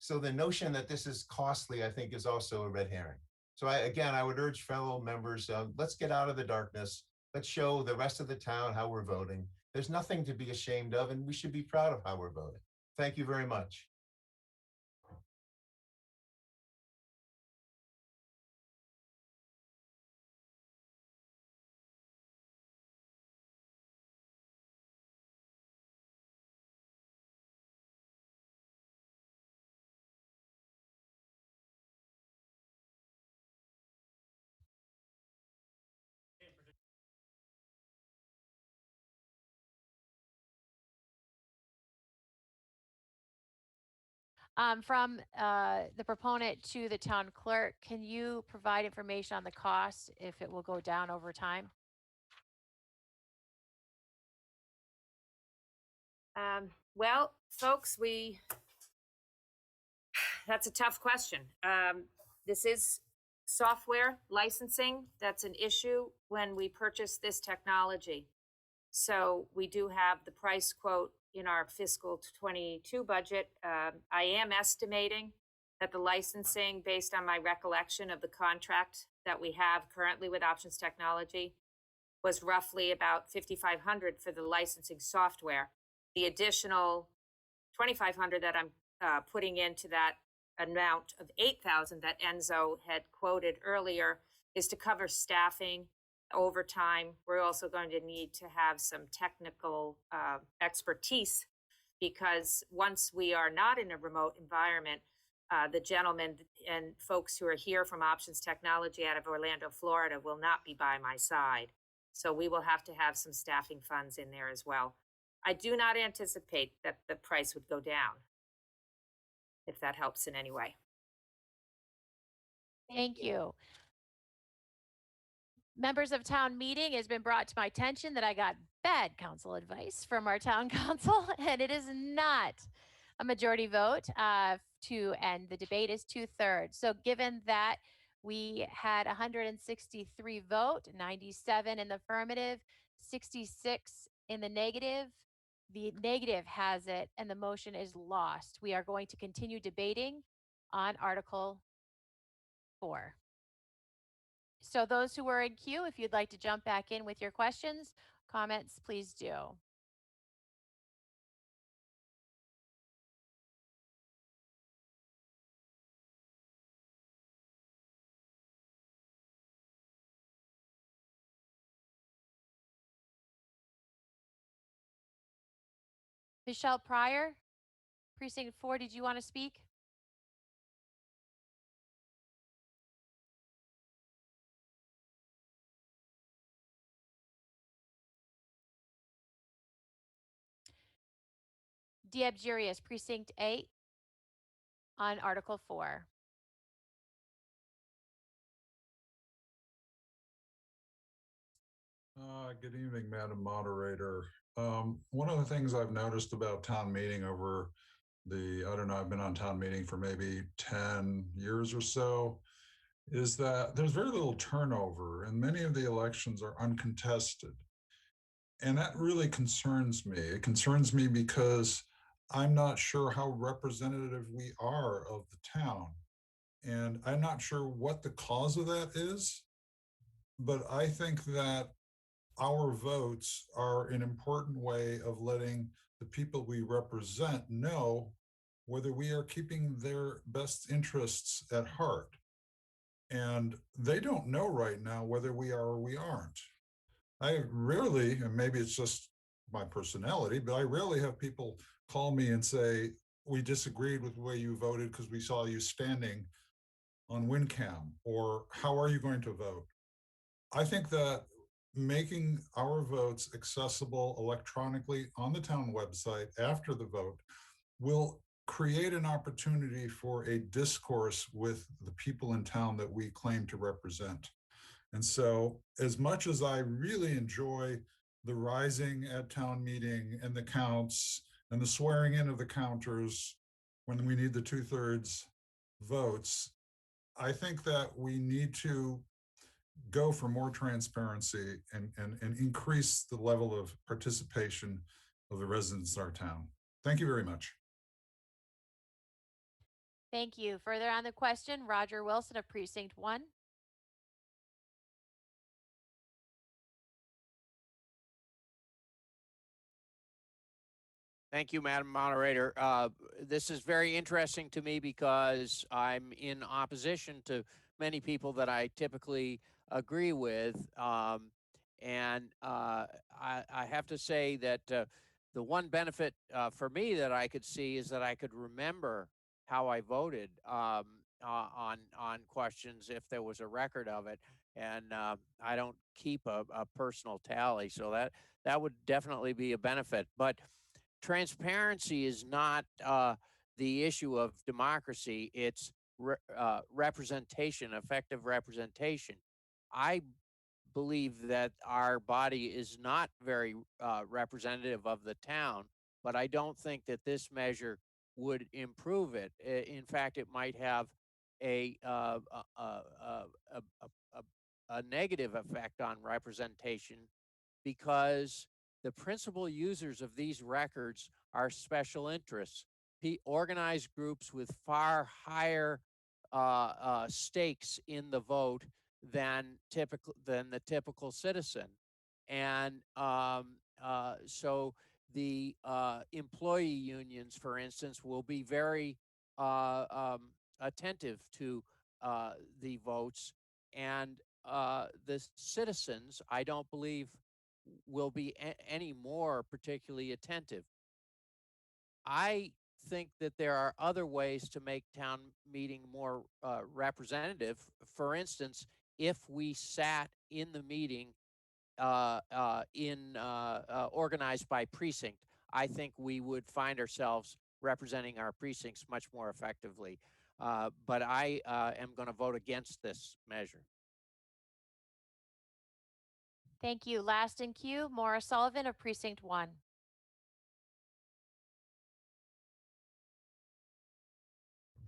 So the notion that this is costly, I think, is also a red herring. So I would urge fellow members, let's get out of the darkness. Let's show the rest of the town how we're voting. There's nothing to be ashamed of, and we should be proud of how we're voting. Thank you very much. From the proponent to the town clerk, can you provide information on the cost if it will go down over time? Well, folks, that's a tough question. This is software licensing. That's an issue when we purchase this technology. So we do have the price quote in our fiscal 22 budget. I am estimating that the licensing, based on my recollection of the contract that we have currently with Options Technology, was roughly about $5,500 for the licensing software. The additional $2,500 that I'm putting into that amount of $8,000 that Enzo had quoted earlier is to cover staffing, overtime. We're also going to need to have some technical expertise, because once we are not in a remote environment, the gentlemen and folks who are here from Options Technology out of Orlando, Florida will not be by my side. So we will have to have some staffing funds in there as well. I do not anticipate that the price would go down, if that helps in any way. Thank you. Members of town meeting, it has been brought to my attention that I got bad council advice from our town council, and it is not a majority vote to end the debate is 2/3. So given that we had 163 vote, 97 in the affirmative, 66 in the negative has it, and the motion is lost. We are going to continue debating on Article 4. So those who were in queue, if you'd like to jump back in with your questions, comments, please do. Michelle Pryor, Precinct 4, did you want to speak? Diabjurius, Precinct 8, on Article 4. Good evening, Madam Moderator. One of the things I've noticed about town meeting over I don't know, I've been on town meeting for maybe 10 years or so, is that there's very little turnover and many of the elections are uncontested. And that really concerns me. It concerns me because I'm not sure how representative we are of the town. And I'm not sure what the cause of that is, but I think that our votes are an important way of letting the people we represent know whether we are keeping their best interests at heart. And they don't know right now whether we are or we aren't. I rarely, and maybe it's just my personality, but I rarely have people call me and say, we disagreed with the way you voted because we saw you standing on WinCam, or how are you going to vote? I think that making our votes accessible electronically on the town website after the vote will create an opportunity for a discourse with the people in town that we claim to represent. And so, as much as I really enjoy the rising at town meeting and the counts and the swearing in of the counters when we need the 2/3 votes, I think that we need to go for more transparency and increase the level of participation of the residents of our town. Thank you very much. Thank you. Further on the question, Roger Wilson of Precinct 1. Thank you, Madam Moderator. This is very interesting to me because I'm in opposition to many people that I typically agree with. And I have to say that the one benefit for me that I could see is that I could remember how I voted on questions if there was a record of it. And I don't keep a personal tally, so that would definitely be a benefit. But transparency is not the issue of democracy. It's representation, effective representation. I believe that our body is not very representative of the town, but I don't think that this measure would improve it. In fact, it might have a negative effect on representation because the principal users of these records are special interests, organized groups with far higher stakes in the vote than the typical citizen, and so the employee unions, for instance, will be very attentive to the votes, and the citizens, I don't believe, will be any more particularly attentive. I think that there are other ways to make town meeting more representative. For instance, if we sat in the meeting organized by precinct, I think we would find ourselves representing our precincts much more effectively. But I am going to vote against this measure. Thank you. Last in queue, Maura Sullivan of Precinct 1.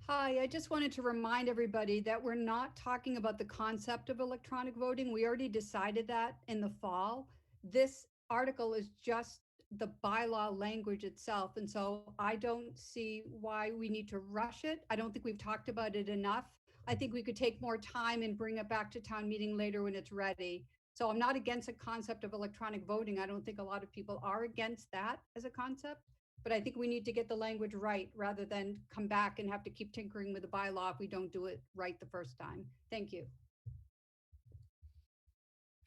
Hi, I just wanted to remind everybody that we're not talking about the concept of electronic voting. We already decided that in the fall. This article is just the bylaw language itself. And so I don't see why we need to rush it. I don't think we've talked about it enough. I think we could take more time and bring it back to town meeting later when it's ready. So I'm not against the concept of electronic voting. I don't think a lot of people are against that as a concept. But I think we need to get the language right rather than come back and have to keep tinkering with the bylaw if we don't do it right the first time. Thank you.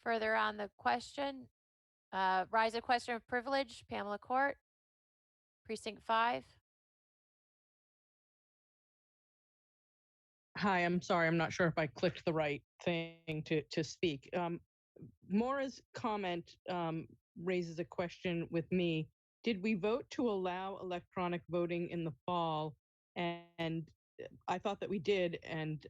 Further on the question, rise of question of privilege, Pamela Court, Precinct 5. Hi, I'm sorry. I'm not sure if I clicked the right thing to speak. Maura's comment raises a question with me. Did we vote to allow electronic voting in the fall? And I thought that we did. And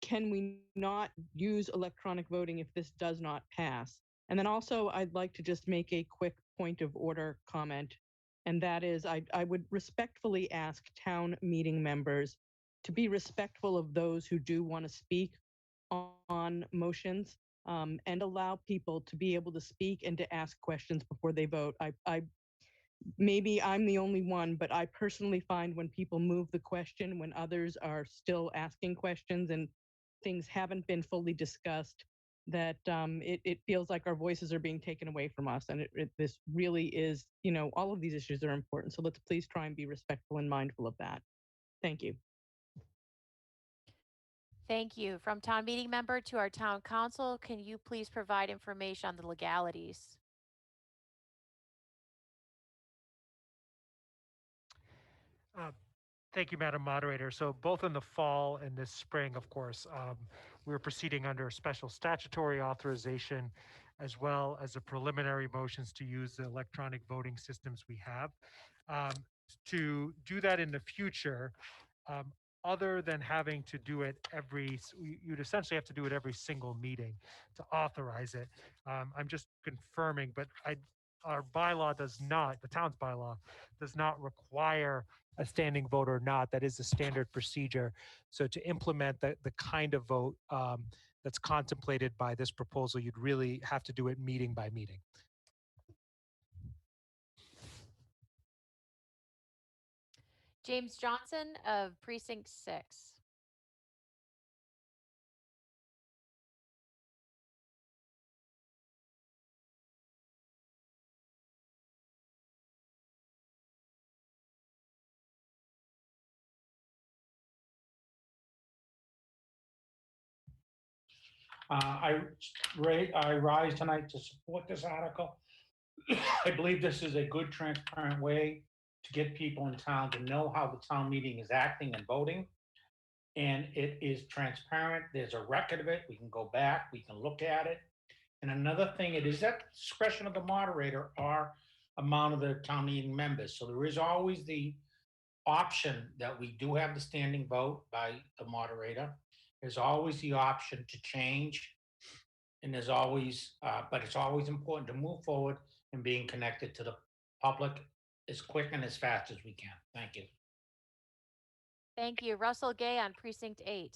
can we not use electronic voting if this does not pass? And then also, I'd like to just make a quick point of order comment. And that is, I would respectfully ask town meeting members to be respectful of those who do want to speak on motions. And allow people to be able to speak and to ask questions before they vote. Maybe I'm the only one, but I personally find when people move the question, when others are still asking questions and things haven't been fully discussed, that it feels like our voices are being taken away from us. And this really is, all of these issues are important. So let's please try and be respectful and mindful of that. Thank you. Thank you. From town meeting member to our town council, can you please provide information on the legalities? Thank you, Madam Moderator. So both in the fall and this spring, of course, we're proceeding under special statutory authorization as well as the preliminary motions to use the electronic voting systems we have. To do that in the future, other than having to do it you'd essentially have to do it every single meeting to authorize it. I'm just confirming, but our bylaw does not, the town's bylaw does not require a standing vote or not. That is the standard procedure. So to implement the kind of vote that's contemplated by this proposal, you'd really have to do it meeting by meeting. James Johnson of Precinct 6. I rise tonight to support this article. I believe this is a good, transparent way to get people in town to know how the town meeting is acting and voting. And it is transparent. There's a record of it. We can go back, we can look at it. And another thing, it is at the discretion of the moderator or amount of the town meeting members. So there is always the option that we do have the standing vote by the moderator. There's always the option to change. And there's always, but it's always important to move forward and being connected to the public as quick and as fast as we can. Thank you. Thank you. Russell Gay on Precinct 8.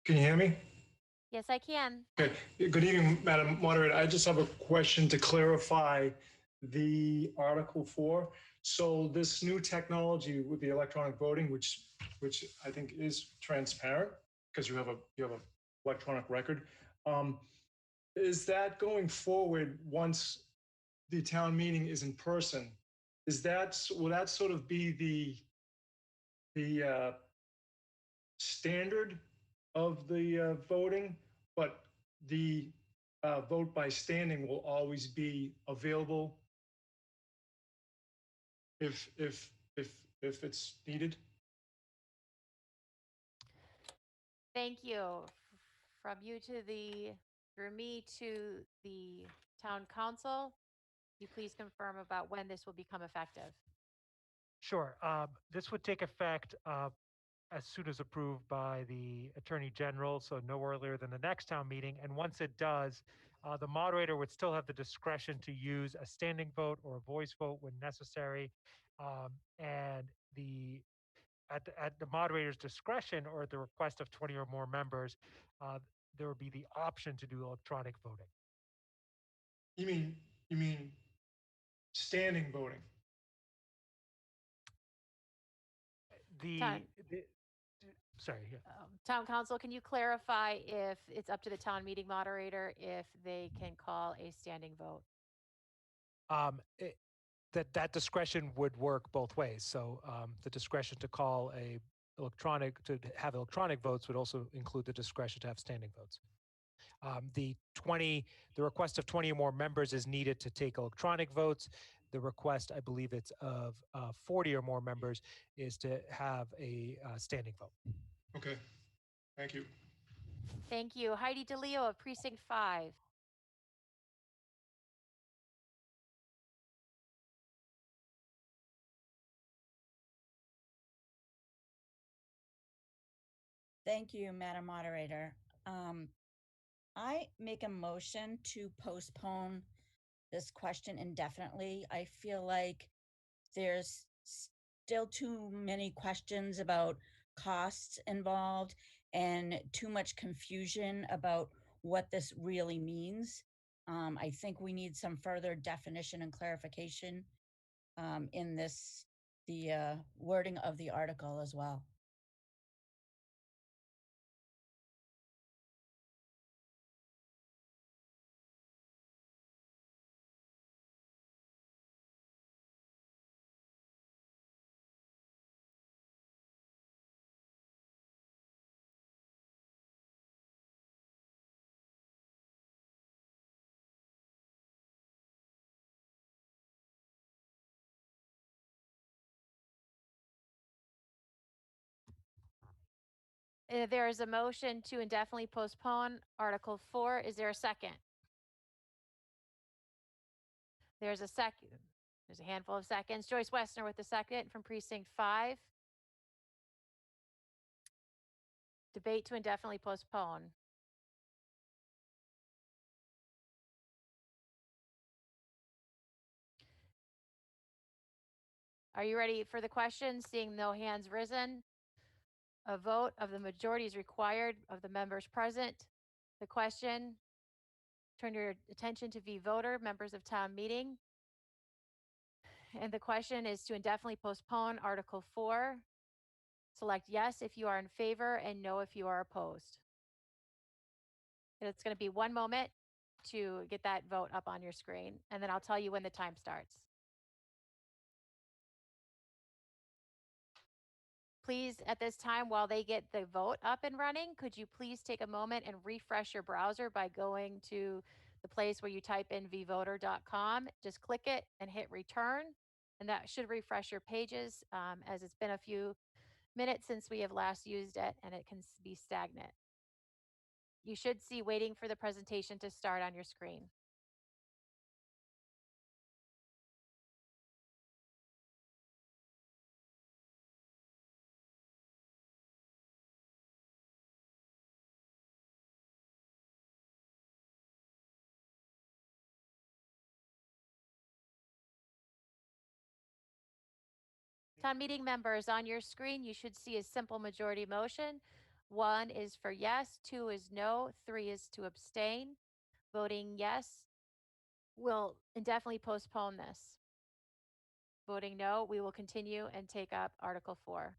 Can you hear me? Yes, I can. Okay. Good evening, Madam Moderator. I just have a question to clarify the Article 4. So this new technology with the electronic voting, which I think is transparent because you have a electronic record, is that going forward once the town meeting is in person? will that sort of be the standard of the voting, but the vote by standing will always be available if it's needed? Thank you. From you to through me to the town council, you please confirm about when this will become effective. Sure. This would take effect as soon as approved by the Attorney General, so no earlier than the next town meeting. And once it does, the moderator would still have the discretion to use a standing vote or a voice vote when necessary. And at the moderator's discretion or at the request of 20 or more members, there would be the option to do electronic voting. You mean standing voting? Sorry. Yeah. Town council, can you clarify if it's up to the town meeting moderator if they can call a standing vote? That discretion would work both ways. So the discretion to call to have electronic votes would also include the discretion to have standing votes. The request of 20 or more members is needed to take electronic votes. The request, I believe it's of 40 or more members, is to have a standing vote. Okay, thank you. Thank you. Heidi DeLeo of Precinct 5. Thank you, Madam Moderator. I make a motion to postpone this question indefinitely. I feel like there's still too many questions about costs involved and too much confusion about what this really means. I think we need some further definition and clarification in the wording of the article as well. There is a motion to indefinitely postpone Article 4. Is there a second? There's a second. There's a handful of seconds. Joyce Westner with the second from Precinct 5. Debate to indefinitely postpone. Are you ready for the question? Seeing no hands risen, a vote of the majority is required of the members present. The question, turn your attention to voter, members of town meeting. And the question is to indefinitely postpone Article 4. Select yes if you are in favor and no if you are opposed. And it's going to be 1 moment to get that vote up on your screen, and then I'll tell you when the time starts. Please, at this time, while they get the vote up and running, could you please take a moment and refresh your browser by going to the place where you type in vvoter.com. Just click it and hit return, and that should refresh your pages as it's been a few minutes since we have last used it, and it can be stagnant. You should see waiting for the presentation to start on your screen. Town meeting members, on your screen, you should see a simple majority motion. 1 is for yes, 2 is no, 3 is to abstain. Voting yes will indefinitely postpone this. Voting no, we will continue and take up Article 4.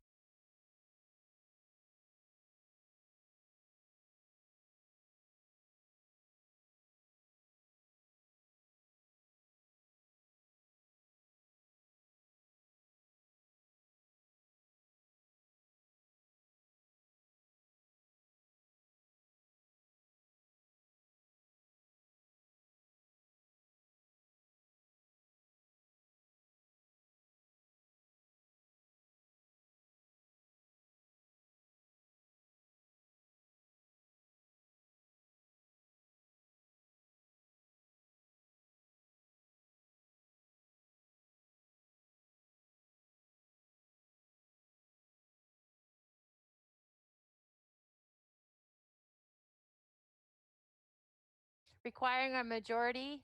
requiring a majority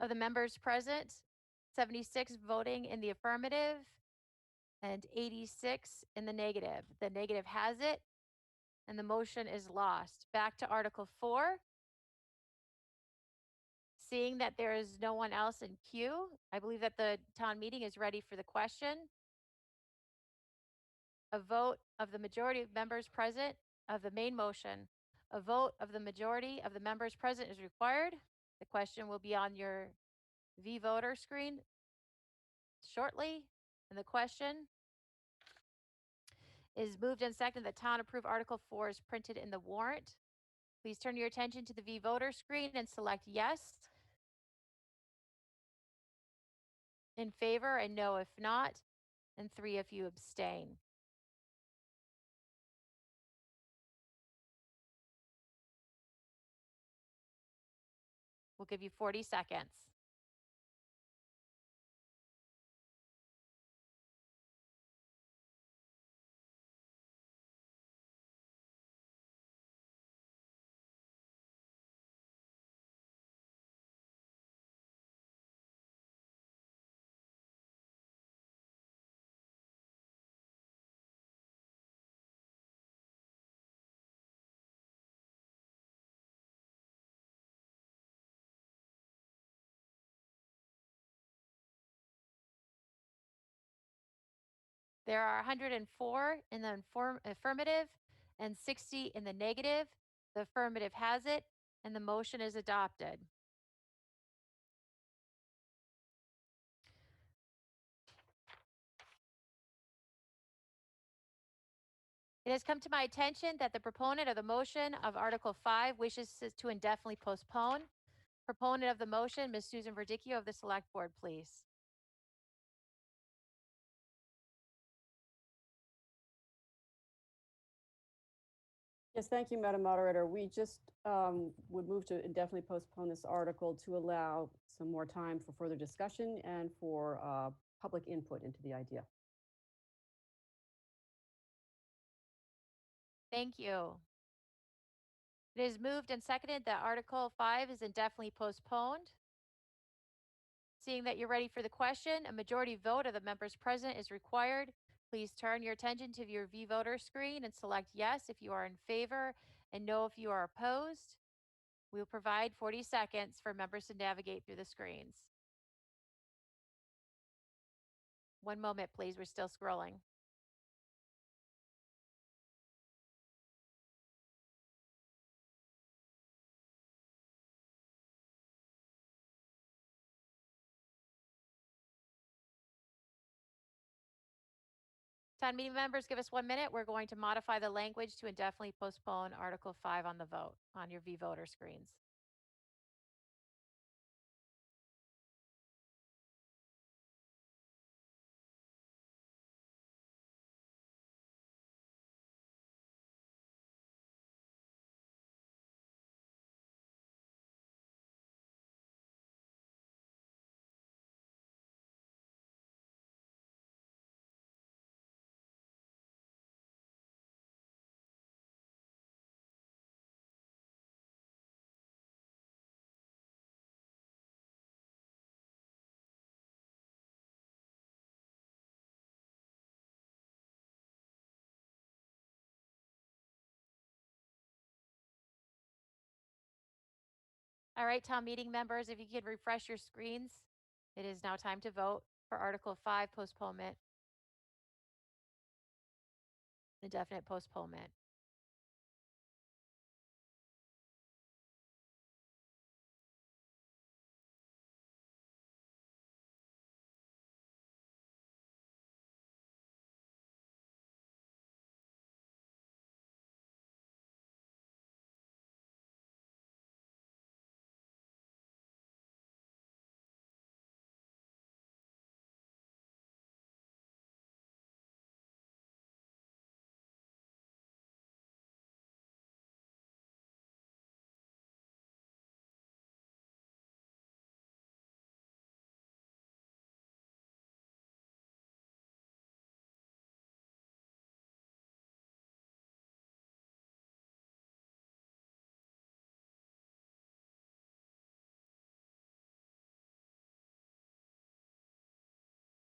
of the members present, 76 voting in the affirmative and 86 in the negative. The negative has it, and the motion is lost. Back to Article 4. Seeing that there is no one else in queue, I believe that the town meeting is ready for the question. A vote of the majority of members present of the main motion. A vote of the majority of the members present is required. The question will be on your voter screen shortly. And the question is moved and seconded that town approve Article 4 is printed in the warrant. Please turn your attention to the voter screen and select yes in favor and no if not, and 3 if you abstain. We'll give you 40 seconds. There are 104 in the affirmative and 60 in the negative. The affirmative has it, and the motion is adopted. It has come to my attention that the proponent of the motion of Article 5 wishes to indefinitely postpone. Proponent of the motion, Ms. Susan Verdicchio of the Select Board, please. Yes, thank you, Madam Moderator. We just would move to indefinitely postpone this article to allow some more time for further discussion and for public input into the idea. Thank you. It is moved and seconded that Article 5 is indefinitely postponed. Seeing that you're ready for the question, a majority vote of the members present is required. Please turn your attention to your voter screen and select yes if you are in favor and no if you are opposed. We will provide 40 seconds for members to navigate through the screens. One moment, please. We're still scrolling. Town meeting members, give us 1 minute. We're going to modify the language to indefinitely postpone Article 5 on the vote, on your voter screens. All right, town meeting members, if you could refresh your screens. It is now time to vote for Article 5 postponement. Indefinite postponement.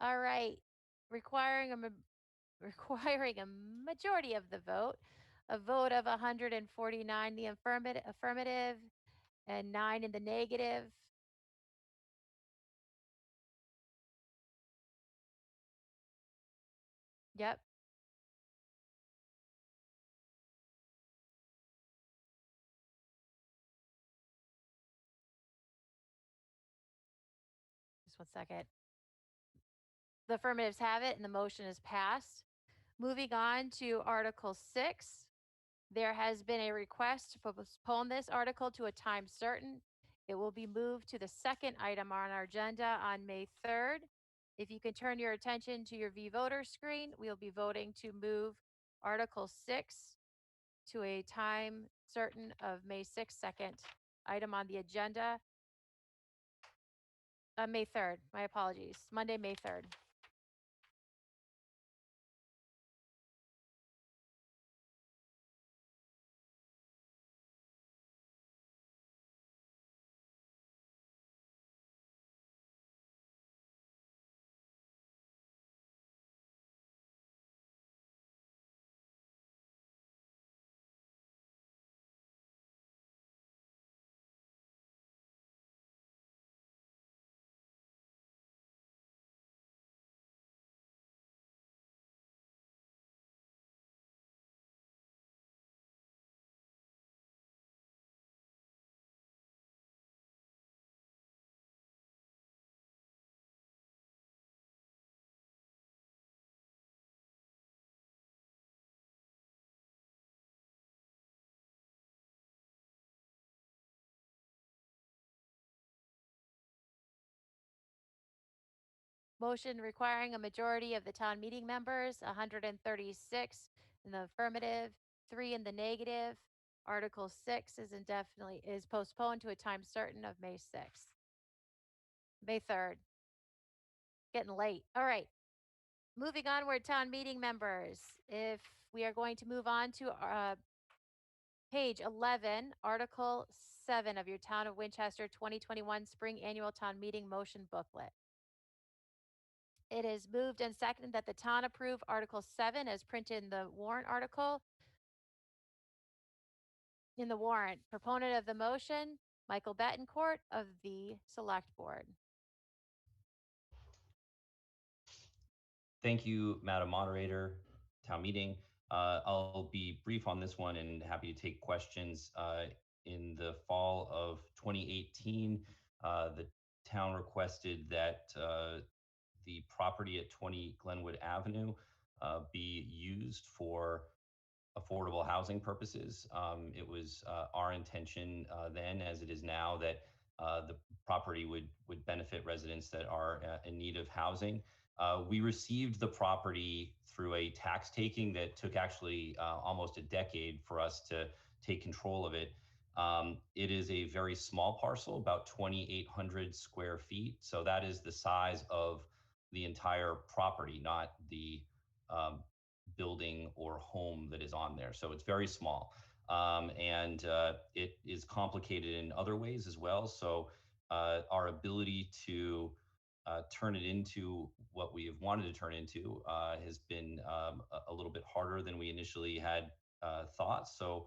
All right. Requiring a requiring a majority of the vote, a vote of 149 in the affirmative and 9 in the negative. Yep. Just one second. The affirmatives have it and the motion is passed. Moving on to Article 6. There has been a request to postpone this article to a time certain. It will be moved to the second item on our agenda on May 3rd. If you can turn your attention to your V-Voter screen, we'll be voting to move Article 6 to a time certain of May 6th, second item on the agenda. May 3rd, my apologies, Monday, May 3rd. Motion requiring a majority of the town meeting members, 136 in the affirmative, 3 in the negative. Article 6 is postponed to a time certain of May 6th. May 3rd. Getting late. All right. Moving onward, town meeting members. If we are going to move on to page 11, Article 7 of your Town of Winchester 2021 Spring Annual Town Meeting Motion Booklet. It is moved and seconded that the town approve Article 7 as printed in the warrant article. In the warrant, proponent of the motion, Michael Betancourt of the Select Board. Thank you, Madam Moderator, town meeting. I'll be brief on this one and happy to take questions. In the fall of 2018, the town requested that the property at 20 Glenwood Avenue be used for affordable housing purposes. It was our intention then, as it is now, that the property would benefit residents that are in need of housing. We received the property through a tax taking that took actually almost a decade for us to take control of it. It is a very small parcel, about 2,800 square feet. So that is the size of the entire property, not the building or home that is on there. So it's very small. And it is complicated in other ways as well. So our ability to turn it into what we have wanted to turn into has been a little bit harder than we initially had thought. So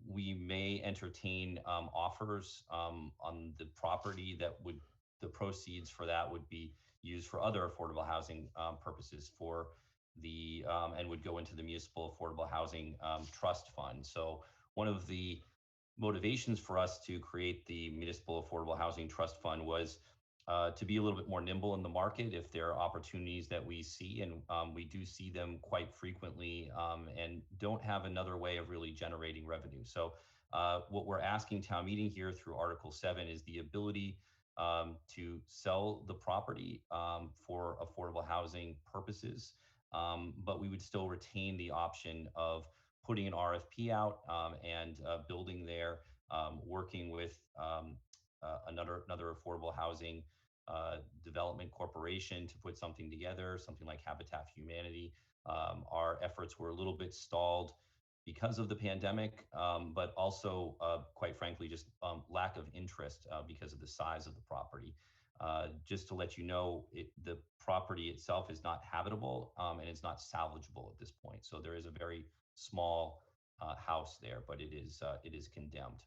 we may entertain offers on the property that would, the proceeds for that would be used for other affordable housing purposes for the, and would go into the Municipal Affordable Housing Trust Fund. So one of the motivations for us to create the Municipal Affordable Housing Trust Fund was to be a little bit more nimble in the market if there are opportunities that we see, and we do see them quite frequently, and don't have another way of really generating revenue. So what we're asking town meeting here through Article 7 is the ability to sell the property for affordable housing purposes, but we would still retain the option of putting an RFP out and building there, working with another affordable housing development corporation to put something together, something like Habitat for Humanity. Our efforts were a little bit stalled because of the pandemic, but also, quite frankly, just lack of interest because of the size of the property. Just to let you know, the property itself is not habitable and it's not salvageable at this point. So there is a very small house there, but it is condemned.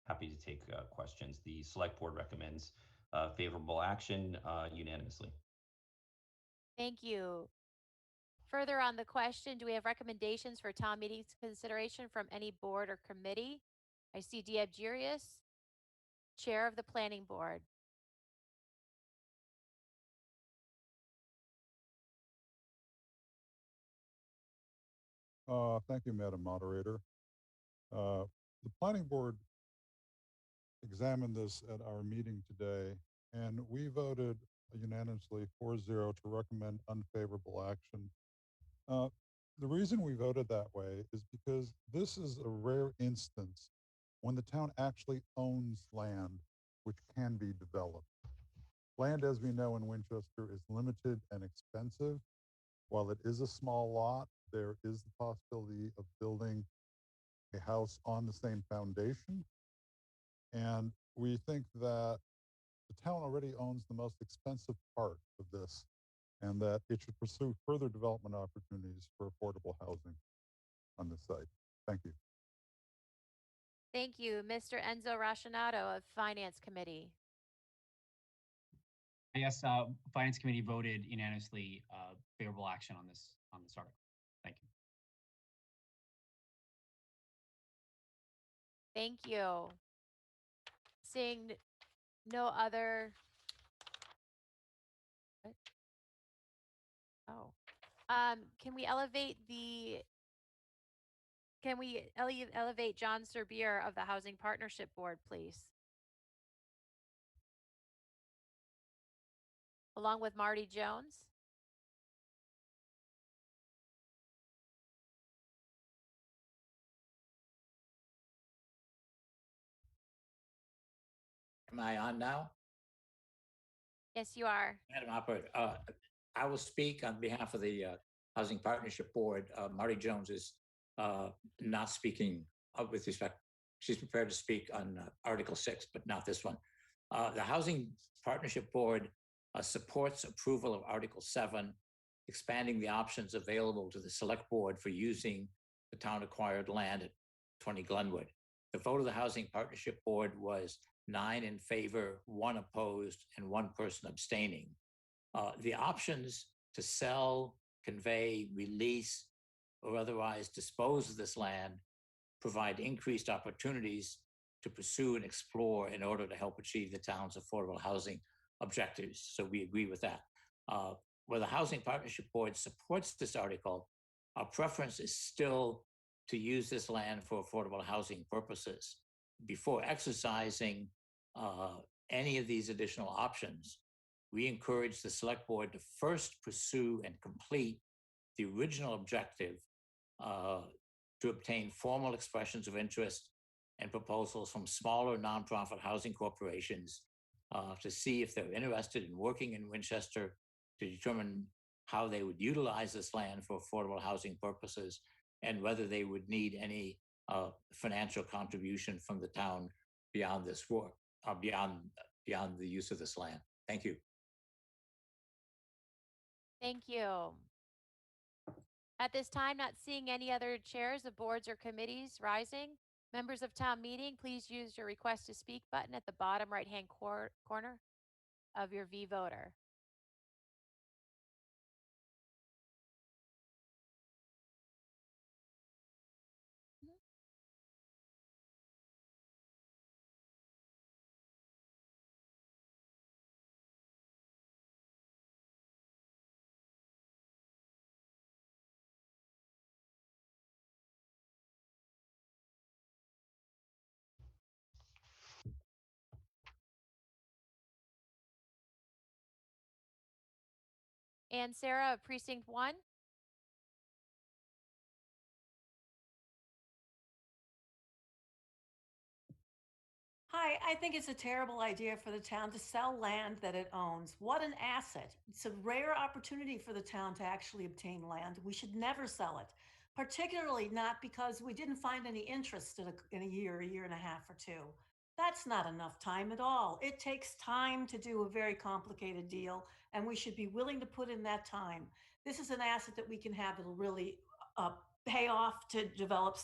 Happy to take questions. The select board recommends favorable action unanimously. Thank you. Further on the question, do we have recommendations for town meeting's consideration from any board or committee? I see Diab Jurius, Chair of the Planning Board. Thank you, Madam Moderator. The Planning Board examined this at our meeting today, and we voted unanimously 4-0 to recommend unfavorable action. The reason we voted that way is because this is a rare instance when the town actually owns land which can be developed. Land, as we know in Winchester, is limited and expensive. While it is a small lot, there is the possibility of building a house on the same foundation. And we think that the town already owns the most expensive part of this, and that it should pursue further development opportunities for affordable housing on this site. Thank you. Thank you. Mr. Enzo Racionato of Finance Committee. Yes, Finance Committee voted unanimously favorable action on this article. Thank you. Thank you. Seeing no other. What? Oh, can we elevate John Serbier of the Housing Partnership Board, please? Along with Marty Jones. Am I on now? Yes, you are. Madam Operator, I will speak on behalf of the Housing Partnership Board. Marty Jones is not speaking with respect. She's prepared to speak on Article 6, but not this one. The Housing Partnership Board supports approval of Article 7, expanding the options available to the Select Board for using the town-acquired land at 20 Glenwood. The vote of the Housing Partnership Board was 9 in favor, 1 opposed, and 1 person abstaining. The options to sell, convey, release, or otherwise dispose of this land provide increased opportunities to pursue and explore in order to help achieve the town's affordable housing objectives. So we agree with that. Where the Housing Partnership Board supports this article, our preference is still to use this land for affordable housing purposes. Before exercising any of these additional options, we encourage the Select Board to first pursue and complete the original objective to obtain formal expressions of interest and proposals from smaller nonprofit housing corporations to see if they're interested in working in Winchester, to determine how they would utilize this land for affordable housing purposes, and whether they would need any financial contribution from the town beyond this work, beyond the use of this land. Thank you. Thank you. At this time, not seeing any other chairs of boards or committees rising. Members of town meeting, please use your request to speak button at the bottom right-hand corner of your V-Voter. And Sarah of Precinct 1. Hi, I think it's a terrible idea for the town to sell land that it owns. What an asset. It's a rare opportunity for the town to actually obtain land. We should never sell it, particularly not because we didn't find any interest in a year and a half or two. That's not enough time at all. It takes time to do a very complicated deal, and we should be willing to put in that time. This is an asset that we can have that'll really pay off to develop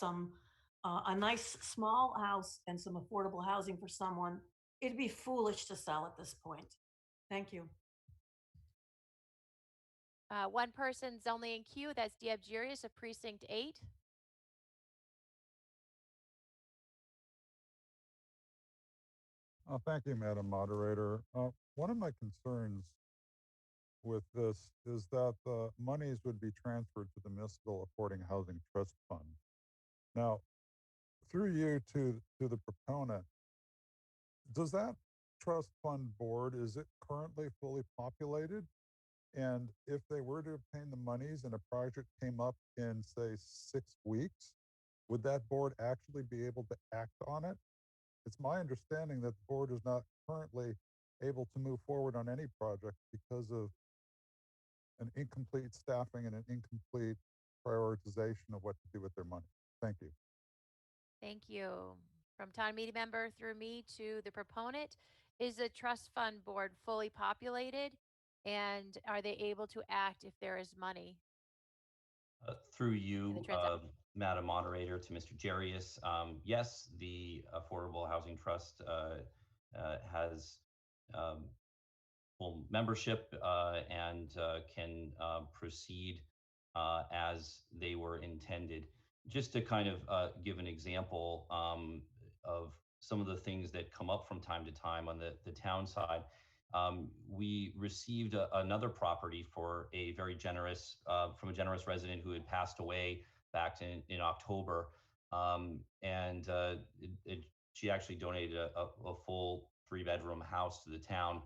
a nice small house and some affordable housing for someone. It'd be foolish to sell at this point. Thank you. One person's only in queue. That's Deb Jurius of Precinct 8. Thank you, Madam Moderator. One of my concerns with this is that the monies would be transferred to the Municipal Affordable Housing Trust Fund. Now, through you to the proponent, does that trust fund board, is it currently fully populated? And if they were to obtain the monies and a project came up in, say, 6 weeks, would that board actually be able to act on it? It's my understanding that the board is not currently able to move forward on any project because of an incomplete staffing and an incomplete prioritization of what to do with their money. Thank you. Thank you. From town meeting member through me to the proponent, is the trust fund board fully populated? And are they able to act if there is money? Through you, Madam Moderator, to Mr. Jarius, yes, the Affordable Housing Trust has full membership and can proceed as they were intended. Just to kind of give an example of some of the things that come up from time to time on the town side, we received another property for a very generous, from a generous resident who had passed away back in October. She actually donated a full 3-bedroom house to the town,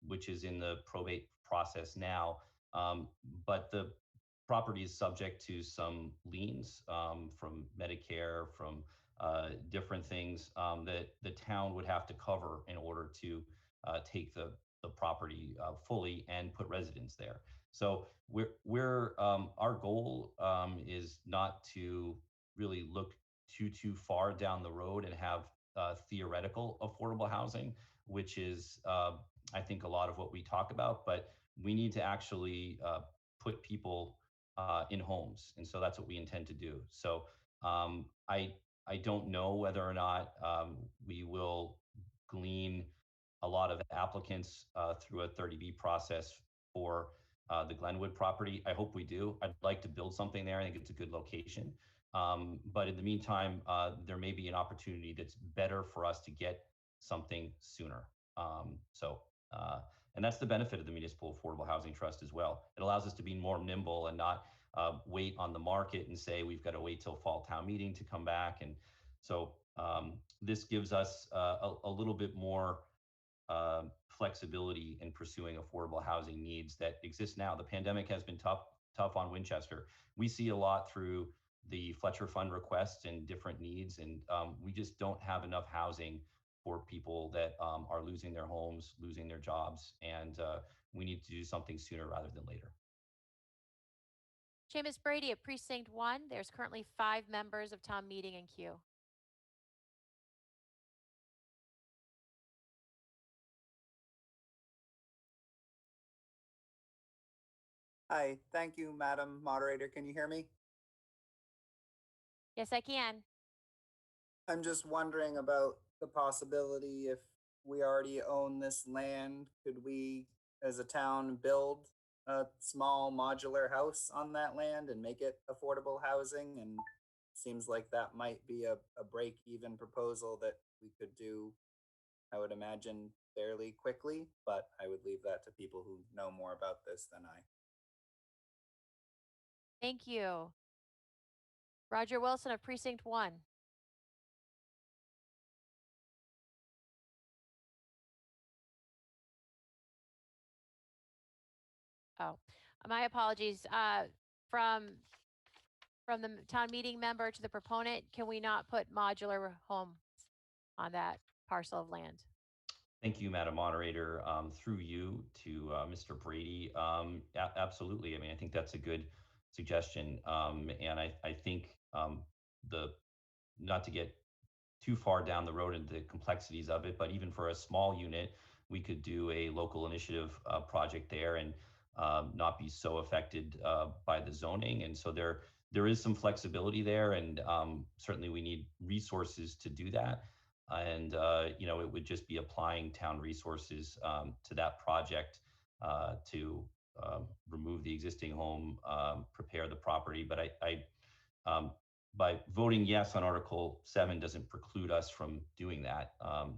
which is in the probate process now. But the property is subject to some liens from Medicare, from different things that the town would have to cover in order to take the property fully and put residents there. So our goal is not to really look too far down the road and have theoretical affordable housing, which is I think a lot of what we talk about, but we need to actually put people in homes, and so that's what we intend to do. So I don't know whether or not we will glean a lot of applicants through a 30B process for the Glenwood property. I hope we do. I'd like to build something there. I think it's a good location. But in the meantime, there may be an opportunity that's better for us to get something sooner. And that's the benefit of the Municipal Affordable Housing Trust as well. It allows us to be more nimble and not wait on the market and say we've got to wait till fall town meeting to come back. And so this gives us a little bit more flexibility in pursuing affordable housing needs that exist now. The pandemic has been tough on Winchester. We see a lot through the Fletcher Fund requests and different needs, and we just don't have enough housing for people that are losing their homes, losing their jobs, and we need to do something sooner rather than later. Seamus Brady at Precinct 1. There's currently 5 members of town meeting in queue. Hi, thank you, Madam Moderator. Can you hear me? Yes, I can. I'm just wondering about the possibility, if we already own this land, could we, as a town, build a small modular house on that land and make it affordable housing? And seems like that might be a break-even proposal that we could do, I would imagine, fairly quickly, but I would leave that to people who know more about this than I. Thank you. Roger Wilson of Precinct 1. Oh, my apologies. From the town meeting member to the proponent, can we not put modular homes on that parcel of land? Thank you, Madam Moderator. Through you to Mr. Brady, absolutely. I mean, I think that's a good suggestion. And I think not to get too far down the road into the complexities of it. But even for a small unit, we could do a local initiative project there and not be so affected by the zoning. And so there is some flexibility there, and certainly we need resources to do that. And it would just be applying town resources to that project to remove the existing home, prepare the property. But by voting yes on Article 7 doesn't preclude us from doing that.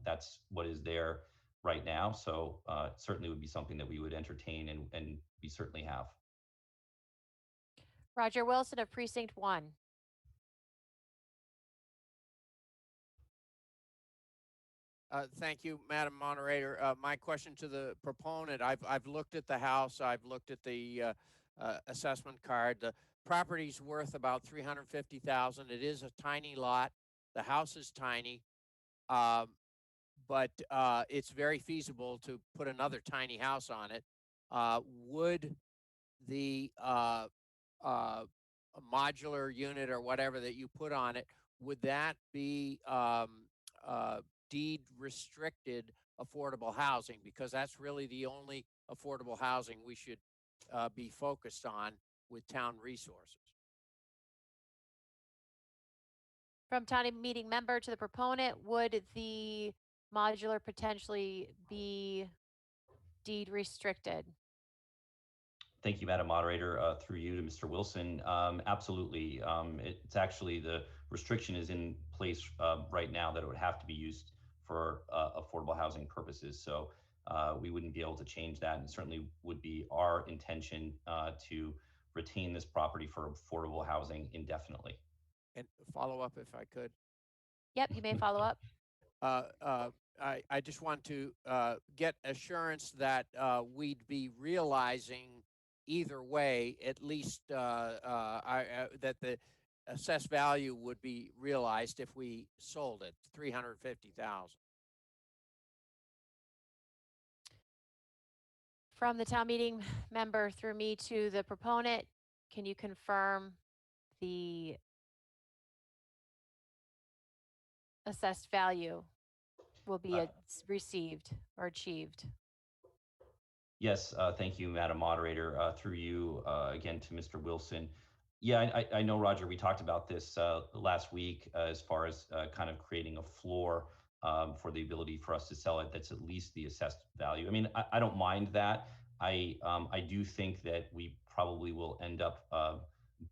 That's what is there right now. So it certainly would be something that we would entertain, and we certainly have. Roger Wilson of Precinct 1. Thank you, Madam Moderator. My question to the proponent, I've looked at the house, I've looked at the assessment card. The property's worth about $350,000. It is a tiny lot. The house is tiny, but it's very feasible to put another tiny house on it. Would the modular unit or whatever that you put on it, would that be deed restricted affordable housing? Because that's really the only affordable housing we should be focused on with town resources. From town meeting member to the proponent, would the modular potentially be deed restricted? Thank you, Madam Moderator. Through you to Mr. Wilson. Absolutely. It's actually, the restriction is in place right now that it would have to be used for affordable housing purposes. So we wouldn't be able to change that, and certainly would be our intention to retain this property for affordable housing indefinitely. And follow up, if I could. Yep, you may follow up. I just want to get assurance that we'd be realizing either way, at least that the assessed value would be realized if we sold it, $350,000. From the town meeting member through me to the proponent, can you confirm the assessed value will be received or achieved? Yes, thank you, Madam Moderator. Through you again to Mr. Wilson. Yeah, I know, Roger, we talked about this last week as far as kind of creating a floor for the ability for us to sell it that's at least the assessed value. I mean, I don't mind that. I do think that we probably will end up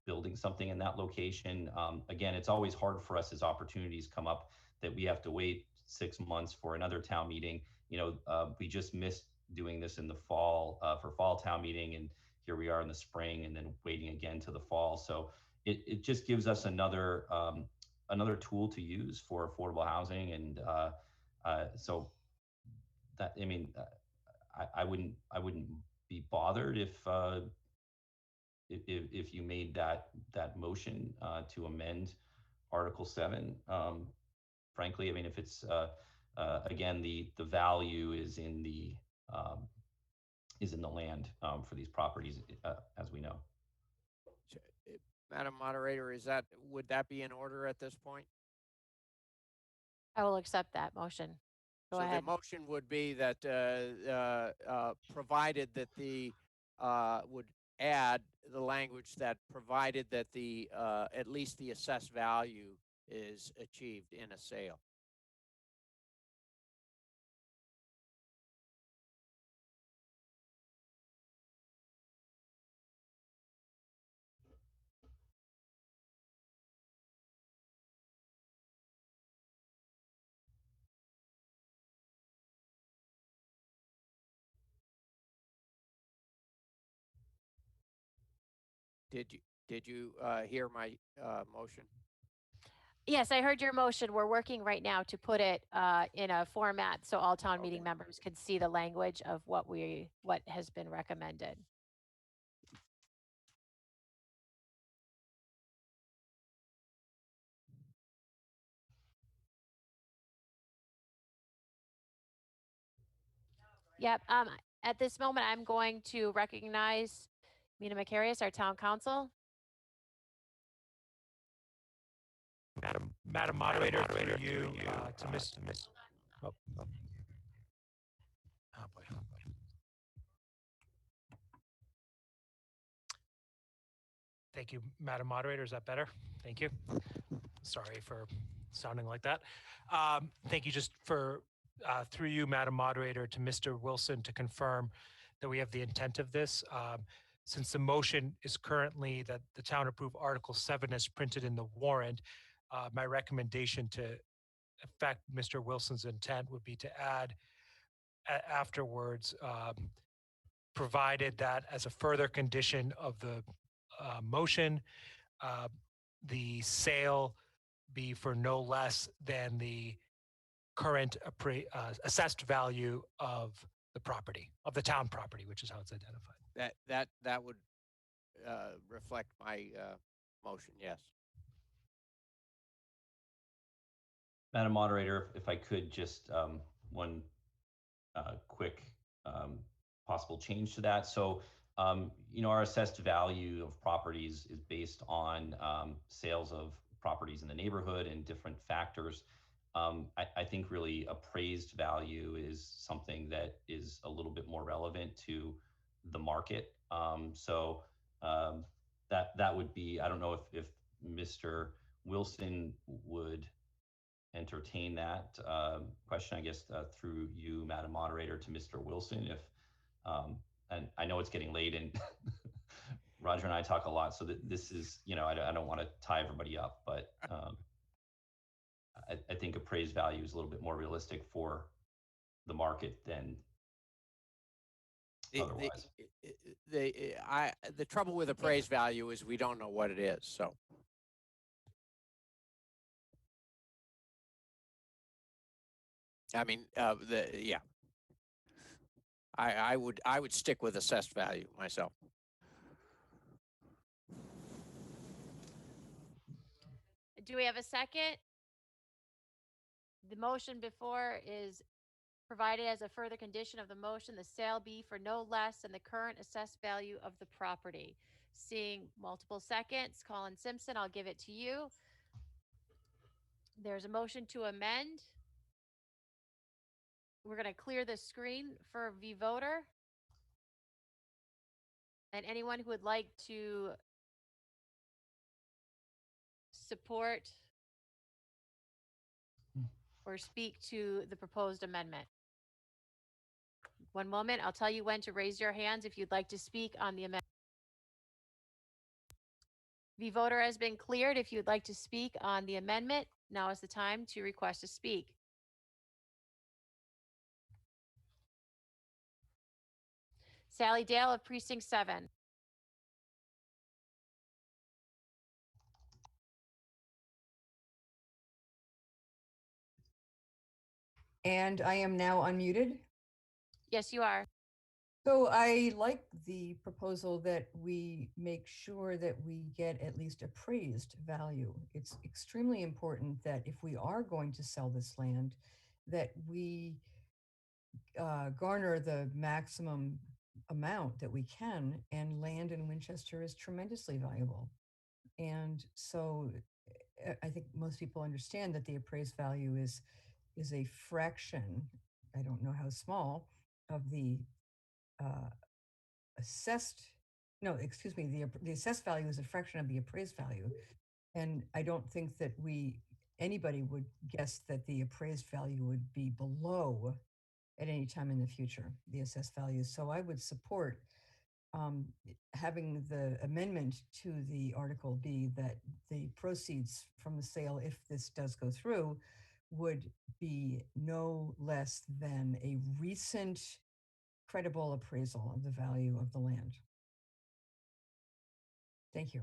building something in that location. Again, it's always hard for us as opportunities come up that we have to wait 6 months for another town meeting. We just missed doing this in the fall for fall town meeting, and here we are in the spring, and then waiting again to the fall. So it just gives us another tool to use for affordable housing, and so that, I mean, I wouldn't be bothered if you made that motion to amend Article 7. Frankly, I mean, if it's again, the value is in the land for these properties, as we know. Madam Moderator, would that be in order at this point? I will accept that motion. Go ahead. The motion would be that provided that would add the language that provided that at least the assessed value is achieved in a sale. Did you hear my motion? Yes, I heard your motion. We're working right now to put it in a format so all town meeting members can see the language of what has been recommended. Yep. At this moment, I'm going to recognize Mina Macarius, our town council. Madam Moderator, through you to Miss. Oh, oh. Oh, boy, oh, boy. Thank you, Madam Moderator. Is that better? Thank you. Sorry for sounding like that. Thank you just for, through you, Madam Moderator, to Mr. Wilson to confirm that we have the intent of this. Since the motion is currently that the town approve Article 7 as printed in the warrant, my recommendation to affect Mr. Wilson's intent would be to add afterwards, provided that as a further condition of the motion, the sale be for no less than the current assessed value of the property, of the town property, which is how it's identified. That would reflect my motion, yes. Madam Moderator, if I could just one quick possible change to that. So, our assessed value of properties is based on sales of properties in the neighborhood and different factors. I think really appraised value is something that is a little bit more relevant to the market. So that would be, I don't know if Mr. Wilson would entertain that question, I guess, through you, Madam Moderator, to Mr. Wilson. If and I know it's getting late and Roger and I talk a lot, so that this is, I don't want to tie everybody up, but I think appraised value is a little bit more realistic for the market than otherwise. The trouble with appraised value is we don't know what it is, so. I mean, yeah. I would stick with assessed value myself. Do we have a second? The motion before is provided as a further condition of the motion, the sale be for no less than the current assessed value of the property. Seeing multiple seconds, Colin Simpson, I'll give it to you. There's a motion to amend. We're going to clear the screen for vVoter. And anyone who would like to support or speak to the proposed amendment. One moment, I'll tell you when to raise your hands if you'd like to speak on the amendment. vVoter has been cleared. If you'd like to speak on the amendment, now is the time to request to speak. Sally Dale of Precinct 7. And I am now unmuted. Yes, you are. So I like the proposal that we make sure that we get at least appraised value. It's extremely important that if we are going to sell this land, that we garner the maximum amount that we can, and land in Winchester is tremendously valuable. And so I think most people understand that the appraised value is a fraction, I don't know how small, of the the assessed value is a fraction of the appraised value. And I don't think that anybody would guess that the appraised value would be below at any time in the future, the assessed value. So I would support having the amendment to the article be that the proceeds from the sale, if this does go through, would be no less than a recent credible appraisal of the value of the land. Thank you.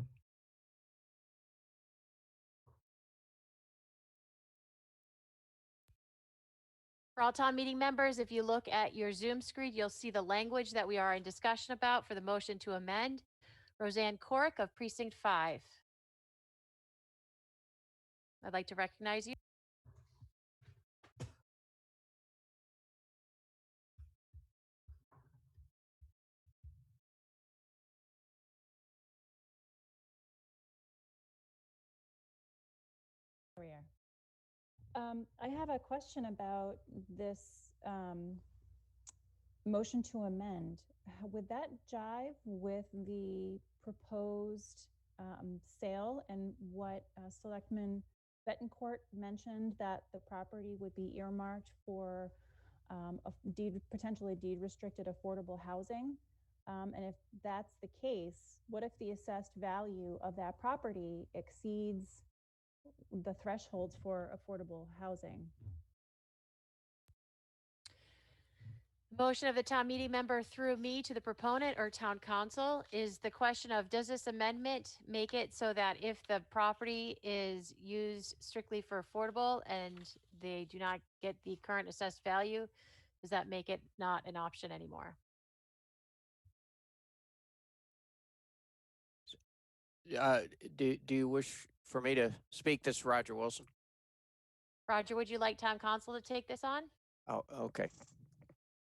For all town meeting members, if you look at your Zoom screen, you'll see the language that we are in discussion about for the motion to amend. Roseanne Corrick of Precinct 5. I'd like to recognize you. Freer. I have a question about this motion to amend. Would that jive with the proposed sale and what Selectman Bettencourt mentioned, that the property would be earmarked for potentially deed restricted affordable housing? And if that's the case, what if the assessed value of that property exceeds the thresholds for affordable housing? Motion of the town meeting member through me to the proponent or town council is the question of, does this amendment make it so that if the property is used strictly for affordable and they do not get the current assessed value, does that make it not an option anymore? Do you wish for me to speak? This is Roger Wilson. Roger, would you like town council to take this on? Oh, okay.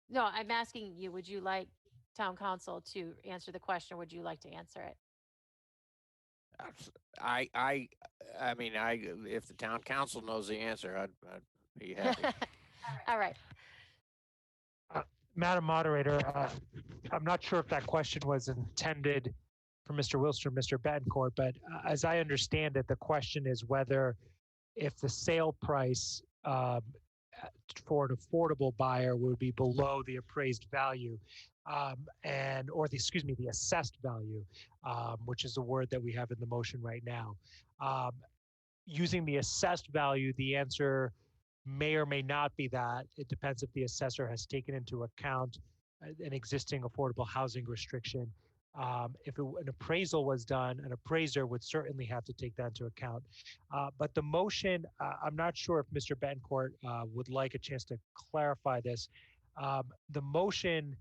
No, I'm asking you, would you like town council to answer the question? Or would you like to answer it? I mean, if the town council knows the answer, I'd be happy. All right. Madam Moderator, I'm not sure if that question was intended for Mr. Wilson or Mr. Bettencourt, but as I understand it, the question is whether if the sale price for an affordable buyer would be below the appraised value the assessed value, which is the word that we have in the motion right now. Using the assessed value, the answer may or may not be that. It depends if the assessor has taken into account an existing affordable housing restriction. If an appraisal was done, an appraiser would certainly have to take that into account. But the motion, I'm not sure if Mr. Bettencourt would like a chance to clarify this. The motion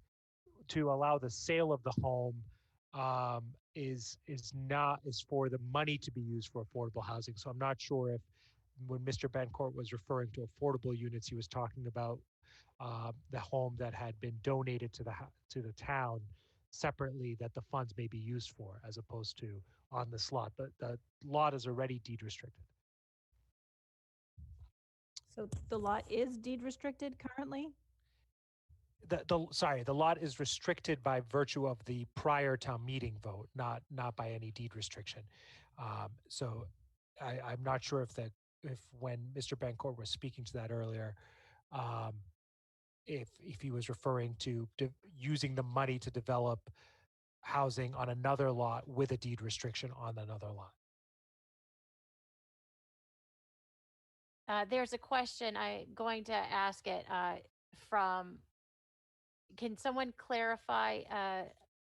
to allow the sale of the home is for the money to be used for affordable housing. So I'm not sure if when Mr. Bettencourt was referring to affordable units, he was talking about the home that had been donated to the town separately, that the funds may be used for, as opposed to on this lot. But the lot is already deed restricted. So the lot is deed restricted currently? The lot is restricted by virtue of the prior town meeting vote, not by any deed restriction. So I'm not sure if when Mr. Bettencourt was speaking to that earlier, if he was referring to using the money to develop housing on another lot with a deed restriction on another lot. There's a question, I'm going to ask it from, can someone clarify,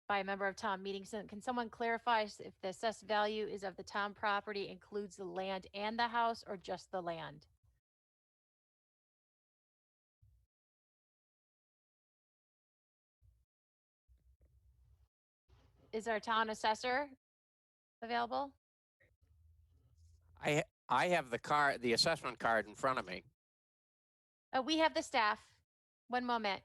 by a member of town meeting, can someone clarify if the assessed value is of the town property includes the land and the house, or just the land? Is our town assessor available? I have the assessment card in front of me. We have the staff. One moment.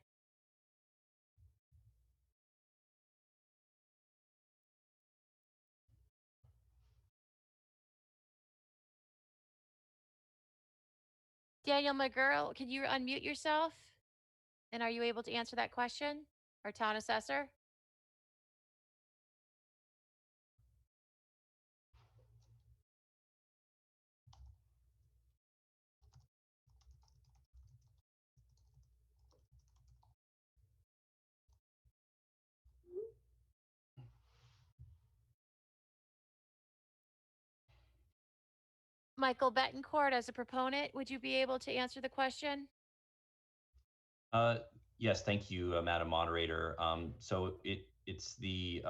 Daniel McGurl, can you unmute yourself? And are you able to answer that question? Our town assessor? Michael Bettencourt, as a proponent, would you be able to answer the question? Yes, thank you, Madam Moderator. So it's the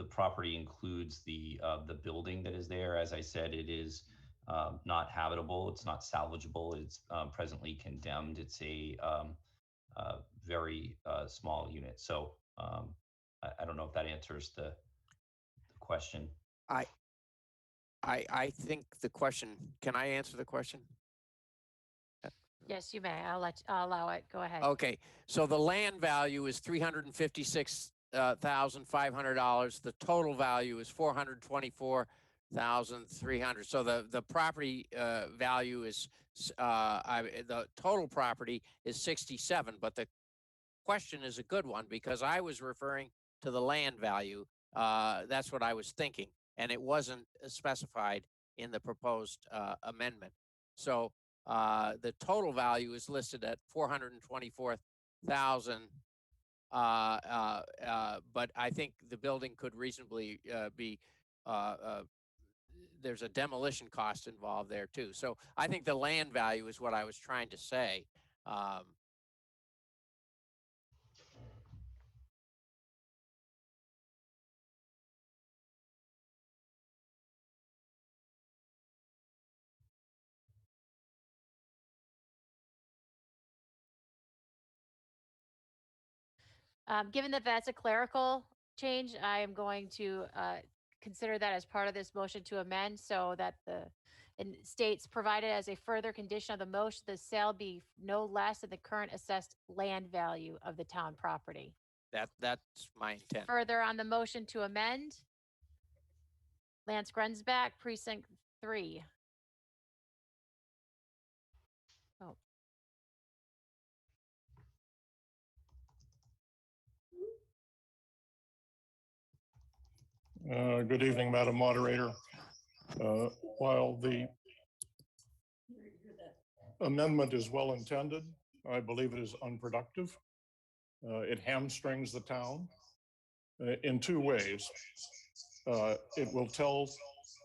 property includes the building that is there. As I said, it is not habitable. It's not salvageable. It's presently condemned. It's a very small unit. So I don't know if that answers the question. I think the question, can I answer the question? Yes, you may. I'll allow it. Go ahead. Okay, so the land value is $356,500. The total value is $424,900. $1,300. So the property value is the total property is 67, but the question is a good one because I was referring to the land value. That's what I was thinking, and it wasn't specified in the proposed amendment. So the total value is listed at 424,000. But I think the building could reasonably be. There's a demolition cost involved there too. So I think the land value is what I was trying to say. Given that that's a clerical change, I am going to consider that as part of this motion to amend so that it states provided as a further condition of the motion, the sale be no less than the current assessed land value of the town property. That's my intent. Further on the motion to amend, Lance Grensback, Precinct 3. Oh. Good evening, Madam Moderator. While the amendment is well intended, I believe it is unproductive. It hamstrings the town in two ways. It will tell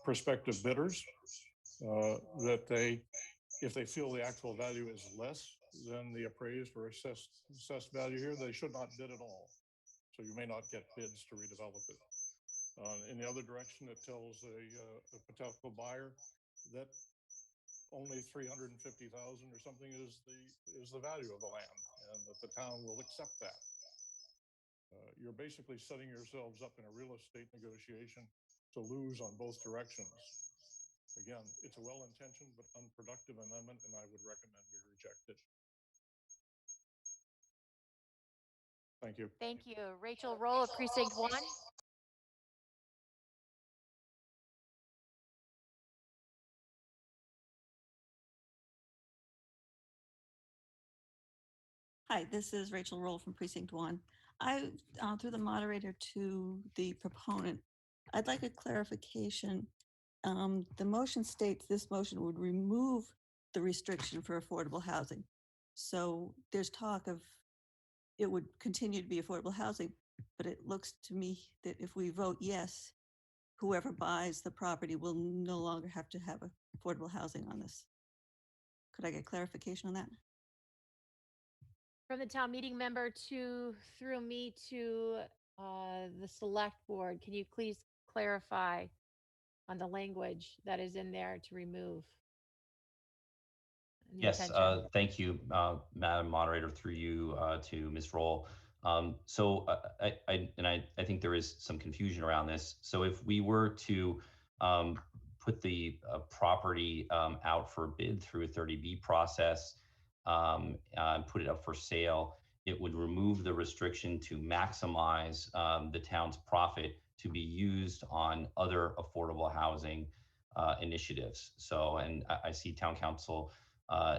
prospective bidders that if they feel the actual value is less than the appraised or assessed value here, they should not bid at all. So you may not get bids to redevelop it. In the other direction, it tells a potential buyer that only 350,000 or something is the value of the land, and that the town will accept that. You're basically setting yourselves up in a real estate negotiation to lose on both directions. Again, it's a well-intentioned but unproductive amendment, and I would recommend we reject it. Thank you. Thank you. Rachel Roll of Precinct 1. Hi, this is Rachel Roll from Precinct 1. Through the moderator to the proponent, I'd like a clarification. The motion states this motion would remove the restriction for affordable housing. So there's talk of it would continue to be affordable housing, but it looks to me that if we vote yes, whoever buys the property will no longer have to have affordable housing on this. Could I get clarification on that? From the town meeting member through me to the select board, can you please clarify on the language that is in there to remove? Yes, thank you, Madam Moderator, through you to Ms. Roll. So I think there is some confusion around this. So if we were to put the property out for bid through a 30B process, and put it up for sale, it would remove the restriction to maximize the town's profit to be used on other affordable housing initiatives. So, and I see town council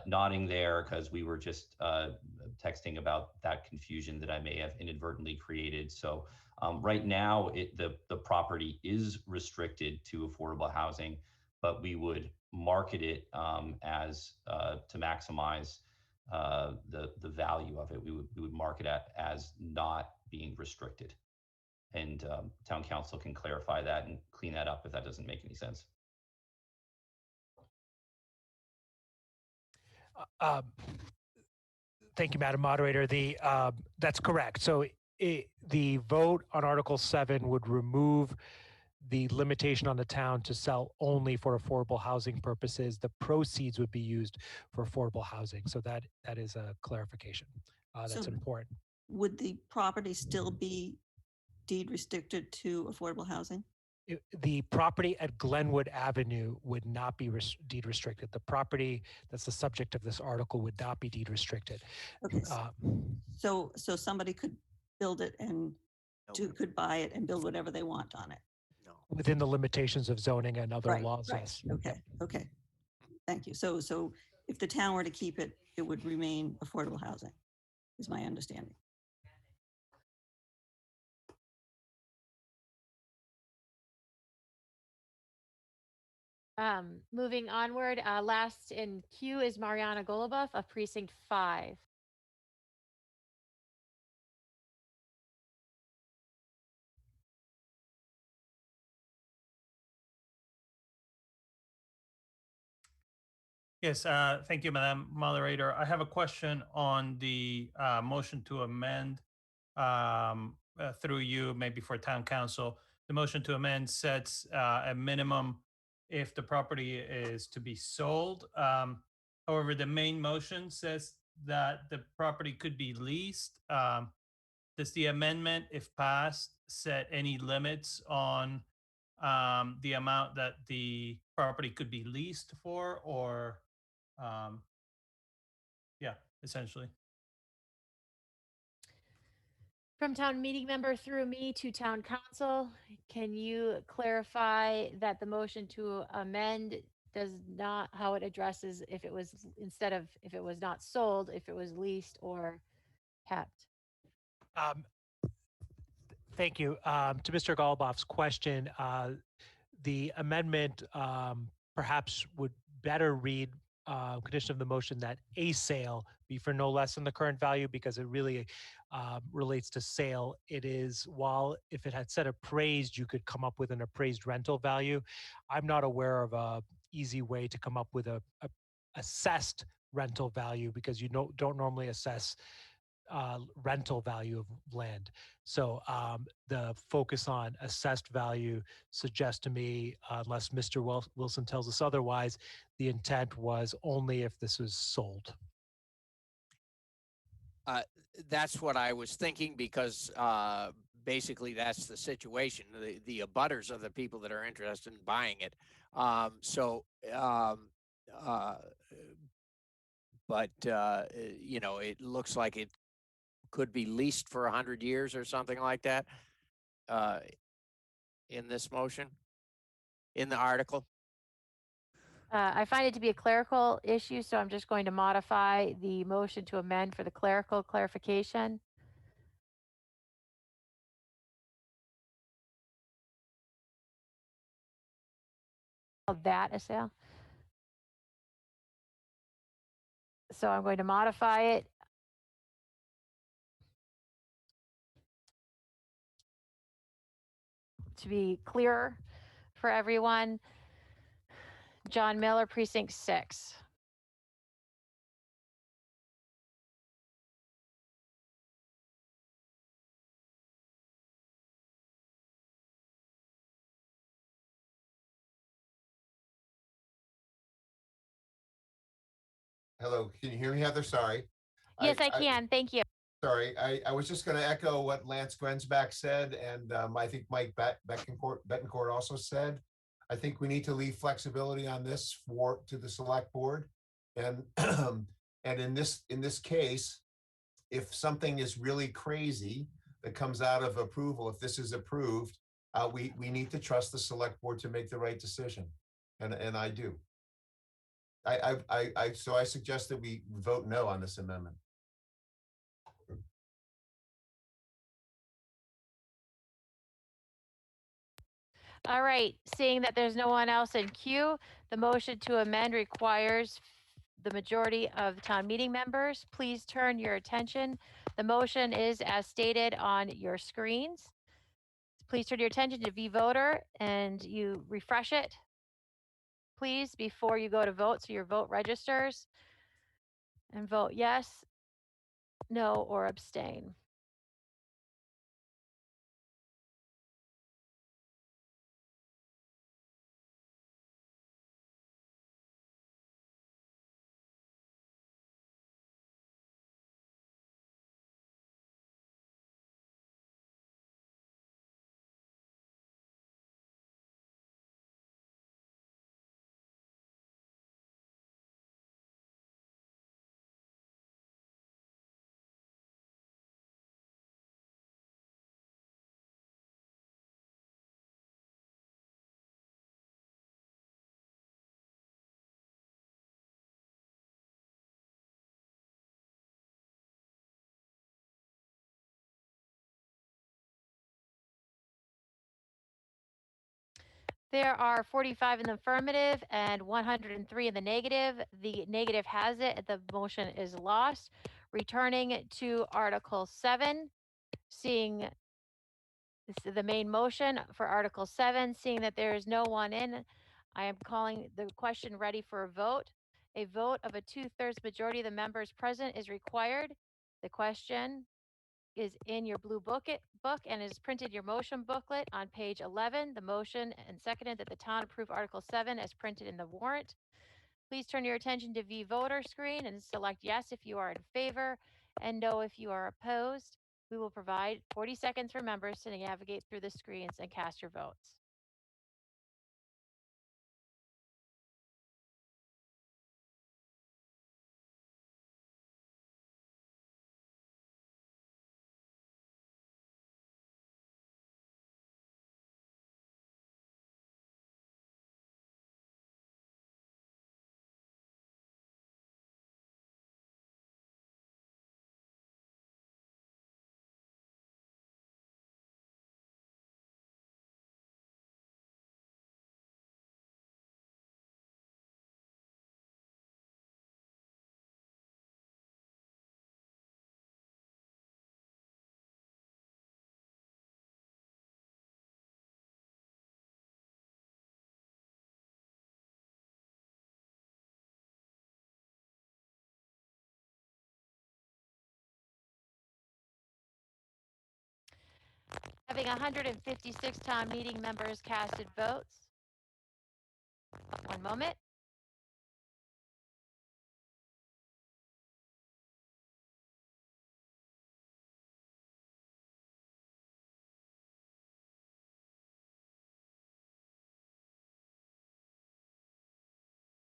nodding there because we were just texting about that confusion that I may have inadvertently created. So right now, the property is restricted to affordable housing, but we would market it as to maximize the value of it. We would market it as not being restricted, and town council can clarify that and clean that up if that doesn't make any sense. Thank you, Madam Moderator. That's correct. So the vote on Article 7 would remove the limitation on the town to sell only for affordable housing purposes. The proceeds would be used for affordable housing. So that is a clarification. That's important. Would the property still be deed restricted to affordable housing? The property at Glenwood Avenue would not be deed restricted. The property that's the subject of this article would not be deed restricted. Okay. So somebody could build it and could buy it and build whatever they want on it. No. within the limitations of zoning and other Right, laws. right. Yes. Okay, okay. Thank you. So if the town were to keep it, it would remain affordable housing, is my understanding. Moving onward, last in queue is Mariana Goluboff of Precinct 5. Yes, thank you, Madam Moderator. I have a question on the motion to amend through you, maybe for Town Council. The motion to amend sets a minimum if the property is to be sold. However, the main motion says that the property could be leased. Does the amendment, if passed, set any limits on the amount that the property could be leased for, or yeah, essentially? From town meeting member through me to town council, can you clarify that the motion to amend does not, how it addresses if it was, instead of if it was not sold, if it was leased or kept? Thank you. To Mr. Goluboff's question, the amendment perhaps would better read condition of the motion that a sale be for no less than the current value, because it really relates to sale. It is, while if it had said appraised, you could come up with an appraised rental value. I'm not aware of a easy way to come up with a assessed rental value, because you don't normally assess rental value of land. So the focus on assessed value suggests to me, unless Mr. Wilson tells us otherwise, the intent was only if this was sold. That's what I was thinking, because basically that's the situation. The abutters are the people that are interested in buying it. But you know, it looks like it could be leased for 100 years or something like that in this motion, in the article. I find it to be a clerical issue, so I'm just going to modify the motion to amend for the clerical clarification. Of that a sale. So I'm going to modify it to be clearer for everyone. John Miller, Precinct 6. Hello, can you hear me, Heather? Sorry. Yes, I can. Thank you. Sorry, I was just going to echo what Lance Grensback said, and I think Mike Betancourt also said. I think we need to leave flexibility on this to the select board, and and in this case, if something is really crazy that comes out of approval, if this is approved, we need to trust the select board to make the right decision, and I do. So I suggest that we vote no on this amendment. All right, seeing that there's no one else in queue, the motion to amend requires the majority of town meeting members. Please turn your attention. The motion is as stated on your screens. Please turn your attention to vVoter and you refresh it, please, before you go to vote, so your vote registers, and vote yes, no, or abstain. There are 45 in the affirmative and 103 in the negative. The negative has it. The motion is lost. Returning to Article 7, seeing this is the main motion for Article 7, seeing that there is no one in, I am calling the question ready for a vote. A vote of a 2/3 majority of the members present is required. The question is in your blue book and is printed in your motion booklet on page 11. The motion and seconded that the town approve Article 7 as printed in the warrant. Please turn your attention to V voter screen and select yes if you are in favor and no if you are opposed. We will provide 40 seconds for members to navigate through the screens and cast your votes. Having 156 town meeting members casted votes. One moment.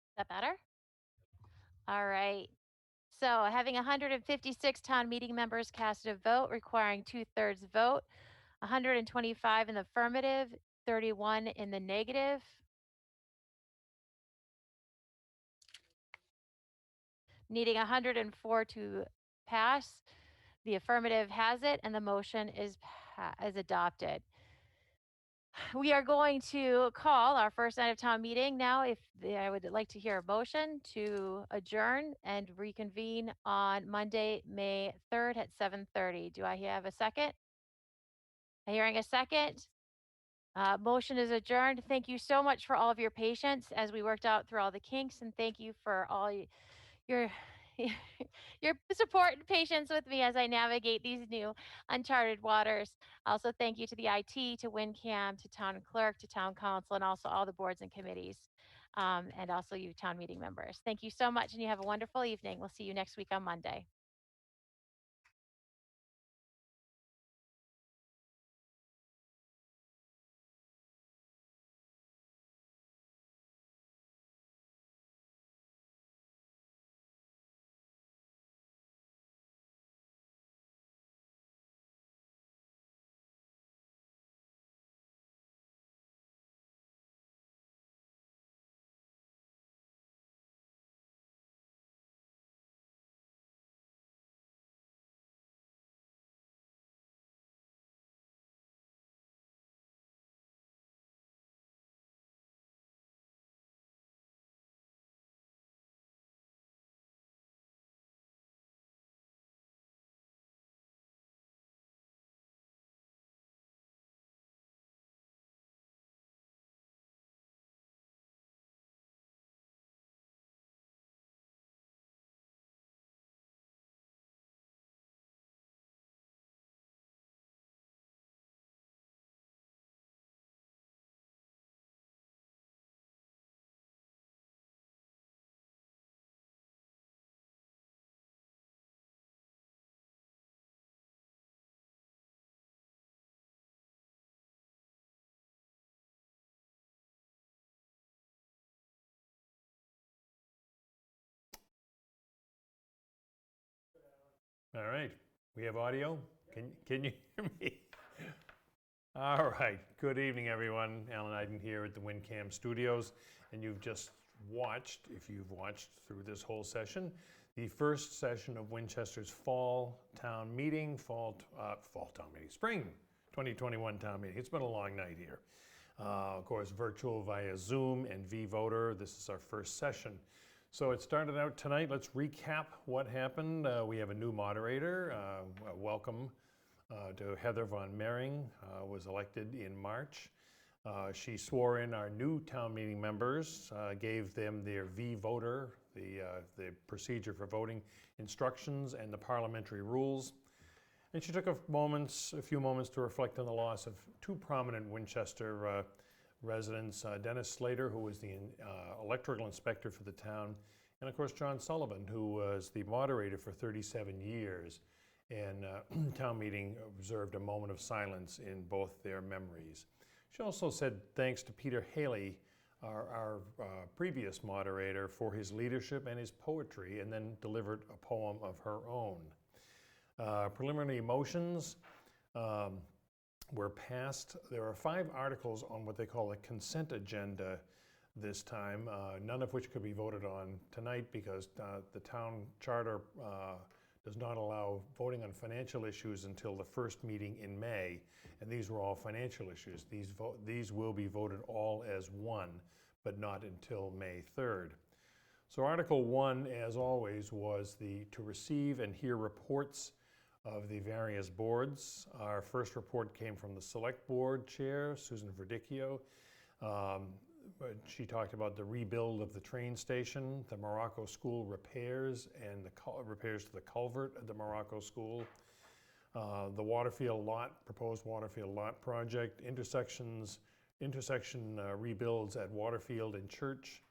Is that better? All right. So having 156 town meeting members casted a vote requiring 2/3 vote, 125 in the affirmative, 31 in the negative. Needing 104 to pass. The affirmative has it and the motion is adopted. We are going to call our first night of town meeting now. I would like to hear a motion to adjourn and reconvene on Monday, May 3rd at 7:30. Do I have a second? Hearing a second. Motion is adjourned. Thank you so much for all of your patience as we worked out through all the kinks, and thank you for all your your support and patience with me as I navigate these new uncharted waters. Also, thank you to the IT, to WinCam, to town clerk, to town council, and also all the boards and committees, and also you town meeting members. Thank you so much, and you have a wonderful evening. We'll see you next week on Monday. All right, we have audio. Can you hear me? All right, good evening, everyone. Alan Iden here at the WinCam Studios, and you've just watched, if you've watched through this whole session, the first session of Winchester's Fall Town Meeting, Spring 2021 Town Meeting. It's been a long night here. Of course, virtual via Zoom and vVoter. This is our first session. So it started out tonight. Let's recap what happened. We have a new moderator. Welcome to Heather Von Mering, was elected in March. She swore in our new town meeting members, gave them their vVoter, the procedure for voting instructions and the parliamentary rules. And she took a few moments to reflect on the loss of two prominent Winchester residents, Dennis Slater, who was the electrical inspector for the town, and of course John Sullivan, who was the moderator for 37 years. And town meeting observed a moment of silence in both their memories. She also said thanks to Peter Haley, our previous moderator, for his leadership and his poetry, and then delivered a poem of her own. Preliminary motions were passed. There are 5 articles on what they call a consent agenda this time, none of which could be voted on tonight because the town charter does not allow voting on financial issues until the first meeting in May, and these were all financial issues. These will be voted all as one, but not until May 3rd. So Article 1, as always, was to receive and hear reports of the various boards. Our first report came from the Select Board Chair, Susan Verdicchio. She talked about the rebuild of the train station, the Morocco School repairs, and the repairs to the culvert at the Morocco School, the Waterfield lot, proposed Waterfield lot project, intersection rebuilds at Waterfield and Church,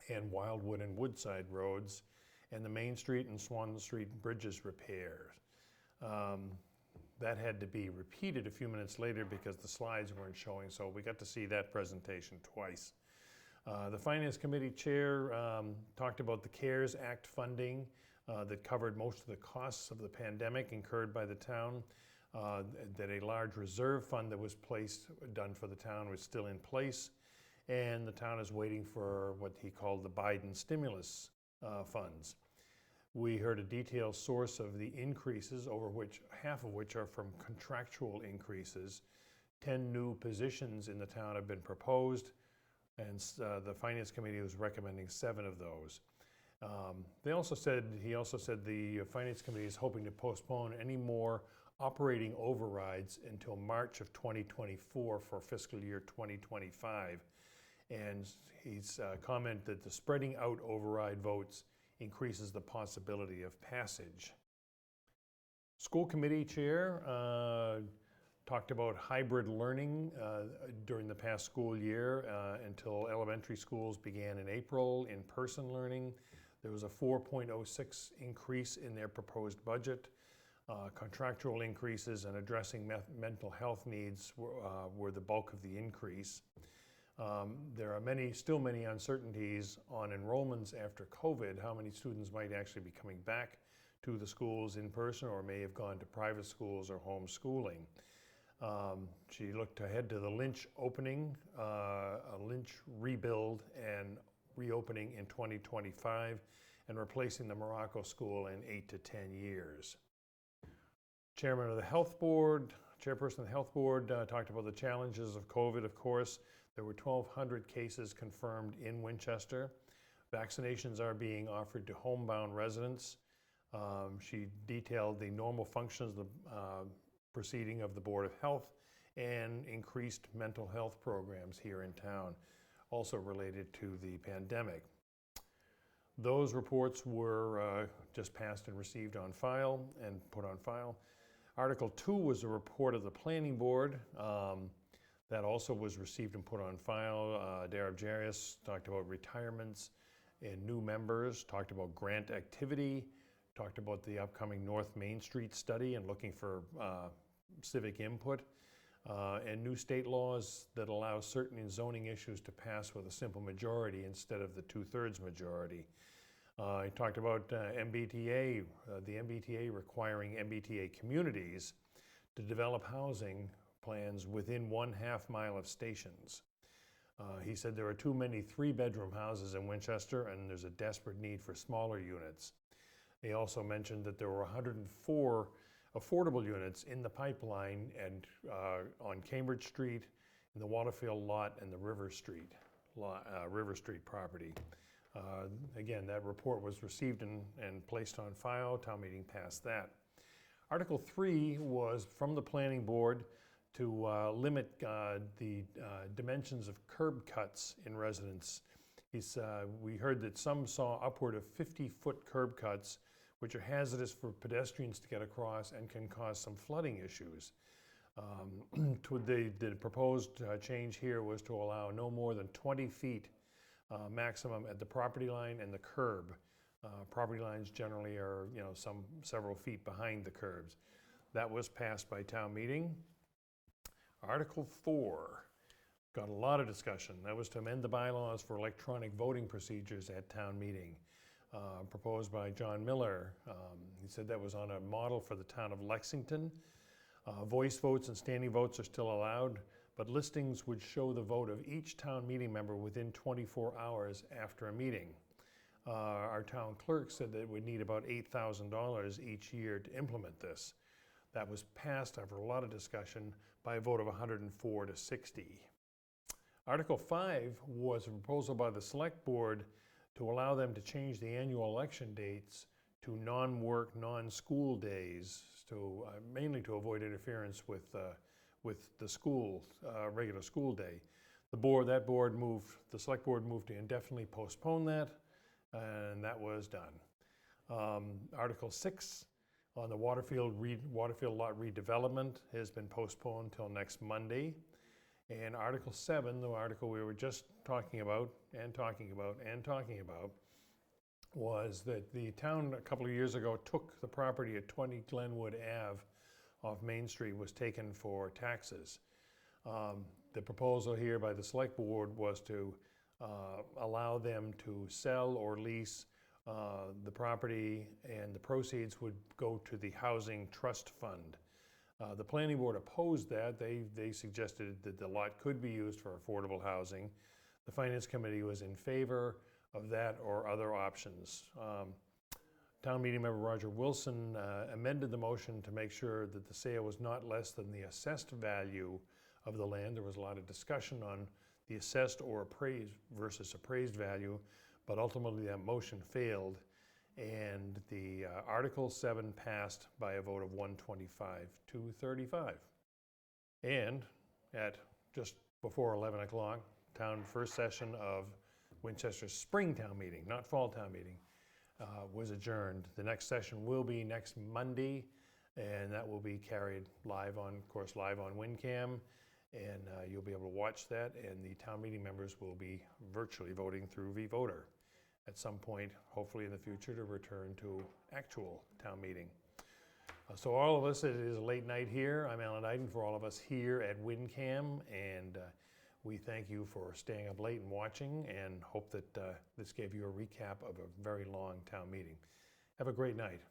and Wildwood and Woodside roads, and the Main Street and Swanton Street bridges repairs. That had to be repeated a few minutes later because the slides weren't showing, so we got to see that presentation twice. The Finance Committee Chair talked about the CARES Act funding that covered most of the costs of the pandemic incurred by the town, that a large reserve fund that was done for the town was still in place, and the town is waiting for what he called the Biden stimulus funds. We heard a detailed source of the increases, half of which are from contractual increases. 10 new positions in the town have been proposed, and the Finance Committee was recommending 7 of those. He also said the Finance Committee is hoping to postpone any more operating overrides until March of 2024 for fiscal year 2025. And he's commented that the spreading out override votes increases the possibility of passage. School Committee Chair talked about hybrid learning during the past school year until elementary schools began in April, in-person learning. There was a 4.06 increase in their proposed budget. Contractual increases and addressing mental health needs were the bulk of the increase. There are still many uncertainties on enrollments after COVID, how many students might actually be coming back to the schools in person or may have gone to private schools or homeschooling. She looked ahead to the Lynch opening, a Lynch rebuild and reopening in 2025, and replacing the Morocco School in 8 to 10 years. Chairperson of the Health Board talked about the challenges of COVID, of course. There were 1,200 cases confirmed in Winchester. Vaccinations are being offered to homebound residents. She detailed the normal functions of the proceeding of the Board of Health and increased mental health programs here in town, also related to the pandemic. Those reports were just passed and received on file and put on file. Article 2 was a report of the Planning Board. That also was received and put on file. Darab Jarius talked about retirements and new members, talked about grant activity, talked about the upcoming North Main Street study and looking for civic input, and new state laws that allow certain zoning issues to pass with a simple majority instead of the 2/3 majority. He talked about MBTA, the MBTA requiring MBTA communities to develop housing plans within 1/2 mile of stations. He said there are too many 3-bedroom houses in Winchester and there's a desperate need for smaller units. He also mentioned that there were 104 affordable units in the pipeline and on Cambridge Street, in the Waterfield lot and the River Street property. Again, that report was received and placed on file. Town meeting passed that. Article 3 was from the planning board to limit the dimensions of curb cuts in residence. We heard that some saw upward of 50-foot curb cuts, which are hazardous for pedestrians to get across and can cause some flooding issues. The proposed change here was to allow no more than 20 feet maximum at the property line and the curb. Property lines generally are, several feet behind the curbs. That was passed by town meeting. Article 4 got a lot of discussion. That was to amend the bylaws for electronic voting procedures at town meeting, proposed by John Miller. He said that was on a model for the town of Lexington. Voice votes and standing votes are still allowed, but listings would show the vote of each town meeting member within 24 hours after a meeting. Our town clerk said that it would need about $8,000 each year to implement this. That was passed after a lot of discussion by a vote of 104 to 60. Article 5 was a proposal by the select board to allow them to change the annual election dates to non-work, non-school days, mainly to avoid interference with the school, regular school day. The select board moved to indefinitely postpone that, and that was done. Article 6 on the Waterfield lot redevelopment has been postponed till next Monday. And Article 7, the article we were just talking about, was that the town a couple of years ago took the property at 20 Glenwood Ave off Main Street, was taken for taxes. The proposal here by the select board was to allow them to sell or lease the property, and the proceeds would go to the Housing Trust Fund. The planning board opposed that. They suggested that the lot could be used for affordable housing. The finance committee was in favor of that or other options. Town meeting member Roger Wilson amended the motion to make sure that the sale was not less than the assessed value of the land. There was a lot of discussion on the assessed or appraised versus appraised value, but ultimately that motion failed, and the Article 7 passed by a vote of 125 to 35. And at just before 11 o'clock, town first session of Winchester's spring town meeting, not fall town meeting, was adjourned. The next session will be next Monday, and that will be carried live on WinCam, and you'll be able to watch that, and the town meeting members will be virtually voting through vVoter at some point, hopefully in the future, to return to actual town meeting. So all of us, it is a late night here. I'm Alan Iden for all of us here at WinCam, and we thank you for staying up late and watching, and hope that this gave you a recap of a very long town meeting. Have a great night.